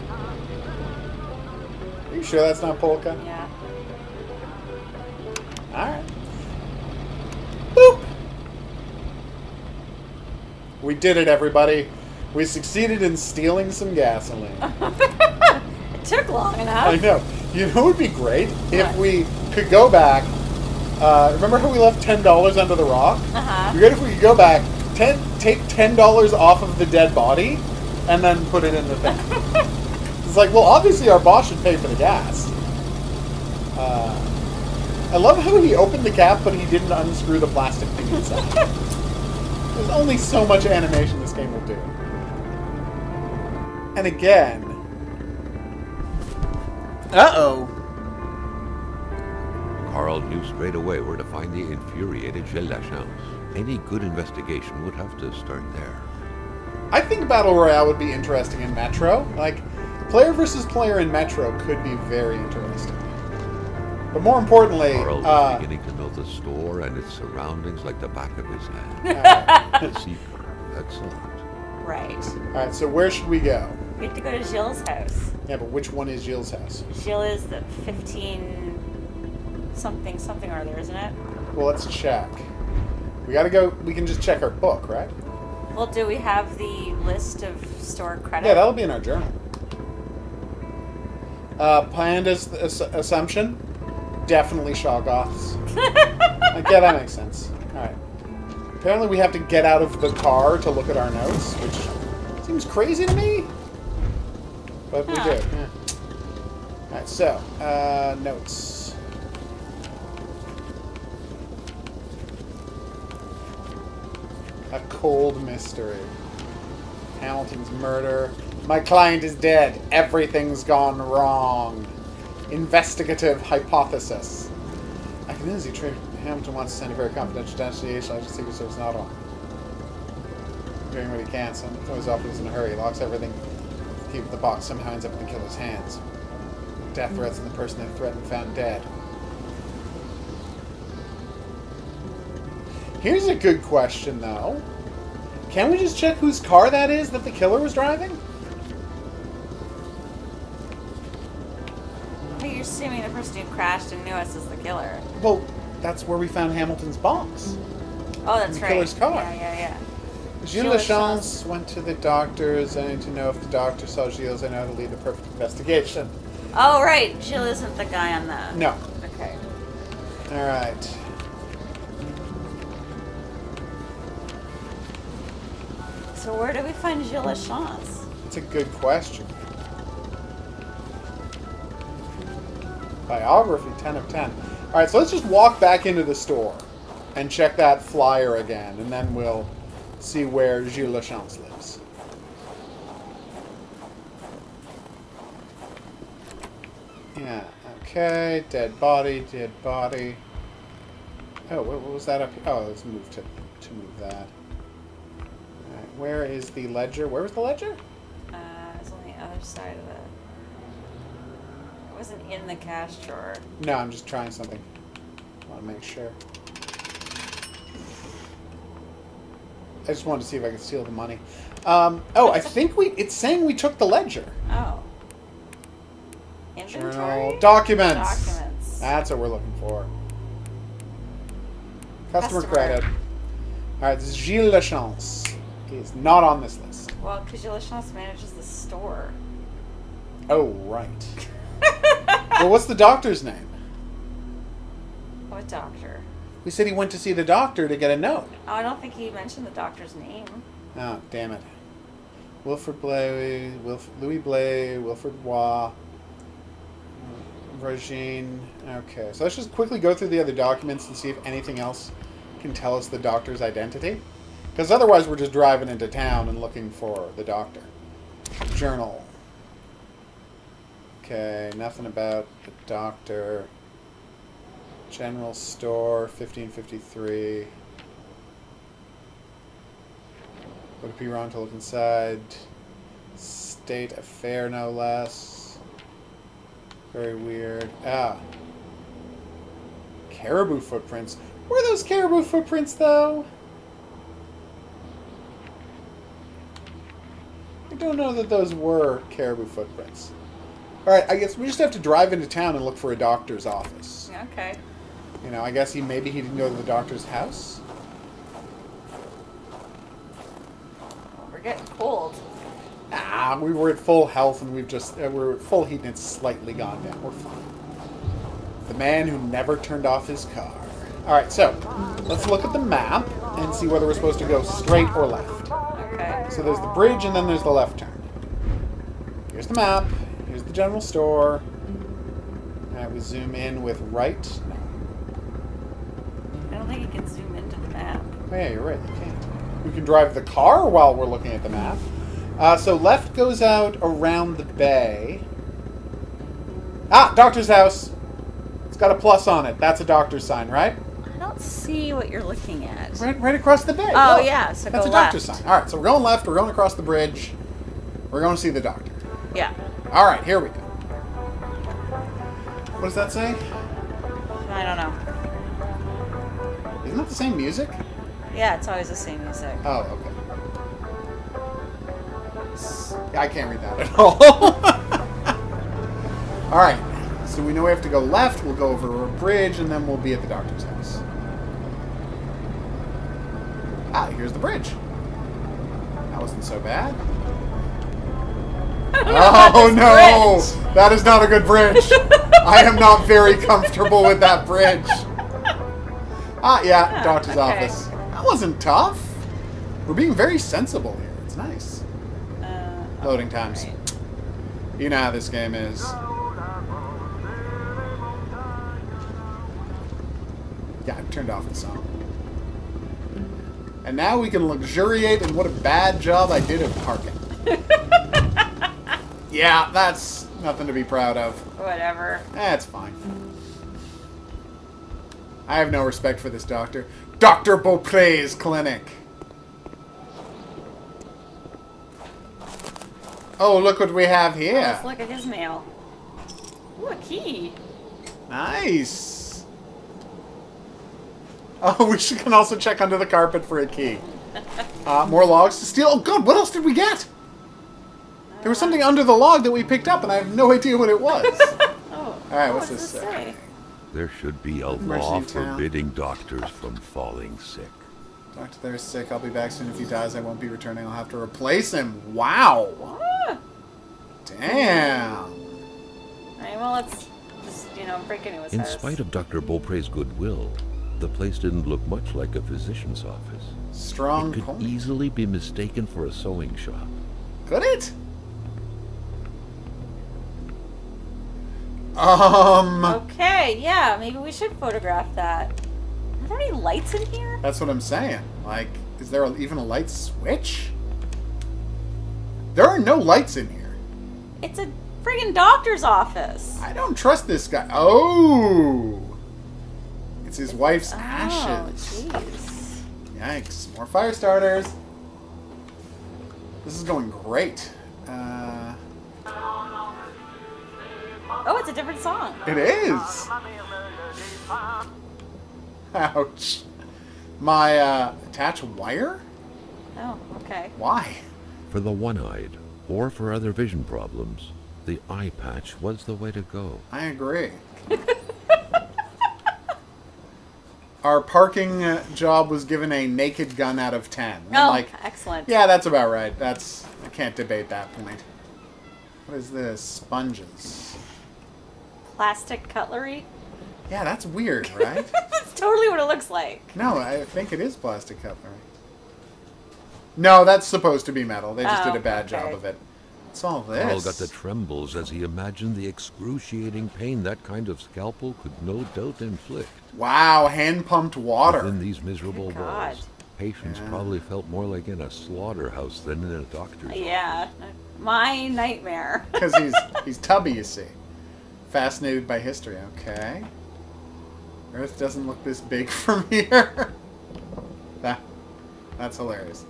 B: Are you sure that's not polka?
A: Yeah.
B: Alright. Boop! We did it, everybody. We succeeded in stealing some gasoline.
A: It took long enough.
B: I know. You know what would be great? If we could go back. Remember how we left $10 under the rock?
A: Uh-huh.
B: It'd be great if we could go back, take $10 off of the dead body, and then put it in the thing. It's like, well, obviously our boss should pay for the gas. I love how he opened the cap, but he didn't unscrew the plastic thing inside. There's only so much animation this game will do. And again... Uh-oh.
H: Carl knew straight away where to find the infuriated Gilles Lachance. Any good investigation would have to start there.
B: I think Battle Royale would be interesting in Metro. Like, player versus player in Metro could be very interesting. But more importantly...
H: Carl was beginning to know the store and its surroundings like the back of his hand. The secret. Excellent.
A: Right.
B: Alright, so where should we go?
A: We have to go to Gilles' house.
B: Yeah, but which one is Gilles' house?
A: Gilles is the 15... something or other, isn't it?
B: Well, let's check. We gotta go... We can just check our book, right?
A: Well, do we have the list of store credit?
B: Yeah, that'll be in our journal. Panda's assumption? Definitely Shoggoths. Yeah, that makes sense. Alright. Apparently we have to get out of the car to look at our notes, which seems crazy to me. But we do. Yeah. Alright, so, notes. A cold mystery. Hamilton's murder. My client is dead. Everything's gone wrong. Investigative hypothesis. I can easily treat Hamilton wants to send a very confidential investigation. I just think Secret Service not on. Doing what he can. So his office in a hurry. He locks everything. Keep the box. Somehow ends up in the killer's hands. Death threats and the person they threatened found dead. Here's a good question, though. Can we just check whose car that is that the killer was driving?
A: You're assuming the person who crashed and knew us is the killer.
B: Well, that's where we found Hamilton's box.
A: Oh, that's
B: in the
A: right.
B: killer's car.
A: Yeah.
B: Gilles Lachance went to the doctors. I need to know if the doctor saw Gilles. I know how to lead the perfect investigation.
A: Oh, right. Gilles isn't the guy on the...
B: No.
A: Okay.
B: All right.
A: So where do we find Gilles Lachance?
B: It's a good question. Biography, 10 of 10. All right, so let's just walk back into the store and check that flyer again, and then we'll see where Gilles Lachance lives. Yeah, okay. Dead body, dead body. Oh, what was that up here? Oh, let's move to move that. Alright, where is the ledger? Where was the ledger?
A: It's on the other side of the... It wasn't in the cash drawer.
B: No, I'm just trying something. I want to make sure. I just wanted to see if I could steal the money. I think it's saying we took the ledger.
A: Oh. Inventory?
B: Journal. Documents.
A: Documents.
B: That's what we're looking for. Customer credit. Alright, this is Gilles Lachance. He is not on this list.
A: Well, because Gilles Lachance manages the store.
B: Oh, right. Well, what's the doctor's name?
A: What doctor?
B: We said he went to see the doctor to get a note.
A: Oh, I don't think he mentioned the doctor's name.
B: Oh, damn it. Wilfred Blay, Louis Blay, Wilfred Bois, Regine. Okay, so let's just quickly go through the other documents and see if anything else can tell us the doctor's identity. Because otherwise we're just driving into town and looking for the doctor. Journal. Okay, nothing about the doctor. General store, 1553. Would it be wrong to look inside? State affair, no less. Very weird. Ah. Caribou footprints. Were those caribou footprints, though? I don't know that those were caribou footprints. Alright, I guess we just have to drive into town and look for a doctor's office.
A: Okay.
B: You know, I guess maybe he didn't go to the doctor's house.
A: Well, we're getting cold.
B: Ah, we were at full health and we're at full heat and it's slightly gone down. We're fine. The man who never turned off his car. Alright, so let's look at the map and see whether we're supposed to go straight or left.
A: Okay.
B: So there's the bridge and then there's the left turn. Here's the map. Here's the general store. Alright, we zoom in with right. No.
A: I don't think you can zoom into the map.
B: Oh, yeah, you're right. You can't. We can drive the car while we're looking at the map. So left goes out around the bay. Ah, doctor's house. It's got a plus on it. That's a doctor's sign, right?
A: I don't see what you're looking at.
B: Right across the bay.
A: Oh,
B: Look.
A: yeah, so
B: that's
A: go
B: a doctor's
A: left.
B: sign. All right, so we're going left. We're going across the bridge. We're going to see the doctor.
A: Yeah.
B: All right, here we go. What does that say?
A: I don't know.
B: Isn't that the same music?
A: Yeah, it's always the same music.
B: Oh, okay. I can't read that at all. Alright, so we know we have to go left, we'll go over a bridge, and then we'll be at the doctor's house. Ah, here's the bridge. That wasn't so bad. Oh no!
A: Bridge.
B: That is not a good bridge. I am not very comfortable with that bridge. Ah, yeah, doctor's office. That wasn't tough. We're being very sensible here. It's nice. Loading times.
A: Right.
B: You know how this game is. Yeah, I've turned off the song. And now we can luxuriate in what a bad job I did of parking. Yeah, that's nothing to be proud of.
A: Whatever.
B: It's fine. I have no respect for this doctor. Dr. Beaupré's clinic. Oh, look what we have here.
A: Let's look at his mail. Ooh, a key.
B: Nice. Oh, we can also check under the carpet for a key. More logs to steal. Oh, God, what else did we get? There was something under the log that we picked up, and I have no idea what it was.
A: Oh.
B: Alright, what's
A: what
B: this
A: does
B: say?
H: There should be a law forbidding doctors from falling sick.
B: Doctor there is sick. I'll be back soon. If he dies, I won't be returning. I'll have to replace him. Wow.
A: Ah.
B: Damn.
A: Alright, well, let's just, break into his
H: In
A: house.
H: spite of Dr. Beaupré's goodwill, the place didn't look much like a physician's office.
B: Strong
H: It could
B: point.
H: easily be mistaken for a sewing shop.
B: Could it?
A: Okay, yeah, maybe we should photograph that. Are there any lights in here?
B: That's what I'm saying. Like, is there even a light switch? There are no lights in here.
A: It's a Friggin' doctor's office.
B: I don't trust this guy. Oh! It's his wife's
A: Oh,
B: ashes.
A: jeez.
B: Yikes. More fire starters. This is going great.
A: Oh, it's a different song.
B: It is. Ouch. My attach wire?
A: Oh, okay.
B: Why?
H: For the one-eyed, or for other vision problems, the eye patch was the way to go.
B: I agree. Our parking job was given a naked gun out of 10.
A: Oh,
B: like,
A: excellent.
B: yeah, that's about right. I can't debate that point. What is this? Sponges.
A: Plastic cutlery?
B: Yeah, that's weird, right?
A: That's totally what it looks like.
B: No, I think it is plastic cutlery. No, that's supposed to be metal. They just did a bad job of it. What's all this?
H: Carl got the trembles as he imagined the excruciating pain that kind of scalpel could no doubt inflict.
B: Wow, hand-pumped water.
H: Within these miserable
A: Good God.
H: walls, patients probably felt more like in a slaughterhouse than in a doctor's
A: Yeah. My nightmare.
B: Because he's tubby, you see. Fascinated by history. Okay. Earth doesn't look this big from here. That's hilarious.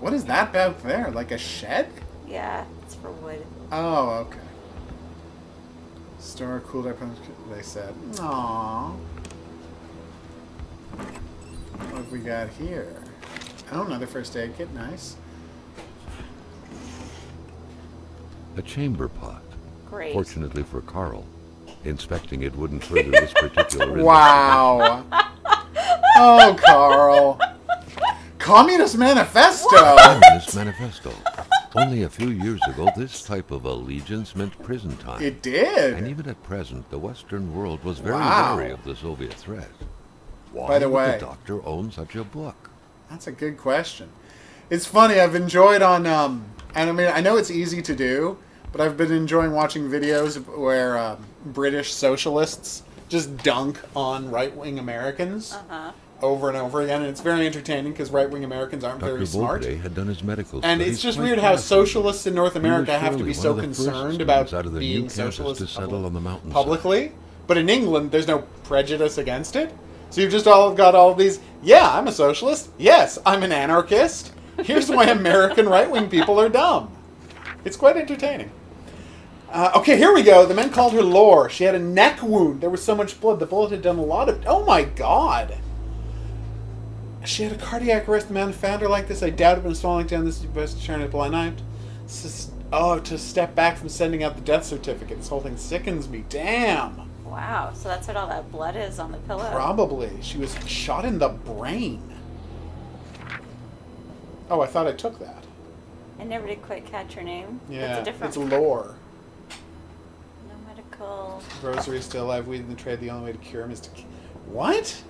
B: What is that out there? Like a shed?
A: Yeah, it's for wood.
B: Oh, okay. Store cooled up, they said. Aww. What have we got here? Oh, another first aid kit. Nice.
H: A chamber pot.
A: Great.
H: Fortunately for Carl, inspecting it wouldn't further this particular
B: Wow. Oh, Carl. Communist Manifesto.
H: Communist Manifesto. Only a few years ago, this type of allegiance meant prison time.
B: It did.
H: And even at present, the Western world was very
B: Wow.
H: wary of the Soviet threat. Why
B: By the
H: would
B: way,
H: the doctor own such a book?
B: That's a good question. It's funny, I've enjoyed on, and I mean, I know it's easy to do, but I've been enjoying watching videos where British socialists just dunk on right-wing Americans over and over again, and it's very entertaining because right-wing Americans aren't
H: Dr.
B: very smart.
H: Volpe had done his medical
B: And
H: studies
B: it's just
H: quite
B: weird how
H: carefully.
B: socialists in North
H: He was
B: America have to
H: surely
B: be
H: one
B: so
H: of the first
B: concerned about
H: students out of the
B: being
H: new campus
B: socialist
H: to settle on the mountainside.
B: publicly, but in England, there's no prejudice against it. So you've just all got all these, yeah, I'm a socialist. Yes, I'm an anarchist. Here's why American right-wing people are dumb. It's quite entertaining. Okay, here we go. The men called her Lore. She had a neck wound. There was so much blood. The bullet had done a lot of... Oh, my God. She had a cardiac arrest. The man found her like this. I doubt it, but falling down this best turn a blind eye. To step back from sending out the death certificate. This whole thing sickens me. Damn.
A: Wow, so that's what all that blood is on the pillow.
B: Probably. She was shot in the brain. Oh, I thought I took that.
A: I never did quite catch her name.
B: Yeah,
A: It's a different...
B: it's Lore.
A: No medical...
B: Rosary still alive. Weed in the trade. The only way to cure him is to... What?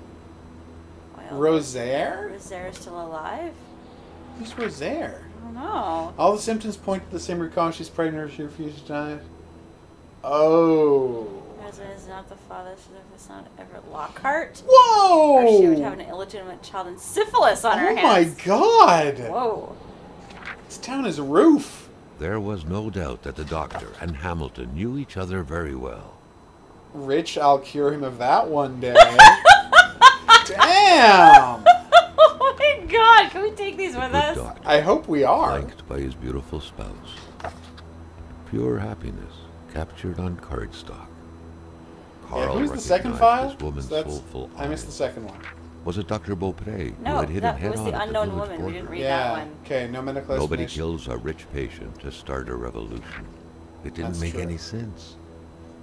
A: Well,
B: Rosaire?
A: Rosaire is still alive?
B: Who's Rosaire?
A: I don't know.
B: All the symptoms point to the same recall. She's pregnant or she refused to die. Oh.
A: Rosaire is not the father. She's not Everett Lockhart.
B: Whoa!
A: Or she would have an illegitimate child and syphilis on her
B: Oh
A: hands.
B: my God!
A: Whoa.
B: This town is a roof.
H: There was no doubt that the doctor and Hamilton knew each other very well.
B: Rich, I'll cure him of that one day. Damn!
A: Oh my God! Can we take these with
H: The
A: us?
H: doctor,
B: I hope we are.
H: flanked by his beautiful spouse. Pure happiness captured on cardstock. Carl
B: Who's the second
H: recognized
B: file?
H: this woman's
B: So that's-
H: soulful
B: I missed the
H: eyes.
B: second one.
H: Was it Dr. Beaupre who
A: No,
H: had hit him
A: that
H: head
A: was
H: on
A: the
H: at
A: unknown
H: village
A: woman. We didn't
H: border?
A: read that
B: Yeah.
A: one.
B: Okay, no medical
H: Nobody
B: explanation.
H: kills a rich patient to start a revolution. It didn't
B: That's
H: make
B: true.
H: any sense.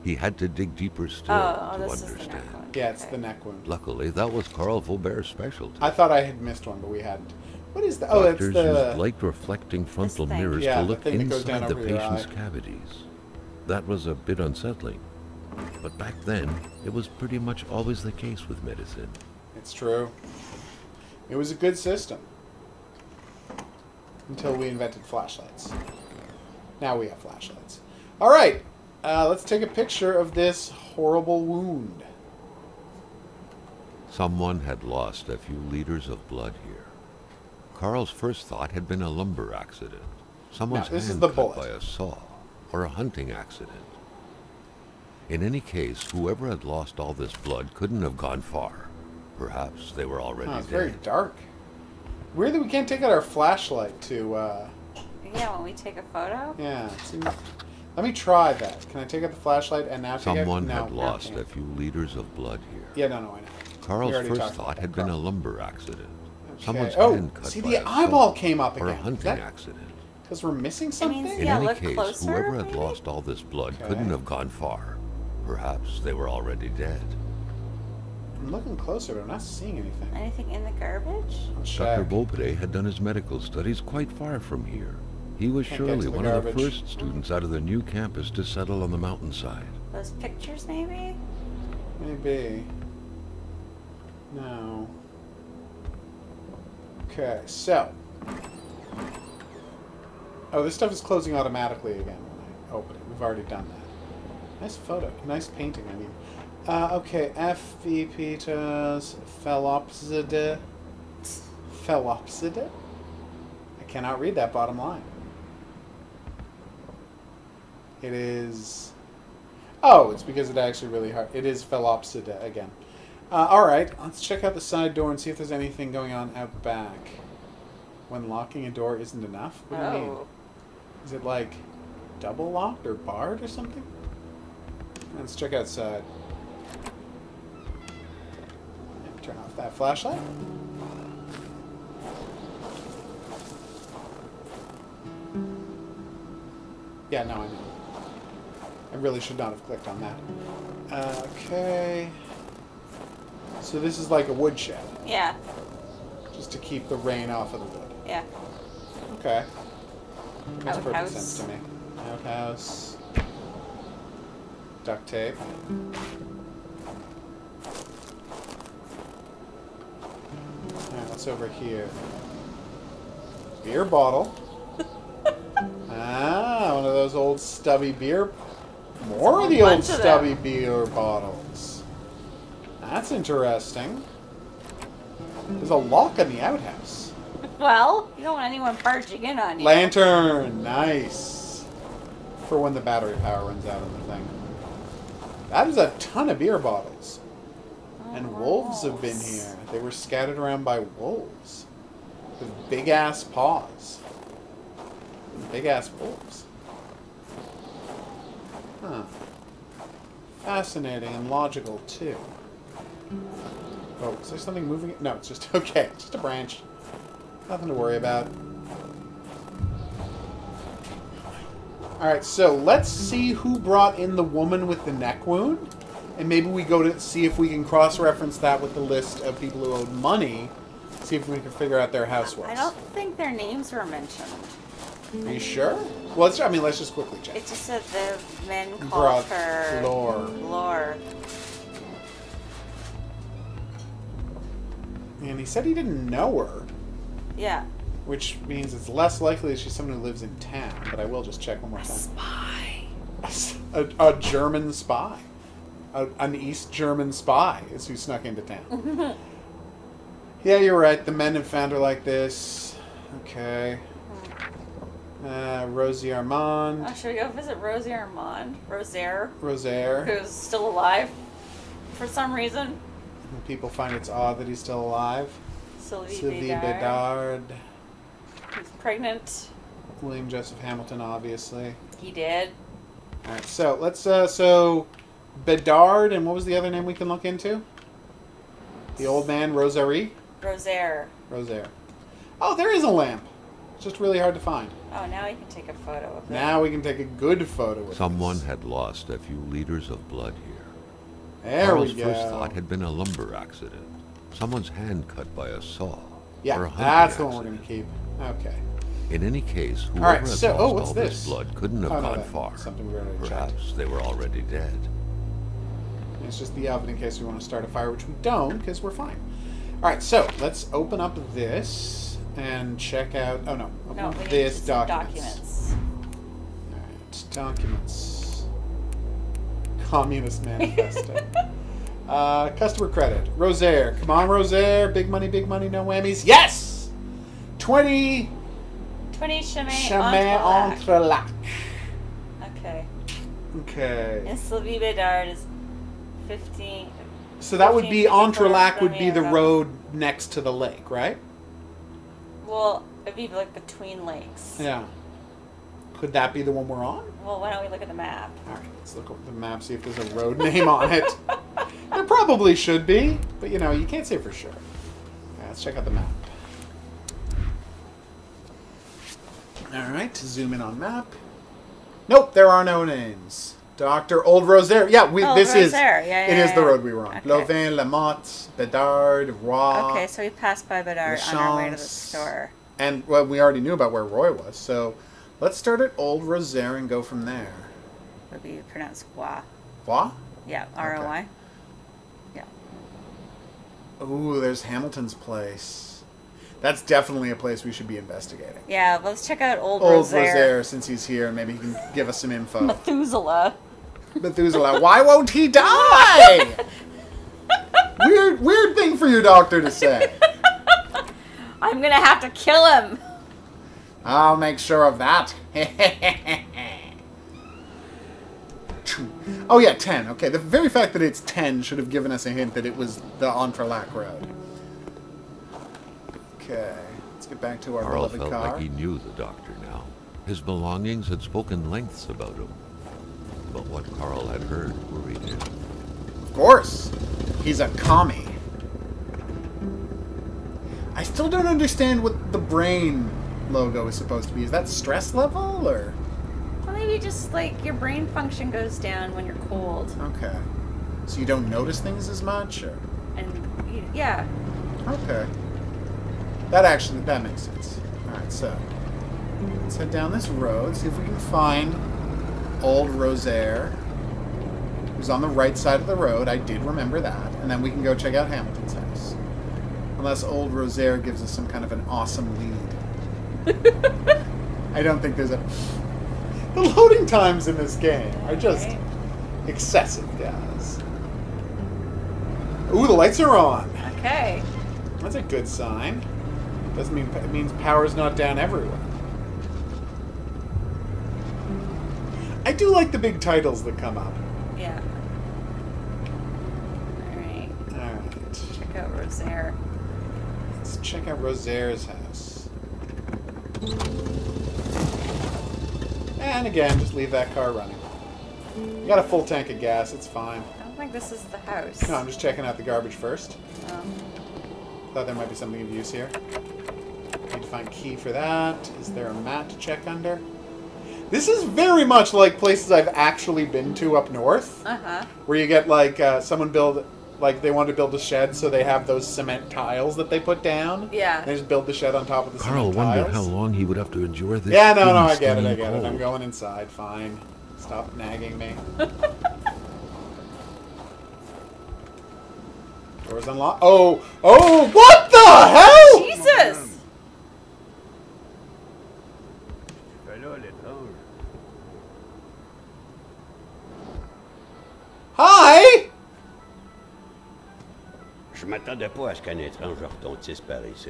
H: He had to dig deeper still
A: Oh,
H: to
A: this is the
H: understand.
A: neck one.
B: Yeah, it's
A: Okay.
B: the neck wound.
H: Luckily, that was Carl Faubert's specialty.
B: I thought I had missed one, but we hadn't. What is that? Oh, that's
H: Doctors
B: the...
H: used light-reflecting frontal
A: thing.
H: mirrors
B: Yeah,
H: to
B: the
H: look
B: thing that goes down
H: inside the
B: over your
H: patient's
B: eye.
H: cavities. That was a bit unsettling. But back then, it was pretty much always the case with medicine.
B: It's true. It was a good system. Until we invented flashlights. Now we have flashlights. Alright, let's take a picture of this horrible wound.
H: Someone had lost a few liters of blood here. Carl's first thought had been a lumber accident. Someone's
B: No, this is
H: hand
B: the
H: cut
B: bullet.
H: by a saw. or a hunting accident. In any case, whoever had lost all this blood couldn't have gone far. Perhaps they were already
B: It's
H: dead.
B: very dark. Weird that we can't take out our flashlight to,
A: Yeah, when we take a photo?
B: Yeah. Let me try that. Can I take out the flashlight and now take out...
H: Someone
B: No,
H: had lost a few liters of blood here.
B: Yeah, no, I know.
H: Carl's
B: already
H: first
B: talked
H: thought
B: about
H: had
B: that,
H: been a
B: Carl.
H: lumber accident.
B: Okay.
H: Someone's
B: Oh,
H: hand cut
B: see,
H: by
B: the
H: a
B: eyeball
H: saw,
B: came up
H: or a
B: again.
H: hunting
B: That-
H: accident.
B: Because we're missing something?
A: means-
H: In
A: Yeah,
H: any
A: look
H: case,
A: closer,
H: whoever had
A: maybe?
H: lost all this blood
B: Okay.
H: couldn't have gone far. Perhaps they were already dead.
B: I'm looking closer, but I'm not seeing anything.
A: Anything in the garbage?
B: Let's
H: Dr.
B: check.
H: Beaupre had done his medical studies quite far from here. He was
B: Can't get
H: surely
B: to the
H: one of the
B: garbage.
H: first students out of the new campus to settle on the mountainside.
A: Those pictures, maybe?
B: Maybe. No. Okay, so. Oh, this stuff is closing automatically again when I open it. We've already done that. Nice photo. Nice painting, I mean. Okay, F.V. Peters, Phelopsida. Phelopsida? I cannot read that bottom line. It is... Oh, it's because it actually really hard. It is Phelopsida again. Alright, let's check out the side door and see if there's anything going on out back. When locking a door isn't enough? What do you mean? Is it like double locked or barred or something? Let's check outside. And turn off that flashlight. Yeah, no, I know. I really should not have clicked on that. Okay. So this is like a woodshed.
A: Yeah.
B: Just to keep the rain off of the wood.
A: Yeah.
B: Okay. Makes perfect
A: Outhouse.
B: sense to me. Outhouse. Duct tape. Alright, what's over here? Beer bottle. Ah, one of those old stubby beer... More of the old
A: bunch of
B: stubby
A: them.
B: beer bottles. That's interesting. There's a lock on the outhouse.
A: Well, you don't want anyone barging in on you.
B: Lantern! Nice. For when the battery power runs out on the thing. That is a ton of beer bottles. And wolves have been here. They were scattered around by wolves. With big-ass paws. Big-ass wolves. Huh. Fascinating and logical, too. Oh, is there something moving? No, it's just... Okay, it's just a branch. Nothing to worry about. Alright, so let's see who brought in the woman with the neck wound. And maybe we go to see if we can cross-reference that with the list of people who owed money. See if we can figure out their house was.
A: I don't think their names were mentioned.
B: Are you sure? Well, let's just quickly check.
A: It just said the men called
B: Brought
A: her
B: Lore.
A: Lore.
B: And he said he didn't know her.
A: Yeah.
B: Which means it's less likely that she's someone who lives in town. But I will just check one more time.
A: Spy.
B: A German spy. An East German spy is who snuck into town. Yeah, you're right. The men have found her like this. Okay. Rosie Armand.
A: Oh, should we go visit Rosie Armand? Rosaire?
B: Rosaire.
A: Who's still alive for some reason.
B: People find it's odd that he's still alive.
A: Sylvie
B: Bedard.
A: Bedard. Who's pregnant.
B: William Joseph Hamilton, obviously.
A: He did.
B: Alright, so let's, so Bedard, and what was the other name we can look into? The old man, Rosaire?
A: Rosaire.
B: Rosaire. Oh, there is a lamp. It's just really hard to find.
A: Oh, now we can take a photo of it.
B: Now we can take a good photo with
H: Someone
B: this.
H: had lost a few liters of blood here.
B: There
H: Carl's
B: we go.
H: first thought had been a lumber accident. Someone's hand cut by a saw. or
B: Yeah,
H: a hunting
B: that's the one we're
H: accident.
B: going to keep. Okay.
H: In any case, whoever
B: Alright,
H: had
B: so-
H: lost
B: oh, what's
H: all
B: this?
H: this blood couldn't have
B: Oh, no,
H: gone
B: that-
H: far.
B: something we already checked.
H: Perhaps they were already dead.
B: It's just the oven in case we want to start a fire, which we don't, because we're fine. Alright, so let's open up this and check out... Oh, no. Open
A: No,
B: up
A: we need
B: this
A: some
B: documents. Alright, documents. Communist Manifesto. Customer credit. Rosaire. Come on, Rosaire. Big money, no whammies. Yes! 20
A: 20 Chemin
B: Chemin
A: Entrelac.
B: Entrelac.
A: Okay.
B: Okay.
A: And Sylvie Bedard is 15.
B: So that would be
A: 15
B: Entrelac would be the
A: kilometers.
B: road next to the lake, right?
A: Well, it'd be like between lakes.
B: Yeah. Could that be the one we're on?
A: Well, why don't we look at the map?
B: All right, let's look at the map, see if there's a road name on it. There probably should be, but you know, you can't say for sure. Yeah, let's check out the map. All right, zoom in on map. Nope, there are no names. Dr. Old Rosaire. Yeah, this is the road we were on.
A: Okay.
B: Lovin, Lamont, Bedard, Roy.
A: Okay, so we passed by Bedard on our way to the store.
B: And well, we already knew about where Roy was, so let's start at Old Rosaire and go from there.
A: Would be pronounced Gua.
B: What?
A: Yeah, R-O-Y.
B: Okay.
A: Yeah.
B: Ooh, there's Hamilton's place. That's definitely a place we should be investigating.
A: Yeah, let's check out Old
B: Old
A: Rosaire.
B: Rosaire, since he's here, and maybe he can give us some info.
A: Methuselah.
B: Methuselah, why won't he die? Weird thing for your doctor to say.
A: I'm gonna have to kill him.
B: I'll make sure of that. Oh yeah, 10. Okay, the very fact that it's 10 should have given us a hint that it was the Entrelac Road. Okay, let's get back to our
H: Carl
B: beloved
H: felt
B: car.
H: like he knew the doctor now. His belongings had spoken lengths about him. But what Carl had heard worried him.
B: Of course. He's a commie. I still don't understand what the brain logo is supposed to be. Is that stress level, or?
A: Well, maybe just like your brain function goes down when you're cold.
B: Okay. So you don't notice things as much, or?
A: And yeah.
B: Okay. That makes sense. Alright, so let's head down this road, see if we can find Old Rosaire, who's on the right side of the road. I did remember that. And then we can go check out Hamilton's house. Unless Old Rosaire gives us some kind of an awesome lead. I don't think there's a... The loading times in this game are just excessive, guys. Ooh, the lights are on.
A: Okay.
B: That's a good sign. Doesn't mean it means power's not down everywhere. I do like the big titles that come up.
A: Yeah. Alright.
B: Alright.
A: Check out Rosaire.
B: Let's check out Rosaire's house. And again, just leave that car running. You got a full tank of gas, it's fine.
A: I don't think this is the house.
B: No, I'm just checking out the garbage first.
A: Oh.
B: Thought there might be something of use here. Need to find key for that. Is there a mat to check under? This is very much like places I've actually been to up north.
A: Uh-huh.
B: Where you get, like, someone build... Like, they want to build a shed, so they have those cement tiles that they put down.
A: Yeah.
B: They just build the shed on top of the
H: Carl
B: cement tiles.
H: wondered how long he would have to endure this.
B: Yeah, no, I get it,
H: cold.
B: I'm going inside, fine. Stop nagging me. Doors unlocked. Oh, what the hell?
A: Jesus!
B: Hi!
J: Je m'attendais pas à ce qu'un étrange retentisse par ici.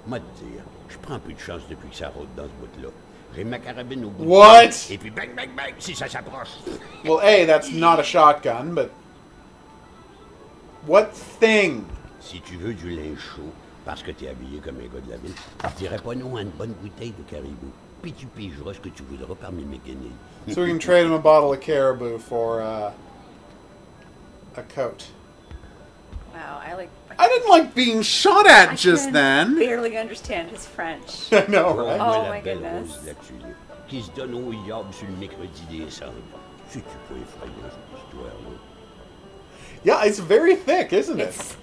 J: Moi te dire, je prends plus de chance depuis que ça roule dans ce bout-là. J'ai ma carabine au bout.
B: What?
J: Et puis bang, bang, bang, si ça s'approche.
B: Well, A, that's not a shotgun, but... What thing?
J: Si tu veux du linge chaud, parce que t'es habillé comme un gars de la ville, je dirais pas non à une bonne bouteille de caribou. Puis tu pigeras ce que tu voudras parmi mes guenilles.
B: So we can trade him a bottle of caribou for, a coat.
A: Wow,
B: I didn't like being shot at just then.
A: Barely understand his French.
B: I know, right?
A: Oh my goodness.
J: Qui se donne au yard sur le mercredi décembre. C'est-tu pas effrayant, cette histoire-là?
B: Yeah, it's very thick, isn't it?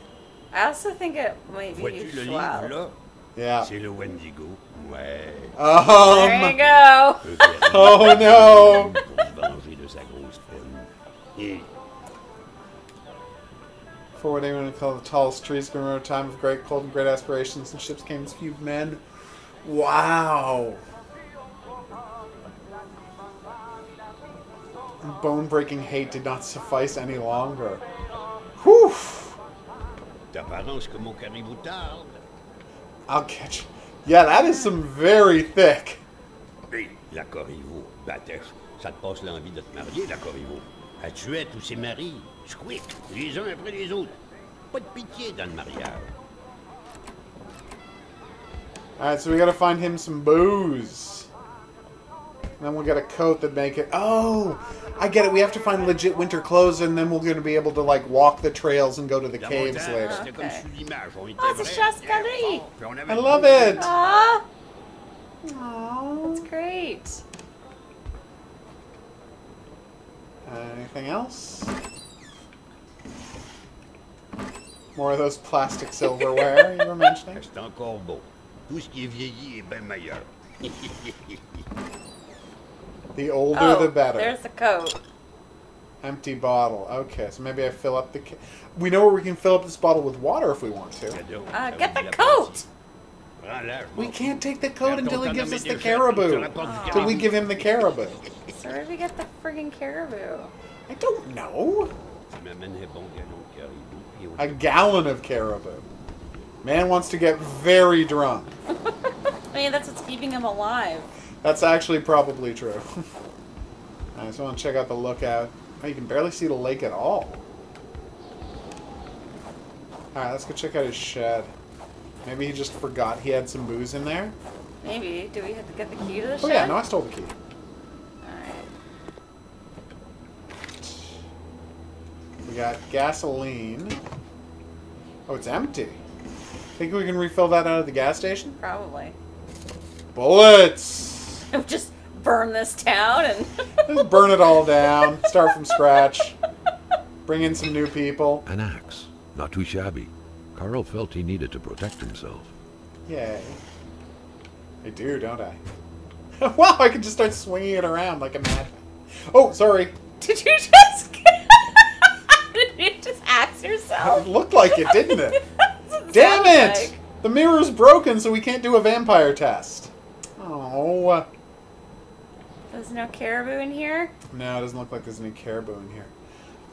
A: I also think it might be
J: Vois-tu le livre,
A: Schwab.
J: là?
B: Yeah.
J: C'est le Wendigo. Ouais.
A: There you go.
B: Oh no.
J: Pour se venger de sa grosse peine.
B: For what anyone would call the tallest trees, going over a time of great cold and great aspirations, and ships came as few men. Wow. Bone-breaking hate did not suffice any longer. Whew.
J: D'apparence que mon caribou tarde.
B: I'll catch you. Yeah, that is some very thick.
J: Hey, la Corriveau, Batèche, Ça te passe l'envie de te marier, la Corriveau. Elle tuait tous ses maris. Squick, les uns après les autres. Pas de pitié dans le mariage.
B: Alright, so we gotta find him some booze. And then we'll get a coat that make it... Oh! I get it. We have to find legit winter clothes, and then we're going to be able to, like, walk the trails and go to the caves later.
A: Okay. Oh, it's a chasse-galerie!
B: I love it!
A: Aww! Aww, that's great.
B: Anything else? More of those plastic silverware you were mentioning?
J: C'est encore beau. Tout ce qui est vieilli est bien meilleur.
B: The older, the better.
A: There's the coat.
B: Empty bottle. Okay, so maybe I fill up the... We know where we can fill up this bottle with water if we want to.
A: Get the coat!
B: We can't take the coat until he gives us the caribou. Until we give him the caribou.
A: So where did we get the friggin' caribou?
B: I don't know. A gallon of caribou. Man wants to get very drunk.
A: I mean, that's what's keeping him alive.
B: That's actually probably true. Alright, so I want to check out the lookout. Oh, you can barely see the lake at all. Alright, let's go check out his shed. Maybe he just forgot he had some booze in there?
A: Maybe. Do we have to get the key to the shed?
B: Oh yeah, no, I stole the key.
A: Alright.
B: We got gasoline. Oh, it's empty. Think we can refill that out of the gas station?
A: Probably.
B: Bullets!
A: Just burn this town and...
B: Just burn it all down. Start from scratch. Bring in some new people.
H: An axe. Not too shabby. Carl felt he needed to protect himself.
B: Yay. I do, don't I? Wow, I can just start swinging it around like a madman. Oh, sorry.
A: Did you just... Did you just axe yourself?
B: It looked like it, didn't it? Damn it! Like. The mirror's broken, so we can't do a vampire test. Oh.
A: There's no caribou in here?
B: No, it doesn't look like there's any caribou in here.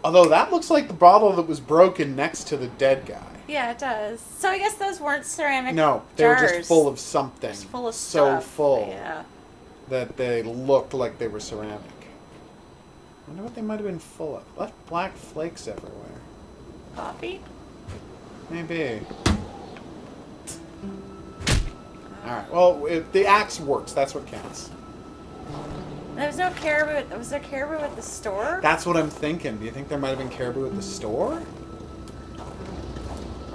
B: Although that looks like the bottle that was broken next to the dead guy.
A: Yeah, it does. So I guess those weren't ceramic
B: No, they were
A: jars.
B: just full of something.
A: Just full of
B: so
A: stuff.
B: full
A: Yeah.
B: that they looked like they were ceramic. I wonder what they might have been full of. Left black flakes everywhere.
A: Coffee?
B: Maybe. Alright, well, the axe works. That's what counts.
A: There was no caribou. Was there caribou at the store?
B: That's what I'm thinking. Do you think there might have been caribou at the store?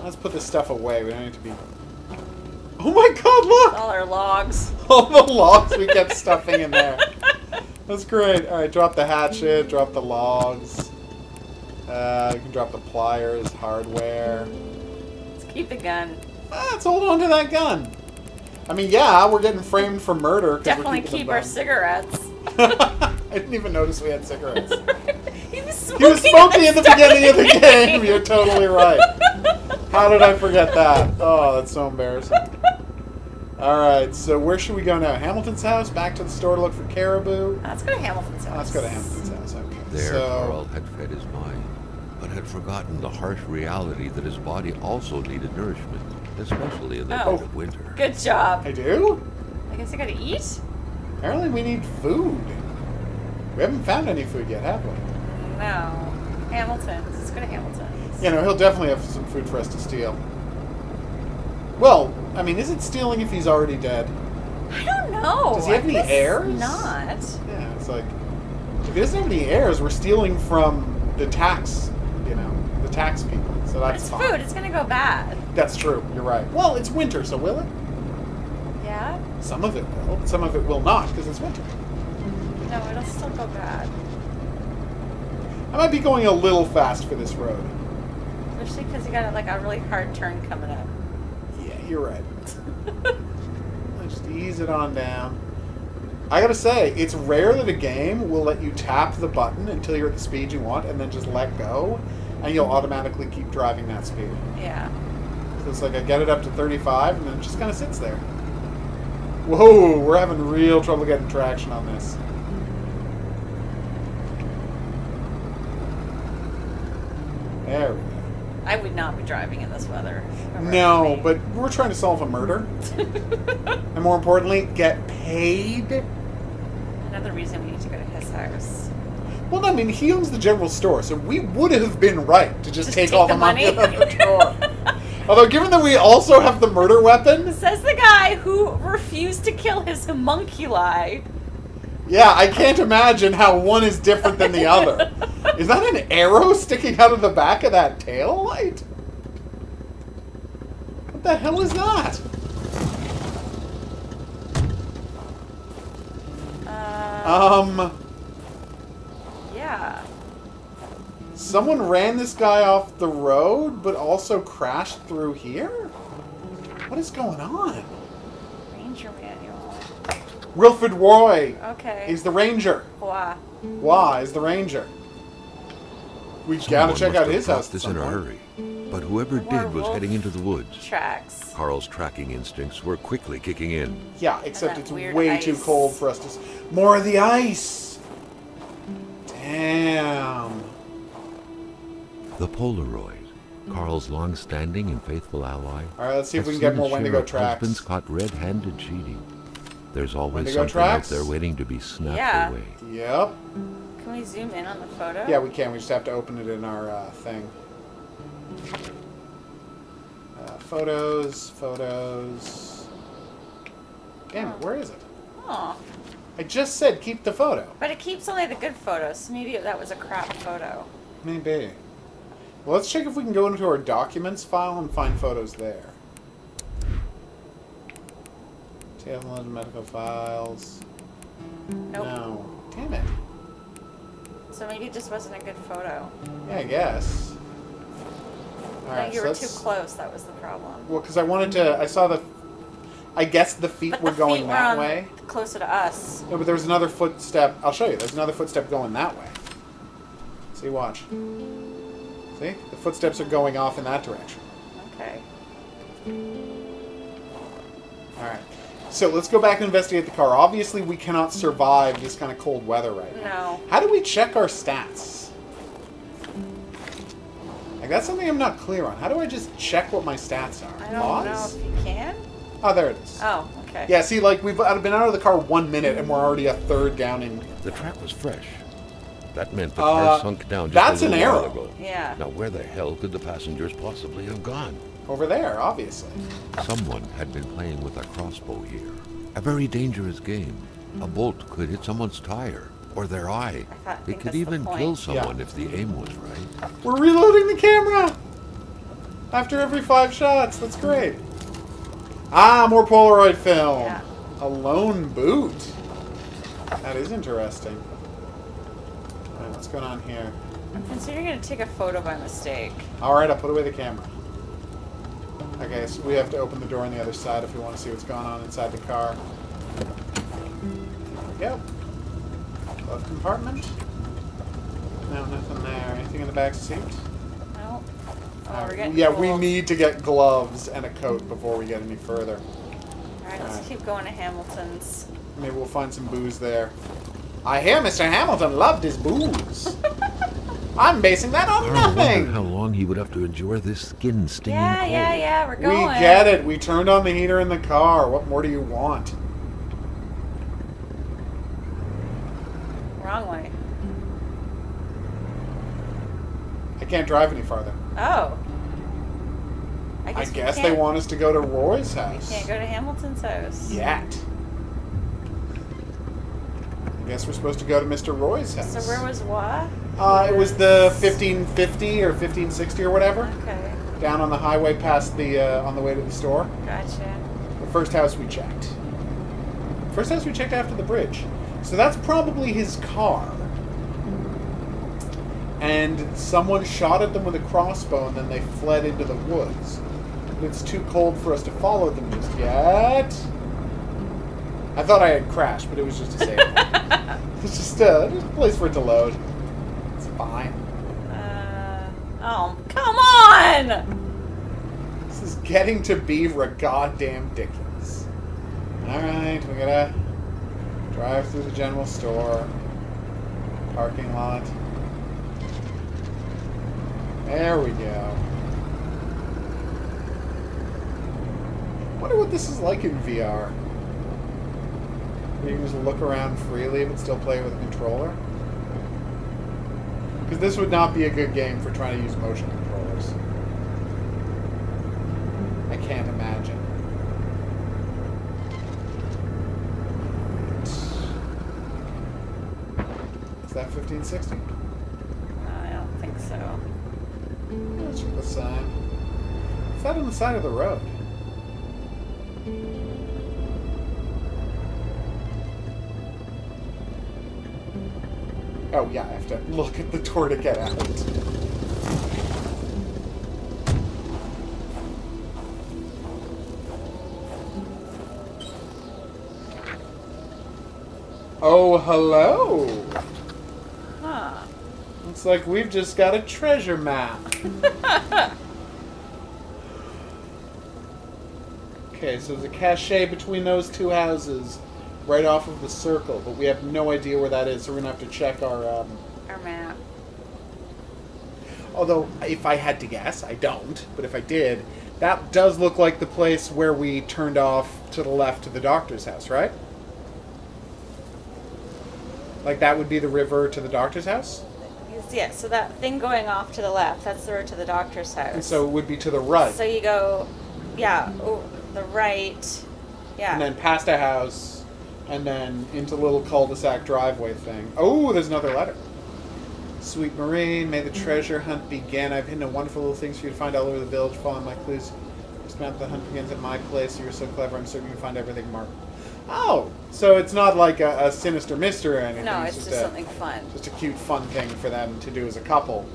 B: Let's put this stuff away. We don't need to be... Oh my god, look!
A: All our logs.
B: All the logs we kept stuffing in there. That's great. Alright, drop the hatchet, drop the logs. You can drop the pliers, hardware.
A: Let's keep the gun.
B: Let's hold on to that gun. I mean, yeah, we're getting framed for murder.
A: Definitely keep our cigarettes.
B: I didn't even notice we had cigarettes.
A: He was
B: smoking at the beginning of the game. You're totally right. How did I forget that? Oh, that's so embarrassing. Alright, so where should we go now? Hamilton's house? Back to the store to look for caribou?
A: Let's go to Hamilton's house.
B: Let's go to Hamilton's house, okay.
H: There, Carl had fed his mind, but had forgotten the harsh reality that his body also needed nourishment, especially in the dead of winter.
A: Good job.
B: I do?
A: I guess I gotta eat?
B: Apparently we need food. We haven't found any food yet, have we?
A: No. Hamilton's. Let's go to Hamilton's.
B: You know, he'll definitely have some food for us to steal. Well, I mean, is it stealing if he's already dead?
A: I don't know.
B: Does he have any heirs?
A: Not.
B: Yeah, it's like, if he doesn't have any heirs, we're stealing from the tax, you know, the tax people. So that's fine.
A: It's food. It's gonna go bad.
B: That's true. You're right. Well, it's winter, so will it?
A: Yeah?
B: Some of it will. But some of it will not, because it's winter.
A: No, it'll still go bad.
B: I might be going a little fast for this road.
A: Especially because you got like a really hard turn coming up.
B: Yeah, you're right. Just ease it on down. I gotta say, it's rare that a game will let you tap the button until you're at the speed you want and then just let go, and you'll automatically keep driving that speed.
A: Yeah.
B: So it's like I get it up to 35 and then it just kind of sits there. Whoa, we're having real trouble getting traction on this. There we go.
A: I would not be driving in this weather.
B: No, but we're trying to solve a murder. And more importantly, get paid.
A: Another reason we need to go to his house.
B: Well, I mean, he owns the general store, so we would have been right to just take all the money out of the drawer. Although, given that we also have the murder weapon...
A: Says the guy who refused to kill his homunculi.
B: Yeah, I can't imagine how one is different than the other. Is that an arrow sticking out of the back of that tail light? What the hell is that?
A: Yeah.
B: Someone ran this guy off the road, but also crashed through here? What is going on?
A: Ranger manual.
B: Wilfred Roy
A: Okay.
B: is the ranger.
A: Wah.
B: Wah is the ranger. We gotta check out his house.
H: This in a hurry, but whoever did was heading into the woods.
A: Tracks.
H: Carl's tracking instincts were quickly kicking in.
B: Yeah, except it's
A: weird
B: way
A: ice.
B: too cold for us to... More of the ice! Damn.
H: The Polaroid, Carl's long-standing and faithful ally.
B: Alright, let's see if we can
H: has
B: get more
H: seen
B: Wendigo
H: share of
B: tracks.
H: Husbands caught red-handed cheating. There's always
B: Wendigo
H: something
B: tracks?
H: out there waiting to be snapped away.
B: Yep.
A: Can we zoom in on the photo?
B: Yeah, we can. We just have to open it in our thing. Photos. Damn it, where is it?
A: Oh.
B: I just said keep the photo.
A: But it keeps only the good photos, so maybe that was a crap photo.
B: Maybe. Well, let's check if we can go into our documents file and find photos there. Table of medical files.
A: Nope.
B: No. Damn it.
A: So maybe it just wasn't a good photo.
B: Yeah, I guess.
A: No, you were too close, that was the problem.
B: Well, because I wanted to... I saw the... I guess the feet were going that way.
A: Closer to us.
B: No, but there was another footstep. I'll show you. There's another footstep going that way. See, watch. See? The footsteps are going off in that direction.
A: Okay.
B: Alright. So, let's go back and investigate the car. Obviously, we cannot survive this kind of cold weather right now.
A: No.
B: How do we check our stats? Like, that's something I'm not clear on. How do I just check what my stats are?
A: I don't know if you can.
B: Oh, there it is.
A: Oh, okay.
B: Yeah, see, like, we've been out of the car 1 minute, and we're already a third down in...
H: The track was fresh. That meant the car sunk down just
B: that's
H: a little
B: an arrow.
H: while ago.
A: Yeah.
H: Now, where the hell could the passengers possibly have gone?
B: Over there, obviously.
H: Someone had been playing with a crossbow here. A very dangerous game. A bolt could hit someone's tire or their eye. It could even kill someone if the aim was right.
B: We're reloading the camera! After every 5 shots. That's great. Ah, more Polaroid film.
A: Yeah.
B: A lone boot. That is interesting. Alright, what's going on here?
A: I'm considering going to take a photo by mistake.
B: Alright, I'll put away the camera. Okay, so we have to open the door on the other side if we want to see what's going on inside the car. There we go. Glove compartment. No, nothing there. Anything in the back seat?
A: No. Oh, we're getting
B: yeah,
A: cold.
B: we need to get gloves and a coat before we get any further.
A: Alright, let's keep going to Hamilton's.
B: Maybe we'll find some booze there. I hear Mr. Hamilton loved his booze. I'm basing that on
H: Carl
B: nothing.
H: wondered how long he would have to endure this skin-stinging cold.
A: Yeah, we're going.
B: We get it. We turned on the heater in the car. What more do you want?
A: Wrong way.
B: I can't drive any farther.
A: Oh.
B: I guess they want us to go to Roy's house.
A: We can't go to Hamilton's house.
B: Yet. I guess we're supposed to go to Mr. Roy's house.
A: So where was what?
B: It was the 1550 or 1560 or whatever.
A: Okay.
B: Down on the highway past the, on the way to the store.
A: Gotcha.
B: The first house we checked. First house we checked after the bridge. So that's probably his car. And someone shot at them with a crossbow and then they fled into the woods. It's too cold for us to follow them just yet. I thought I had crashed, but it was just a save point. It's just a place for it to load. It's fine.
A: Oh, come on!
B: This is getting to be goddamn ridiculous. Alright, we gotta drive through the general store. Parking lot. There we go. Wonder what this is like in VR. You can just look around freely but still play with a controller. Because this would not be a good game for trying to use motion controllers. I can't imagine. Is that 1560?
A: I don't think so.
B: Let's check the sign. It's that on the side of the road. Oh yeah, I have to look at the door to get out. Oh, hello!
A: Huh.
B: Looks like we've just got a treasure map. Okay, so there's a cache between those two houses, right off of the circle, but we have no idea where that is, so we're gonna have to check our
A: map.
B: Although, if I had to guess, I don't, but if I did, that does look like the place where we turned off to the left to the doctor's house, right? Like that would be the river to the doctor's house?
A: Yeah, so that thing going off to the left, that's the road to the doctor's house.
B: And so it would be to the right.
A: So you go, yeah, the right, yeah.
B: And then past a house, and then into a little cul-de-sac driveway thing. Oh, there's another letter. Sweet Marine, may the treasure hunt begin. I've hidden wonderful little things for you to find all over the village. Following my clues. Just map the hunt begins at my place. You're so clever. I'm certain you can find everything marked. Oh, so it's not like a sinister mystery or anything.
A: No, it's just something fun.
B: Just a cute, fun thing for them to do as a couple.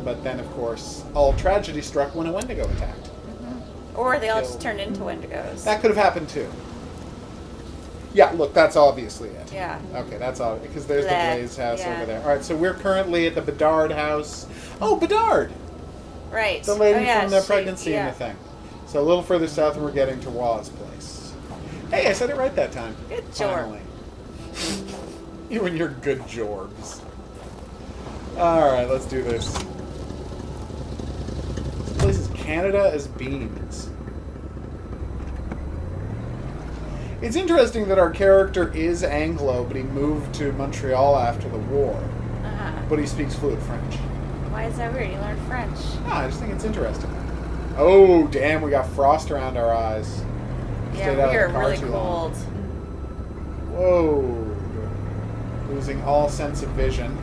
B: But then, of course, all tragedy struck when a Wendigo attacked.
A: Mm-hmm. Or they all just turned into Wendigos.
B: That could have happened too. Yeah, look, that's obviously it.
A: Yeah.
B: Okay, that's obvious, because there's the Blaze house over there. All right, so we're currently at the Bedard house. Oh, Bedard!
A: Right.
B: The lady from the pregnancy and the thing. So a little further south, and we're getting to Waz place. Hey, I said it right that time.
A: Good jorb.
B: You and your good jorbs. Alright, let's do this. This place is Canada as beans. It's interesting that our character is Anglo, but he moved to Montreal after the war.
A: Uh-huh.
B: But he speaks fluent French.
A: Why is that weird? You learned French.
B: No, I just think it's interesting. Oh, damn, we got frost around our eyes.
A: Yeah, we are really cold.
B: Whoa. Losing all sense of vision.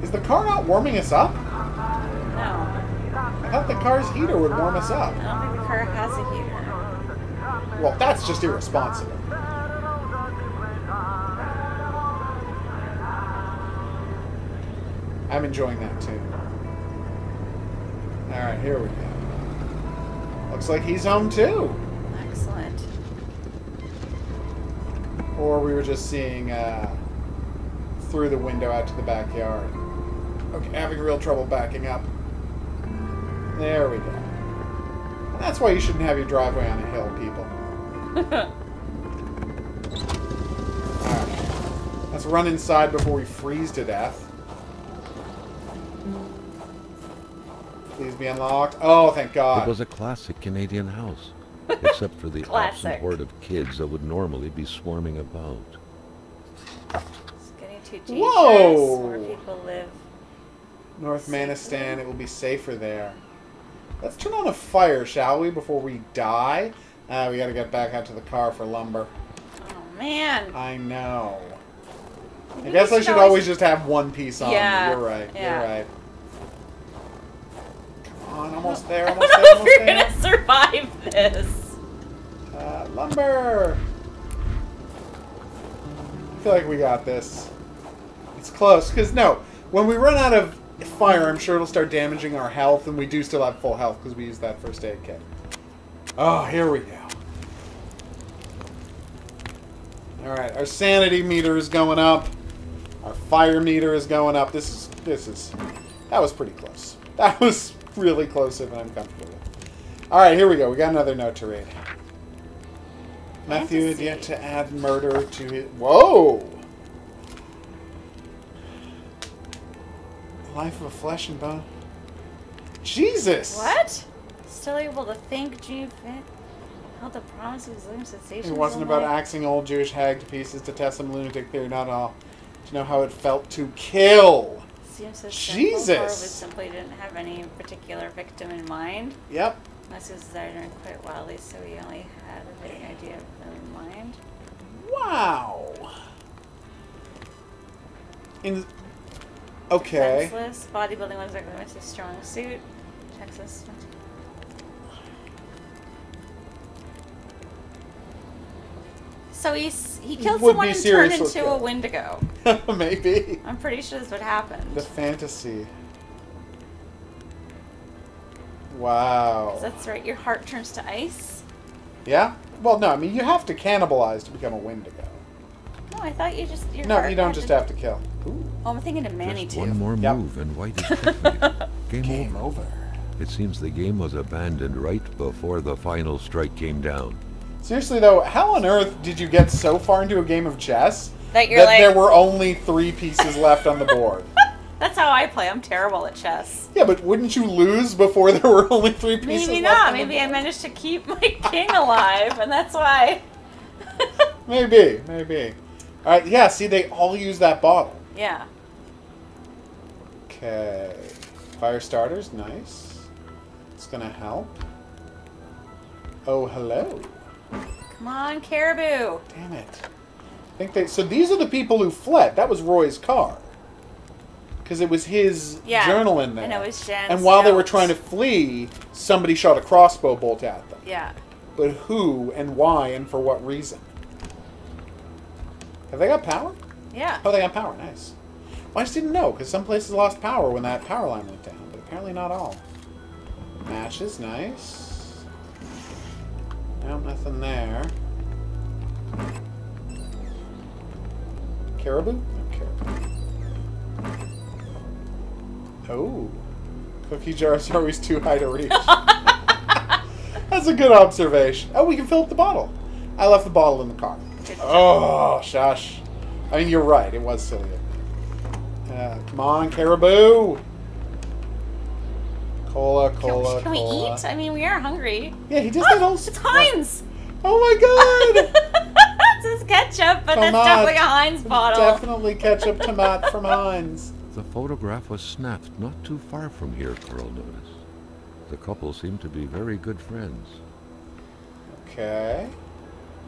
B: Is the car not warming us up?
A: No.
B: I thought the car's heater would warm us up.
A: I don't think the car has a heater.
B: Well, that's just irresponsible. I'm enjoying that too. Alright, here we go. Looks like he's home too.
A: Excellent.
B: Or we were just seeing through the window out to the backyard. Okay, having real trouble backing up. There we go. And that's why you shouldn't have your driveway on a hill, people. Alright. Let's run inside before we freeze to death. Please be unlocked. Oh, thank God.
H: It was a classic Canadian house. Except for the absent horde of kids that would normally be swarming about.
A: It's getting too dangerous.
B: Whoa!
A: Where people live.
B: North Manistan, it will be safer there. Let's turn on a fire, shall we, before we die? We gotta get back out to the car for lumber.
A: Oh, man.
B: I know. I guess I should always just have one piece on.
A: Yeah.
B: You're right.
A: Yeah.
B: You're right. Come on, almost there, almost there, almost
A: We're
B: there.
A: gonna survive this.
B: Lumber! I feel like we got this. It's close, because no, when we run out of fire, I'm sure it'll start damaging our health, and we do still have full health, because we used that first aid kit. Oh, here we go. Alright, our sanity meter is going up. Our fire meter is going up. This is, that was pretty close. That was really closer than I'm comfortable with. Alright, here we go. We got another note to read. Matthew had yet to add murder to his... Whoa! Life of flesh and bone. Jesus!
A: What? Still able to think, Held a promise of his living sensations.
B: It wasn't about
A: night.
B: axing old Jewish hag to pieces to test some lunatic theory, not at all. To know how it felt to kill.
A: Seems so
B: Jesus.
A: simple. Horowitz simply didn't have any particular victim in mind.
B: Yep.
A: Unless he was desiring quite wildly, so he only had a vague idea of them in mind.
B: Wow. Okay.
A: Defenseless. Bodybuilding was like his strong suit. Texas. So he killed
B: Would
A: someone
B: be
A: and turned
B: seriously
A: into a
B: killed.
A: Wendigo.
B: Maybe.
A: I'm pretty sure that's what happened.
B: The fantasy. Wow.
A: That's right, your heart turns to ice?
B: Yeah? Well, no, I mean, you have to cannibalize to become a Wendigo.
A: No, I thought you just...
B: No, you don't just have to kill. Ooh.
A: Oh, I'm thinking of Manny,
H: Just
A: too.
H: one more move and White is checkmated. Game over. It seems the game was abandoned right before the final strike came down.
B: Seriously, though, how on earth did you get so far into a game of chess
A: that
B: there were only 3 pieces left on the board?
A: That's how I play. I'm terrible at chess.
B: Yeah, but wouldn't you lose before there were only 3 pieces
A: Maybe
B: left
A: not.
B: on the
A: Maybe
B: board?
A: I managed to keep my king alive, and that's why.
B: Maybe. Alright, yeah, see, they all use that bottle.
A: Yeah.
B: Okay. Fire starters, nice. It's gonna help. Oh, hello.
A: Come on, Caribou.
B: Damn it. So these are the people who fled. That was Roy's car. Because it was his journal in there.
A: And it was Jen's
B: And while they were
A: notes.
B: trying to flee, somebody shot a crossbow bolt at them.
A: Yeah.
B: But who and why and for what reason? Have they got power?
A: Yeah.
B: Oh, they got power. Nice. Well, I just didn't know, because some places lost power when that power line went down. But apparently not all. Matches, nice. No, nothing there. Caribou? No, caribou. Oh. Cookie jars are always too high to reach. That's a good observation. Oh, we can fill up the bottle. I left the bottle in the car. Oh, shush. I mean, you're right. It was silly. Come on, Caribou. Cola.
A: Can we eat? I mean, we are hungry.
B: Yeah, he just had all...
A: It's Heinz!
B: Oh my god!
A: This is ketchup, but
B: Tomat.
A: that's definitely a Heinz bottle.
B: Definitely ketchup tomat from Heinz.
H: The photograph was snapped not too far from here, Carl noticed. The couple seemed to be very good friends.
B: Okay.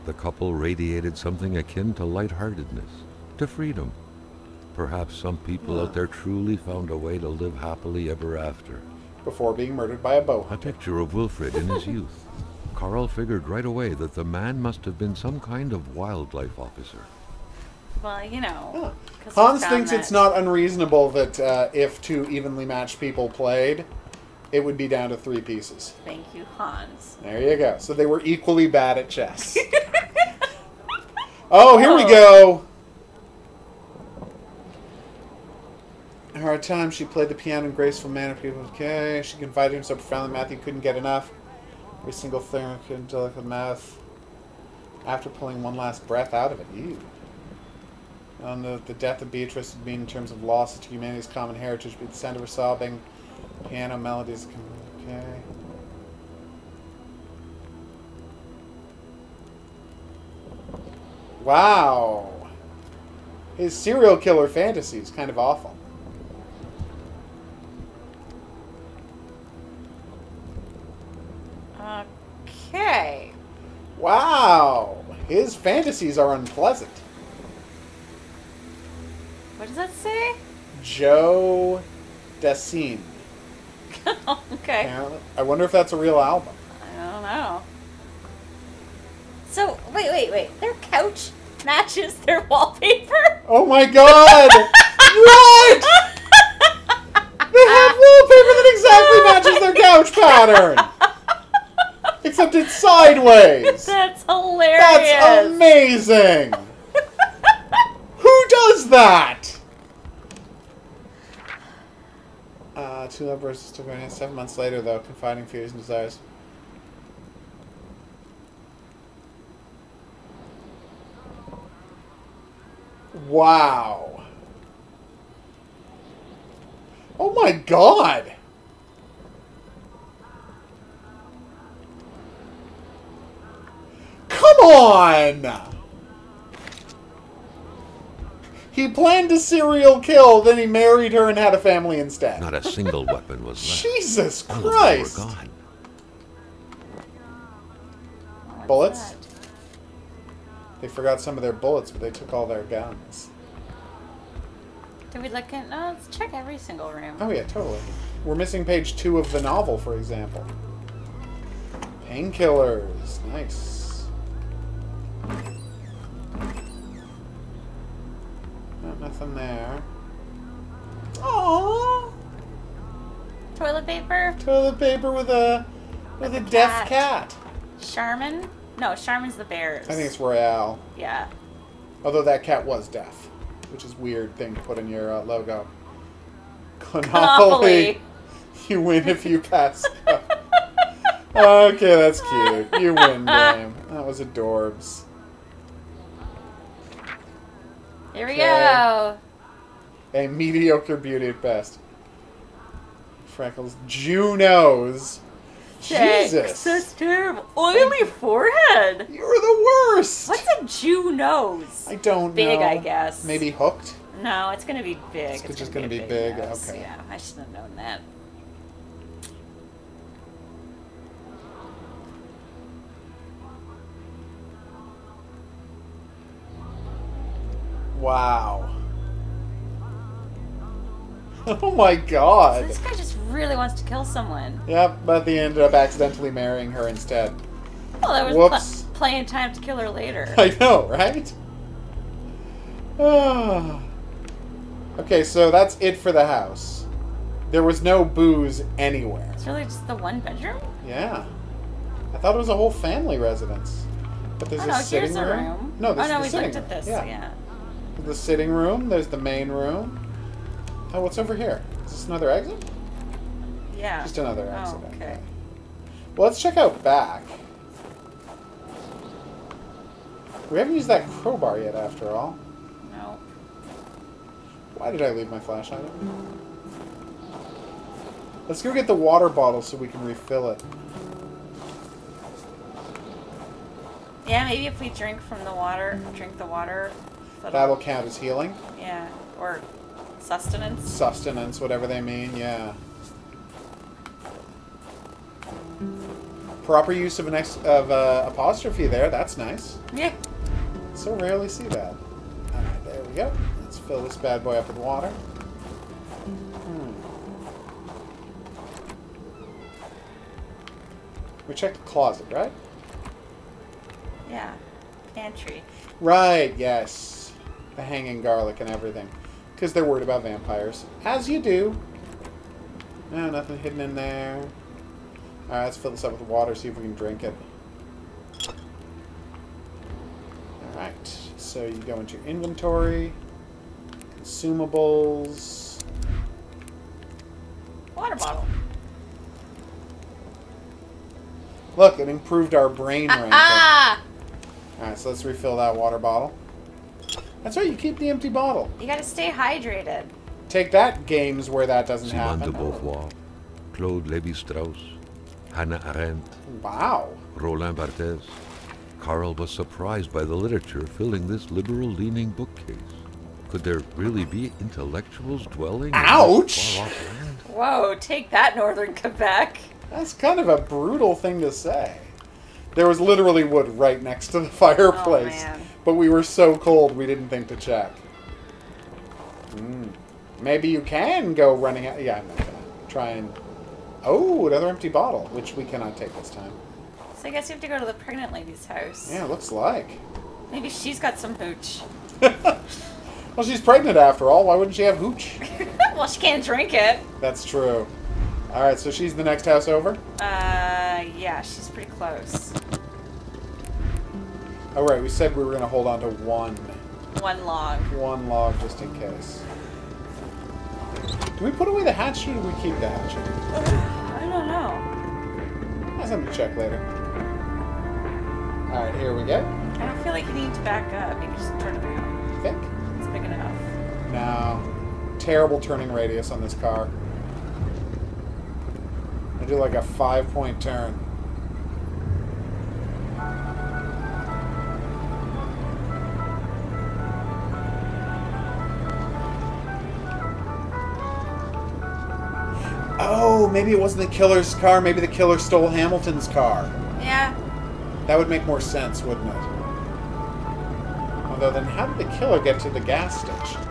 H: The couple radiated something akin to lightheartedness, to freedom. Perhaps some people out there truly found a way to live happily ever after.
B: Before being murdered by a bow
H: A
B: hunter.
H: picture of Wilfred in his youth. Carl figured right away that the man must have been some kind of wildlife officer.
A: Well, you know. 'cause
B: Hans
A: we found
B: thinks
A: that-
B: it's not unreasonable that if 2 evenly matched people played, it would be down to 3 pieces.
A: Thank you, Hans.
B: There you go. So they were equally bad at chess. Oh, here we go. In her time, she played the piano in graceful manner. People, okay. She confided in him so profoundly, Matthew couldn't get enough. Every single thing couldn't delicate mouth. After pulling one last breath out of it. Ew. On the death of Beatrice would mean in terms of loss to humanity's common heritage, be the sound of her sobbing, piano melodies. Okay. Wow. His serial killer fantasy is kind of awful.
A: Okay.
B: Wow. His fantasies are unpleasant.
A: What does that say?
B: Joe Dassin.
A: Okay.
B: Apparently. I wonder if that's a real album.
A: I don't know. So, wait. Their couch matches their wallpaper?
B: Oh my god! What? They have wallpaper that exactly matches their couch pattern! Except it's sideways!
A: That's hilarious!
B: That's amazing! Who does that? 2 lovers still going in 7 months later, though, confiding fears and desires. Wow. Oh my god! on! He planned a serial kill, then he married her and had a family instead.
H: Not a single weapon was left.
B: Jesus
H: All of them
B: Christ!
H: were gone.
B: Bullets? They forgot some of their bullets, but they took all their guns.
A: Did we look at... No, let's check every single room.
B: Oh yeah, totally. We're missing page 2 of the novel, for example. Painkillers. Nice. Nothing there. Aww.
A: Toilet paper?
B: Toilet paper with a deaf cat.
A: Charmin? No, Charmin's the bears.
B: I think it's Royale.
A: Yeah.
B: Although that cat was deaf, which is a weird thing to put in your logo.
A: Monopoly.
B: You win if you pass. Okay, that's cute. You win, game. That was adorbs.
A: Here we go.
B: A mediocre beauty at best. Freckles. Junos. Jesus.
A: That's terrible. Oily forehead.
B: You're the worst.
A: What's a Jew nose?
B: I don't know.
A: Big, I guess.
B: Maybe hooked?
A: No, it's going to be big.
B: It's just going to be big?
A: Nose.
B: Okay.
A: Yeah, I should have known that.
B: Wow. Oh my god.
A: So this guy just really wants to kill someone.
B: Yep, but he ended up accidentally marrying her instead.
A: Well, there was
B: Whoops.
A: plenty of time to kill her later.
B: I know, right? Ah. Okay, so that's it for the house. There was no booze anywhere.
A: It's really just the one bedroom?
B: Yeah. I thought it was a whole family residence. But there's a sitting
A: here's
B: room.
A: a room.
B: No, there's the
A: we
B: sitting
A: looked at
B: room.
A: this. Yeah.
B: The sitting room. There's the main room. Oh, what's over here? Is this another exit?
A: Yeah.
B: Just another exit.
A: Oh, okay.
B: Well, let's check out back. We haven't used that crowbar yet, after all.
A: No.
B: Why did I leave my flashlight on? Let's go get the water bottle so we can refill it.
A: Yeah, maybe if we drink the water,
B: that'll count as healing?
A: Yeah, or sustenance.
B: Sustenance, whatever they mean, yeah. Proper use of apostrophe there, that's nice.
A: Yeah.
B: So rarely see that. Alright, there we go. Let's fill this bad boy up with water. We checked the closet, right?
A: Yeah. Pantry.
B: Right, yes. The hanging garlic and everything. Because they're worried about vampires. As you do. No, nothing hidden in there. Alright, let's fill this up with water, see if we can drink it. Alright, so you go into your inventory. Consumables.
A: Water bottle.
B: Look, it improved our brain ranking.
A: Ah!
B: Alright, so let's refill that water bottle. That's right, you keep the empty bottle.
A: You gotta stay hydrated.
B: Take that, games where that doesn't
H: Simone
B: happen.
H: de Beauvoir, Claude Lévi-Strauss, Hannah Arendt,
B: Wow.
H: Roland Barthes. Carl was surprised by the literature filling this liberal-leaning bookcase. Could there really be intellectuals dwelling in this far-off land?
A: Whoa, take that, Northern Quebec.
B: That's kind of a brutal thing to say. There was literally wood right next to the fireplace.
A: Oh, man.
B: But we were so cold we didn't think to check. Maybe you can go running out. Yeah, I'm not going to try and... Oh, another empty bottle, which we cannot take this time.
A: So I guess you have to go to the pregnant lady's house.
B: Yeah, looks like.
A: Maybe she's got some hooch.
B: Well, she's pregnant after all. Why wouldn't she have hooch?
A: Well, she can't drink it.
B: That's true. Alright, so she's the next house over?
A: Yeah, she's pretty close.
B: Oh, right, we said we were going to hold on to one.
A: One log.
B: One log, just in case. Do we put away the hatchet, or do we keep the hatchet?
A: I don't know.
B: That's something to check later. Alright, here we go.
A: I don't feel like you need to back up. You can just turn around.
B: You think?
A: It's big enough.
B: No. Terrible turning radius on this car. I do like a 5-point turn. maybe it wasn't the killer's car. Maybe the killer stole Hamilton's car.
A: Yeah.
B: That would make more sense, wouldn't it? Although then how did the killer get to the gas station?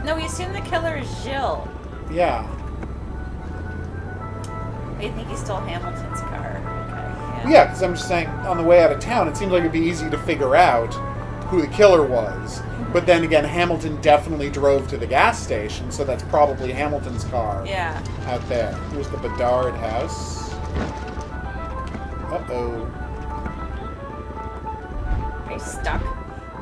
A: No, we assume the killer is Jill.
B: Yeah.
A: You think he stole Hamilton's car? Okay,
B: Yeah, because I'm just saying, on the way out of town, it seemed like it'd be easy to figure out who the killer was. But then again, Hamilton definitely drove to the gas station, so that's probably Hamilton's car.
A: Yeah.
B: Out there. Here's the Bedard house. Uh-oh.
A: Are you stuck?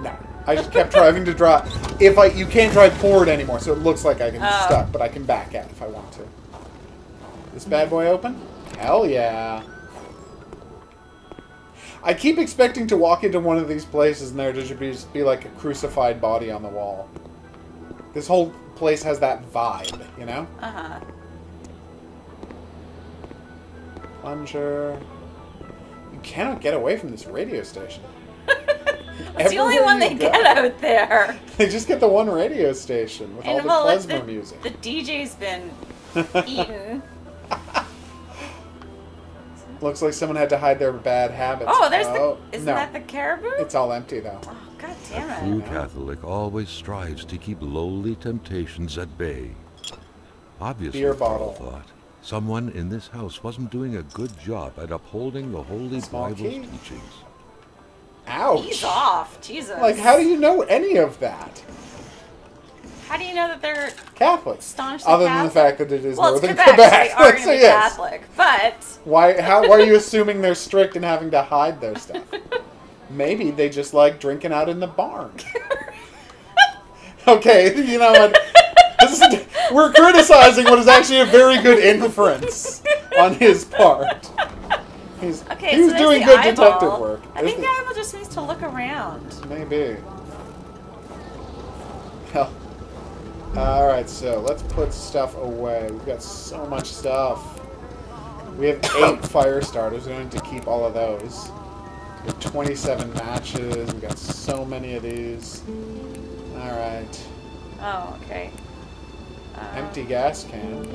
B: No. I just kept driving to drive. You can't drive forward anymore, so it looks like I can be stuck, but I can back out if I want to. This bad boy open? Hell yeah. I keep expecting to walk into one of these places and there to just be like a crucified body on the wall. This whole place has that vibe, you know?
A: Uh-huh.
B: Plunger. You cannot get away from this radio station.
A: It's the only one they get out there.
B: They just get the one radio station with all the klezmer music.
A: The DJ's been eaten.
B: Looks like someone had to hide their bad habits.
A: Oh, there's isn't that the caribou?
B: It's all empty, though.
A: Oh, God damn it.
H: A true Catholic always strives to keep lowly temptations at bay. Obviously,
B: Beer
H: Carl
B: bottle.
H: thought, someone in this house wasn't doing a good job at upholding the Holy Bible's teachings.
B: Ouch.
A: Ease off. Jesus.
B: Like, how do you know any of that?
A: How do you know that they're
B: Catholics?
A: Staunchly
B: Other
A: Catholic?
B: than the fact that it is
A: Well, it's
B: Northern
A: Quebec.
B: Quebec.
A: So they are going to be
B: yes.
A: Catholic. But...
B: Why are you assuming they're strict in having to hide their stuff? Maybe they just like drinking out in the barn. Okay, you know what? We're criticizing what is actually a very good inference on his part. He was doing good detective work.
A: I think the eyeball just needs to look around.
B: Maybe. Hell. Alright, so let's put stuff away. We've got so much stuff. We have 8 fire starters. We don't need to keep all of those. We have 27 matches. We've got so many of these. Alright.
A: Oh, okay.
B: Empty gas can.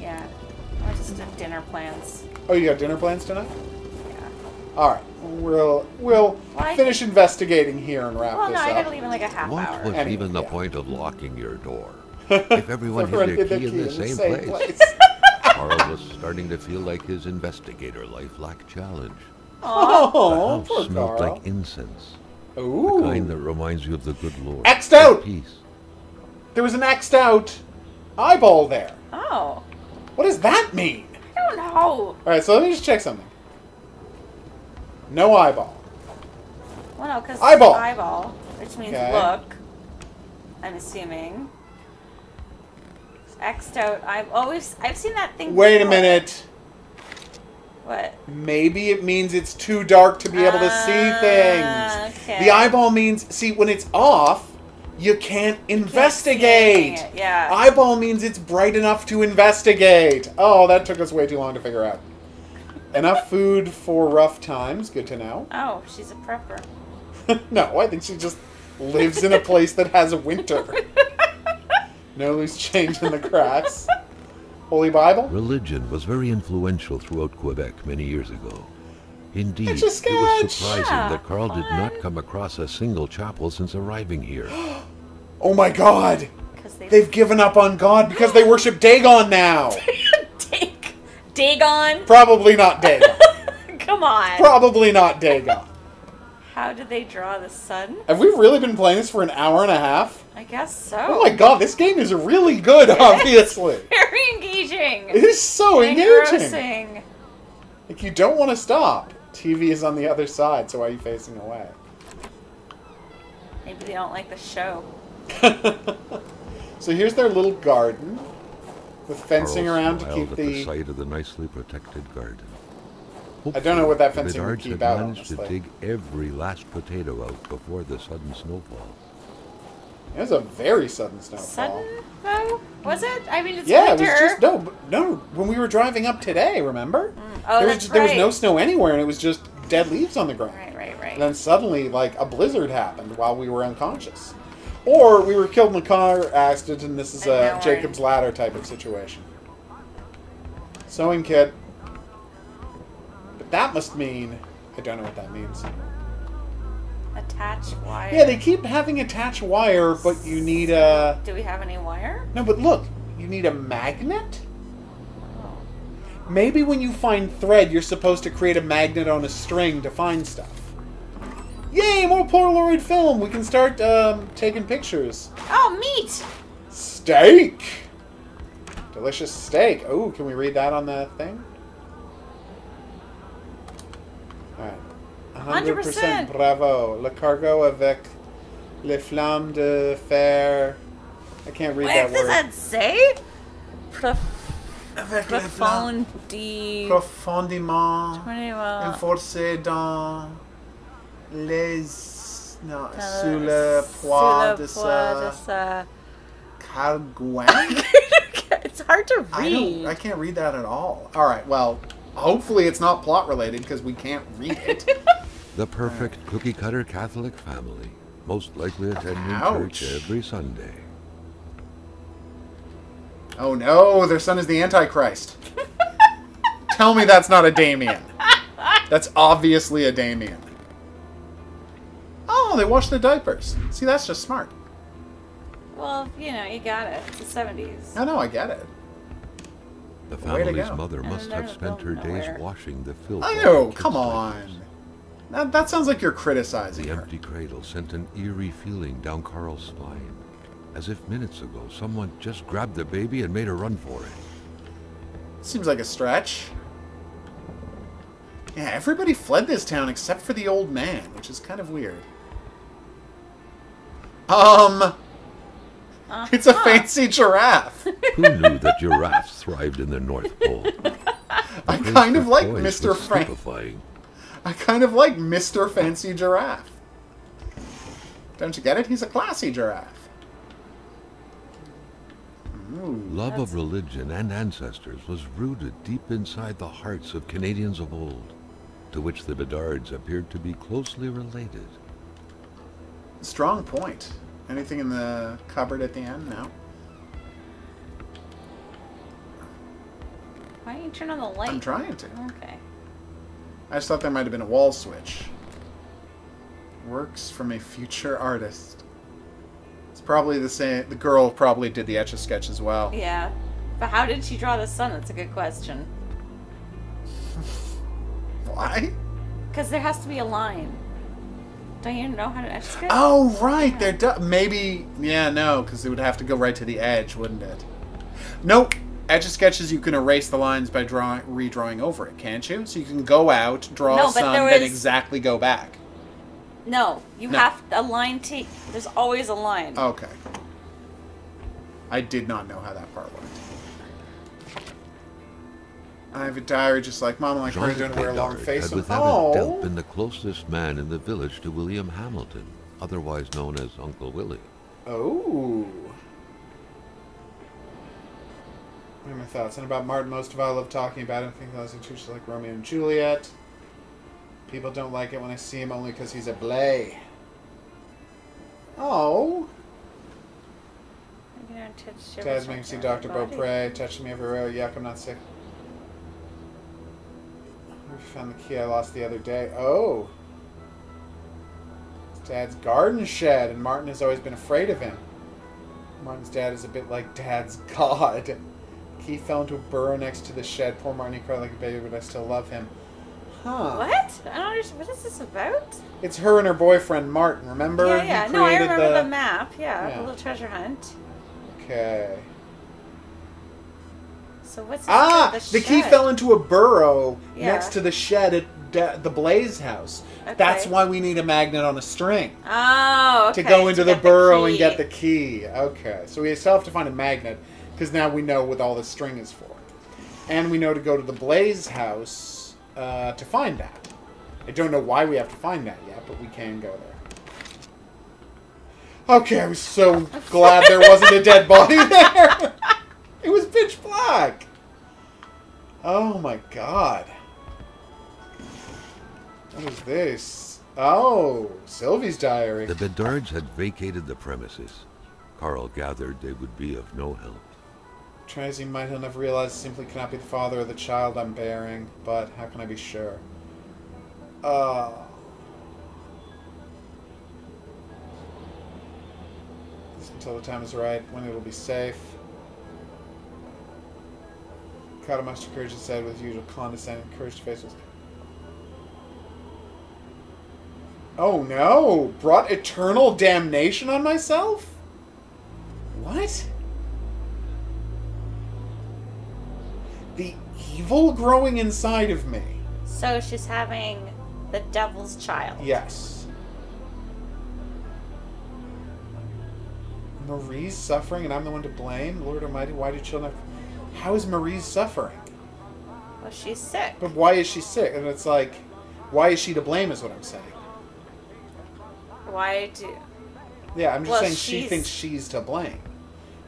A: Yeah. I just did dinner plans.
B: Oh, you got dinner plans tonight?
A: Yeah.
B: Alright. We'll finish investigating here and wrap this up.
A: Well, no, I gotta leave in like a half hour.
H: What was even the point of locking your door? If everyone hid their key in the same place. Carl was starting to feel like his investigator life lacked challenge.
B: Oh,
H: the
B: poor
H: house smelled
B: Carl.
H: like incense.
B: Ooh.
H: The kind that reminds you of the good Lord.
B: X'd out!
H: Peace.
B: There was an X'd out eyeball there.
A: Oh.
B: What does that mean?
A: I don't know.
B: Alright, so let me just check something. No eyeball.
A: Well, no, because
B: eyeball.
A: Eyeball, which means look. I'm assuming. X'd out. I've seen that thing.
B: Wait
A: before.
B: a minute.
A: What?
B: Maybe it means it's too dark to be able to see things.
A: Okay.
B: The eyeball means, see, when it's off, you can't investigate.
A: Yeah.
B: Eyeball means it's bright enough to investigate. Oh, that took us way too long to figure out. Enough food for rough times. Good to know.
A: Oh, she's a prepper.
B: No, I think she just lives in a place that has a winter. No loose change in the cracks. Holy Bible?
H: Religion was very influential throughout Quebec many years ago. Indeed,
B: It's a
H: it was
B: sketch.
H: surprising
A: Yeah,
H: that Carl did not come across a single chapel since arriving here.
B: Oh my God!
A: 'Cause
B: They've given up on God because they worship Dagon now.
A: Dagon?
B: Probably not Dagon.
A: Come on.
B: Probably not Dagon.
A: How did they draw the sun?
B: Have we really been playing this for an hour and a half?
A: I guess so.
B: Oh my God, this game is really good, obviously.
A: Very engaging.
B: It is so engaging.
A: Engrossing.
B: Like, you don't want to stop. TV is on the other side, so why are you facing away?
A: Maybe they don't like the show.
B: So here's their little garden with fencing
H: Carl
B: around to
H: smiled
B: keep
H: at the sight of the nicely protected garden.
B: I don't know what that
H: Hopefully,
B: fencing
H: the
B: would
H: Bedards
B: keep
H: had
B: out,
H: managed to
B: honestly.
H: dig every last potato out before the sudden snowfall.
B: It was a very sudden snowfall.
A: Sudden, though? Was it? I mean, it's
B: Yeah,
A: winter.
B: it was just no. When we were driving up today, remember?
A: Oh,
B: There was no snow anywhere, and it was just dead leaves on the ground.
A: Right.
B: And then suddenly, like, a blizzard happened while we were unconscious. Or we were killed in a car accident and this is a
A: And now
B: Jacob's Ladder type of situation. Sewing kit. But that must mean... I don't know what that means.
A: Attach wire.
B: Yeah, they keep having attached wire, but you need a...
A: Do we have any wire?
B: No, but look. You need a magnet? Maybe when you find thread, you're supposed to create a magnet on a string to find stuff. Yay, more Polaroid film! We can start taking pictures.
A: Oh, meat!
B: Steak! Delicious steak. Oh, can we read that on the thing? Alright. 100% bravo. Le cargo avec les flammes de fer. I can't read that
A: What does
B: word.
A: that say?
B: Avec les flammes. Profondément enforcé dans les... Non, sous le poids de sa... Cargouin?
A: It's hard to read.
B: I can't read that at all. Alright, well, hopefully it's not plot related because we can't read it.
H: The perfect cookie-cutter Catholic family, most likely attending church every Sunday.
B: Oh no, their son is the Antichrist. Tell me that's not a Damien. That's obviously a Damien. Oh, they wash their diapers. See, that's just smart.
A: Well, you know, you got it. It's the 70s.
B: I know, I get it.
H: The
B: Way to
H: family's
B: go.
H: mother must have spent her days washing the filth.
B: Oh, come on. That sounds like you're criticizing
H: The
B: her.
H: empty cradle sent an eerie feeling down Carl's spine, as if minutes ago someone just grabbed the baby and made a run for it.
B: Seems like a stretch. Yeah, everybody fled this town except for the old man, which is kind of weird. It's a fancy giraffe.
H: Who knew that giraffes thrived in the North Pole?
B: I kind of like
H: Voice
B: Mr.
H: was
B: Frank.
H: stupefying.
B: I kind of like Mr. Fancy Giraffe. Don't you get it? He's a classy giraffe. Ooh,
H: Love of religion and ancestors was rooted deep inside the hearts of Canadians of old, to which the Bedards appeared to be closely related.
B: strong point. Anything in the cupboard at the end? No.
A: Why don't you turn on the light?
B: I'm trying to.
A: Okay.
B: I just thought there might have been a wall switch. Works from a future artist. It's probably the same. The girl probably did the Etch-a-Sketch as well.
A: Yeah. But how did she draw the sun? That's a good question.
B: Why?
A: Because there has to be a line. Don't you know how to Etch-a-Sketch?
B: Oh, right. Yeah. There maybe. Yeah, no, because it would have to go right to the edge, wouldn't it? Nope. Etch-a-Sketches, you can erase the lines by redrawing over it, can't you? So you can go out, draw some, then exactly go back.
A: No, you have a line to... There's always a line.
B: Okay. I did not know how that part worked. I have a diary just like Mom, like her, don't wear a long face.
H: Had without a doubt been the closest man in the village to William Hamilton, otherwise known as Uncle Willie.
B: Oh. What are my thoughts? And about Martin, most of all, I love talking about him. I think those are two just like Romeo and Juliet. People don't like it when I see him only because he's a blay. Oh. Dad's making me see Dr. Beaupre, touching me everywhere. Yuck, I'm not sick. I found the key I lost the other day. Oh. It's Dad's garden shed, and Martin has always been afraid of him. Martin's dad is a bit like Dad's god. The key fell into a burrow next to the shed. Poor Martin, he cried like a baby, but I still love him. Huh.
A: What? I don't understand. What is this about?
B: It's her and her boyfriend, Martin, remember?
A: Yeah, yeah. No, I remember the map. Yeah, the little treasure hunt.
B: Okay.
A: So what's
B: the key fell into a burrow next to the shed at the Blaze house. Okay. That's why we need a magnet on a string.
A: Oh, okay.
B: To go into the burrow and get the key. Okay. So we still have to find a magnet, because now we know what all the string is for. And we know to go to the Blaze house to find that. I don't know why we have to find that yet, but we can go there. Okay, I was so glad there wasn't a dead body there. It was pitch black. Oh my god. What is this? Oh, Sylvie's diary.
H: The Bedards had vacated the premises. Carl gathered they would be of no help.
B: Try as he might, he'll never realize simply cannot be the father of the child I'm bearing. But how can I be sure? Until the time is right, when it will be safe. Kata mustered courage and said with usual condescending courage to face us. Oh no! Brought eternal damnation on myself? What? The evil growing inside of me.
A: So she's having the devil's child.
B: Yes. Marie's suffering and I'm the one to blame? Lord Almighty, why do children have... How is Marie suffering?
A: Well, she's sick.
B: But why is she sick? And it's like, why is she to blame is what I'm saying.
A: Why do...
B: Yeah, I'm just saying she thinks she's to blame.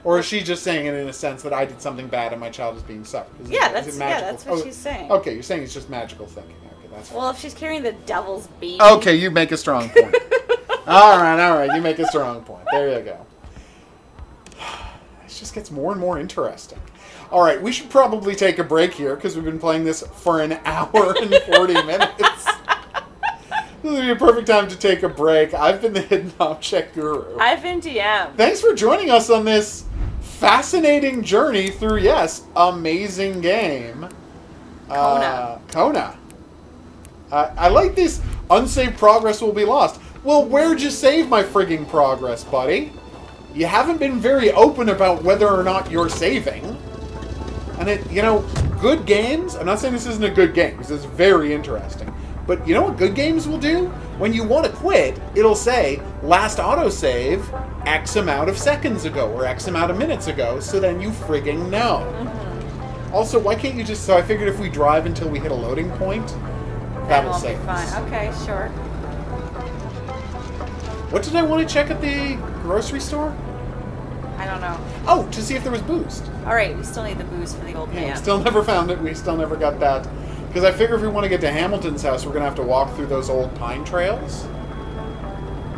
B: Or is she just saying it in a sense that I did something bad and my child is being suffered?
A: That's what she's saying.
B: Okay, you're saying it's just magical thinking. Okay, that's fine.
A: Well, if she's carrying the devil's baby...
B: Okay, you make a strong point. all right, you make a strong point. There you go. It just gets more and more interesting. All right, we should probably take a break here because we've been playing this for an hour and 40 minutes. This would be a perfect time to take a break. I've been the Hidden Object Guru.
A: I've been DM.
B: Thanks for joining us on this fascinating journey through, yes, amazing game. Kona. I like this. Unsaved progress will be lost. Well, where'd you save my frigging progress, buddy? You haven't been very open about whether or not you're saving. And good games, I'm not saying this isn't a good game, because it's very interesting. But you know what good games will do? When you want to quit, it'll say, last autosave X amount of seconds ago, or X amount of minutes ago, so then you frigging know. Mm-hmm. Also, why can't you just... So I figured if we drive until we hit a loading point, that'll save us.
A: Fine. Okay, sure.
B: What did I want to check at the grocery store?
A: I don't know.
B: Oh, to see if there was boost.
A: Alright, we still need the boost for the old man.
B: We still never found it. We still never got that. Because I figure if we want to get to Hamilton's house, we're going to have to walk through those old pine trails.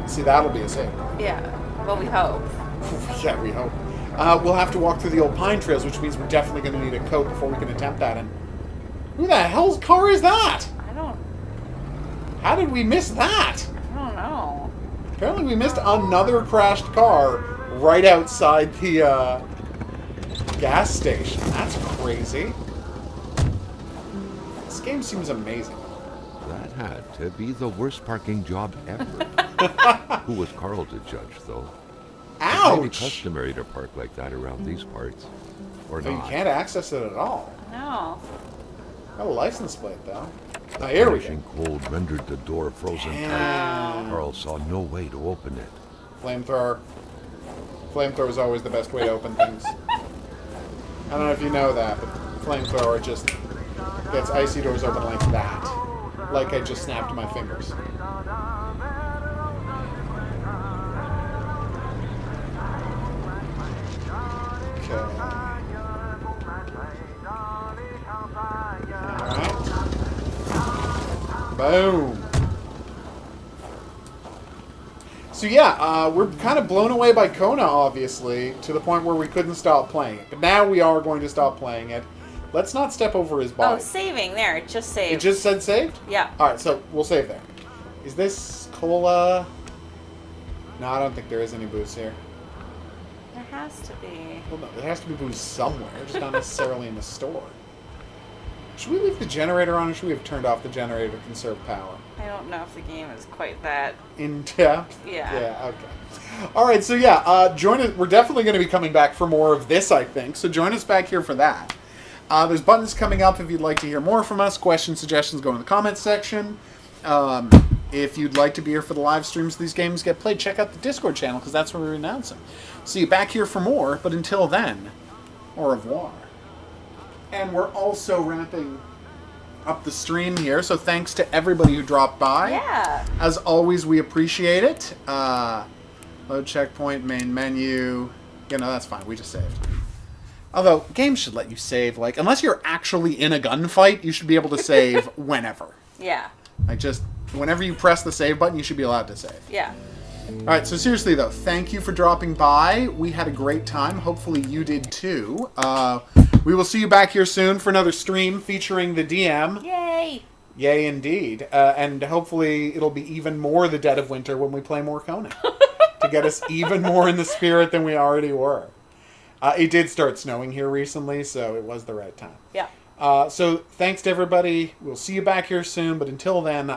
B: See, that'll be a save.
A: Yeah. Well, we hope.
B: Yeah, we hope. We'll have to walk through the old pine trails, which means we're definitely going to need a coat before we can attempt that. And who the hell's car is that?
A: I don't...
B: How did we miss that?
A: I don't know.
B: Apparently we missed another crashed car right outside the gas station. That's crazy. This game seems amazing.
H: That had to be the worst parking job ever. Who was Carl to judge, though?
B: Ouch!
H: It may be customary to park like that around these parts. Or
B: so
H: not.
B: You can't access it at all.
A: No.
B: Got a license plate, though. Oh, here we go.
H: Cold rendered the door frozen tight. Carl saw no way to open it.
B: Flamethrower. Flamethrower is always the best way to open things. I don't know if you know that, but flamethrower just gets icy doors open like that. Like I just snapped my fingers. Okay. Alright. Boom. So yeah, we're kind of blown away by Kona, obviously, to the point where we couldn't stop playing it. But now we are going to stop playing it. Let's not step over his body.
A: Oh, saving. There, it just saved.
B: It just said saved?
A: Yeah.
B: Alright, so we'll save there. Is this cola? No, I don't think there is any booze here.
A: There has to be.
B: Well, no, there has to be booze somewhere, just not necessarily in the store. Should we leave the generator on, or should we have turned off the generator to conserve power?
A: I don't know if the game is quite that...
B: in depth?
A: Yeah.
B: Yeah, okay. Alright, so yeah, join us. We're definitely going to be coming back for more of this, I think. So join us back here for that. There's buttons coming up if you'd like to hear more from us. Questions, suggestions, go in the comments section. If you'd like to be here for the live streams these games get played, check out the Discord channel, because that's where we announce them. See you back here for more, but until then, au revoir. And we're also wrapping up the stream here, so thanks to everybody who dropped by.
A: Yeah.
B: As always, we appreciate it. Load checkpoint, main menu. That's fine. We just saved. Although, games should let you save, unless you're actually in a gunfight, you should be able to save whenever.
A: Yeah.
B: Whenever you press the save button, you should be allowed to save.
A: Yeah.
B: All right, so seriously, though, thank you for dropping by. We had a great time. Hopefully you did, too. We will see you back here soon for another stream featuring the DM.
A: Yay!
B: Yay, indeed. And hopefully it'll be even more the dead of winter when we play more Conan. To get us even more in the spirit than we already were. It did start snowing here recently, so it was the right time.
A: Yeah.
B: So thanks to everybody. We'll see you back here soon, but until then,